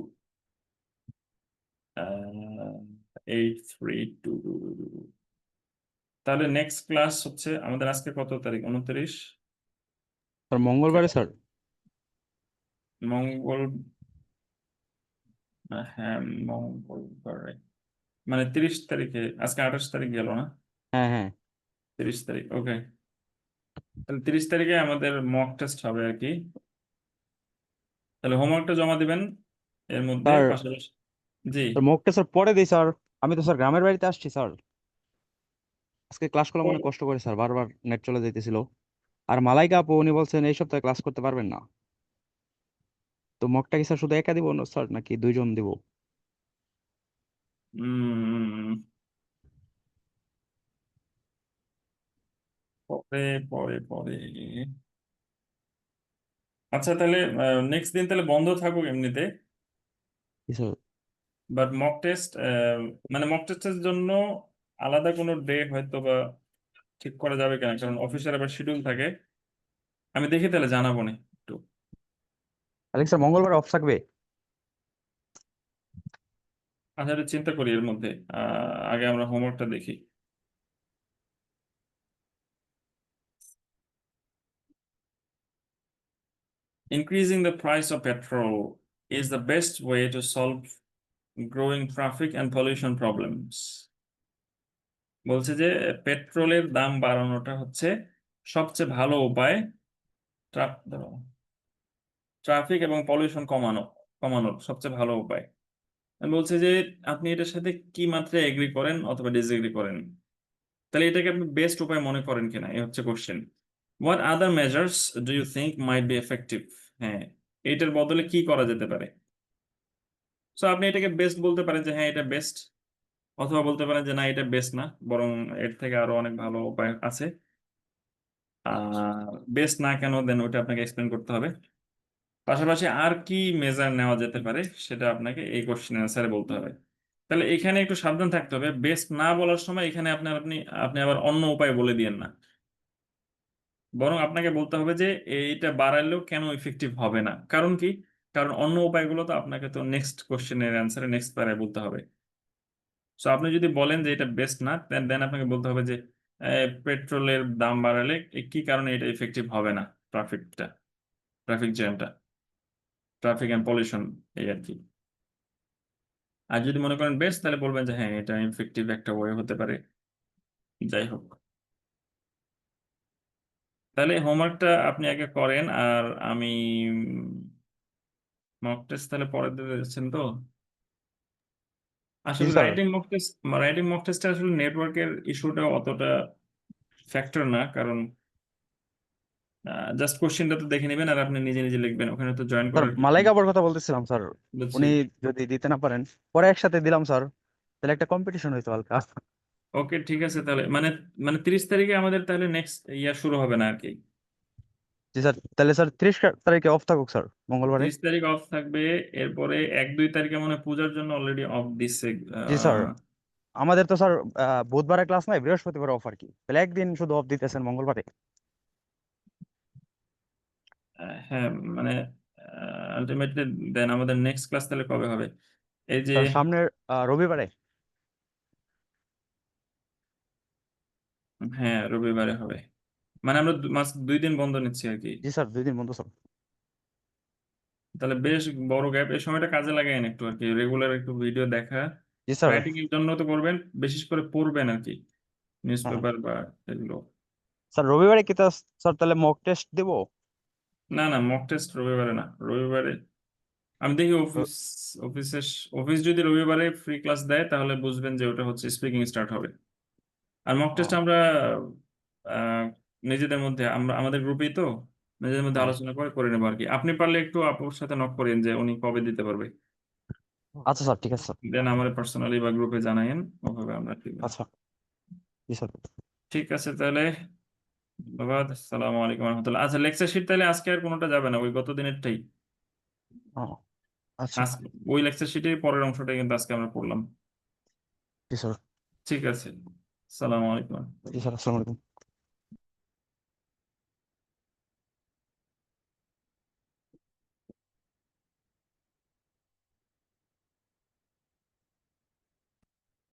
832। তাহলে নেক্সট ক্লাস হচ্ছে আমাদের আজকে কত তারিখ? 29। স্যার মঙ্গলবারে স্যার। মঙ্গল, হ্যাঁ মঙ্গলবারে, মানে 30 তারিখে, আজকে 28 তারিখ গেল না? হ্যাঁ হ্যাঁ 30 তারিখ, ওকে। তাহলে 30 তারিখে আমাদের মক টেস্ট হবে আর কি। তাহলে হোমওয়ার্কটা জমা দিবেন এর মধ্যে স্যার। পাশাপাশি। জি, স্যার মকটা স্যার পরে দিই স্যার, আমি তো স্যার গ্রামের বাড়িতে আসছি স্যার। আজকে ক্লাস করলাম অনেক কষ্ট করে স্যার, বারবার নেট চলে যাইতেছিল। আর মালাইকা আপু উনি বলছেন এই সপ্তাহে ক্লাস করতে পারবেন না। তো মকটা কি স্যার শুধু একা দিব না স্যার, নাকি দুইজন দিব? উম পরে পরে পরে আচ্ছা তাহলে নেক্সট দিন তাহলে বন্ধ থাকুক এমনিতে, জি স্যার। বাট মক টেস্ট, মানে মক টেস্টের জন্য আলাদা কোনো ডে হয়তো বা ঠিক করা যাবে কিনা, কারণ অফিসের আবার শিডিউল থাকে। আমি দেখি তাহলে জানাবো না একটু। তাহলে কি স্যার মঙ্গলবার অফ থাকবে? আচ্ছা একটু চিন্তা করি এর মধ্যে, আগে আমরা হোমওয়ার্কটা দেখি। Increasing the price of petrol is the best way to solve growing traffic and pollution problems. বলছে যে পেট্রোলের দাম বাড়ানোটা হচ্ছে সবচেয়ে ভালো উপায় ট্রাফিক এবং পলিউশন কমানোর সবচেয়ে ভালো উপায়। বলছে যে আপনি এটার সাথে কি মাত্রায় এগ্রি করেন অথবা ডিসএগ্রি করেন, তাহলে এটাকে আপনি বেস্ট উপায় মনে করেন কিনা, এই হচ্ছে question. What other measures do you think might be effective? হ্যাঁ, এটার বদলে কি করা যেতে পারে? সো আপনি এটাকে বেস্ট বলতে পারেন যে হ্যাঁ এটা বেস্ট, অথবা বলতে পারেন যে না এটা বেস্ট না, বরং এর থেকে আরো অনেক ভালো উপায় আছে। বেস্ট না কেন দেন ওটা আপনাকে এক্সপ্লেন করতে হবে। পাশাপাশি আর কি মেজার নেওয়া যেতে পারে সেটা আপনাকে এই কোশ্চেন অ্যান্সারে বলতে হবে। তাহলে এখানে একটু সাবধান থাকতে হবে, বেস্ট না বলার সময় এখানে আপনি আবার অন্য উপায় বলে দিয়েন না, বরং আপনাকে বলতে হবে যে এইটা বাড়াইলেও কেন ইফেক্টিভ হবে না, কারণ কি, কারণ অন্য উপায়গুলো তো আপনাকে তো নেক্সট কোশ্চেনের অ্যান্সারে নেক্সট প্যারায় বলতে হবে। সো আপনি যদি বলেন যে এটা বেস্ট না, দেন আপনাকে বলতে হবে যে পেট্রোলের দাম বাড়ালে কি কারণে এটা ইফেক্টিভ হবে না, ট্রাফিক জ্যামটা, ট্রাফিক অ্যান্ড পলিউশন, এই আর কি। আর যদি মনে করেন বেস্ট, তাহলে বলবেন যে হ্যাঁ এটা ইফেক্টিভ একটা ওয়ে হতে পারে। যাই হোক, তাহলে হোমওয়ার্কটা আপনি আগে করেন, আর আমি মক টেস্ট তাহলে পরে দিতে যাচ্ছেন তো। জি আসলে স্যার। রাইটিং মক টেস্টে আসলে নেটওয়ার্কের ইস্যুটা অতটা ফ্যাক্টর না, কারণ জাস্ট কোশ্চেনটা তো দেখে নেবেন আর আপনি নিজে নিজে লিখবেন, ওখানে তো জয়েন স্যার করার মালাইকা আপার কথা বলতেছিলাম স্যার, বুঝছি। উনি যদি দিতে না পারেন পরে একসাথে দিলাম স্যার, তাহলে একটা কম্পিটিশন হইতো হালকা। ওকে ঠিক আছে, তাহলে মানে মানে 30 তারিখে আমাদের তাহলে নেক্সট ইয়া শুরু হবে না আর কি। জি স্যার, তাহলে স্যার 30 তারিখে অফ থাকুক স্যার, মঙ্গলবারে। 30 তারিখ অফ থাকবে, এরপরে 1-2 তারিখে মনে হয় পূজার জন্য অলরেডি অফ দিচ্ছে। জি স্যার, আমাদের তো স্যার বুধবারে ক্লাস নাই, বৃহস্পতিবারে অফ আর কি, তাহলে একদিন শুধু অফ দিতেছেন মঙ্গলবারে। হ্যাঁ মানে আলটিমেটলি দেন আমাদের নেক্সট ক্লাস তাহলে কবে হবে? এই যে স্যার সামনের রবিবারে। হ্যাঁ রবিবারে হবে, মানে আমরা মাস 2 দিন বন্ধ নিচ্ছি আর কি। জি স্যার, 2 দিন বন্ধ স্যার। তাহলে বেশ বড় গ্যাপ, এই সময়টা কাজে লাগায়েন একটু আর কি, রেগুলার একটু ভিডিও দেখা, জি স্যার। রাইটিং এর জন্য তো করবেন, বিশেষ করে পড়বেন আর কি, নিউজ হ্যাঁ পেপার বা এগুলো। স্যার, রবিবারে কি স্যার তাহলে মক টেস্ট দেবো? না না, মক টেস্ট রবিবারে না, রবিবারে আমি দেখি অফিসে, অফিস যদি রবিবারে ফ্রি ক্লাস দেয় তাহলে বুঝবেন যে ওটা হচ্ছে স্পিকিং স্টার্ট হবে। আর মক টেস্ট ও, আমরা আহ, নিজেদের মধ্যে আমরা আমাদের গ্রুপেই তো নিজেদের মধ্যে হ্যাঁ। আলোচনা করে করে নেবো আর কি। আপনি পারলে একটু আপুর সাথে নক করেন যে উনি কবে দিতে পারবে, আচ্ছা স্যার, ঠিক আছে স্যার। দেন আমার পার্সোনালি বা গ্রুপে জানায়েন, ওভাবে আমরা ঠিক আছে। আচ্ছা। জি স্যার। ঠিক আছে তাহলে, ধন্যবাদ, আসসালামু আলাইকুম রহমতুল্লাহ। আচ্ছা লেকচার শিট তাহলে আজকে আর কোনোটা যাবে না, ওই গত দিনেরটাই ও, আচ্ছা। আজকে, ওই লেকচার শিটের পরের অংশটাই কিন্তু আজকে আমরা পড়লাম। জি স্যার। ঠিক আছে, আসসালামু আলাইকুম। জি স্যার, আসসালামু আলাইকুম।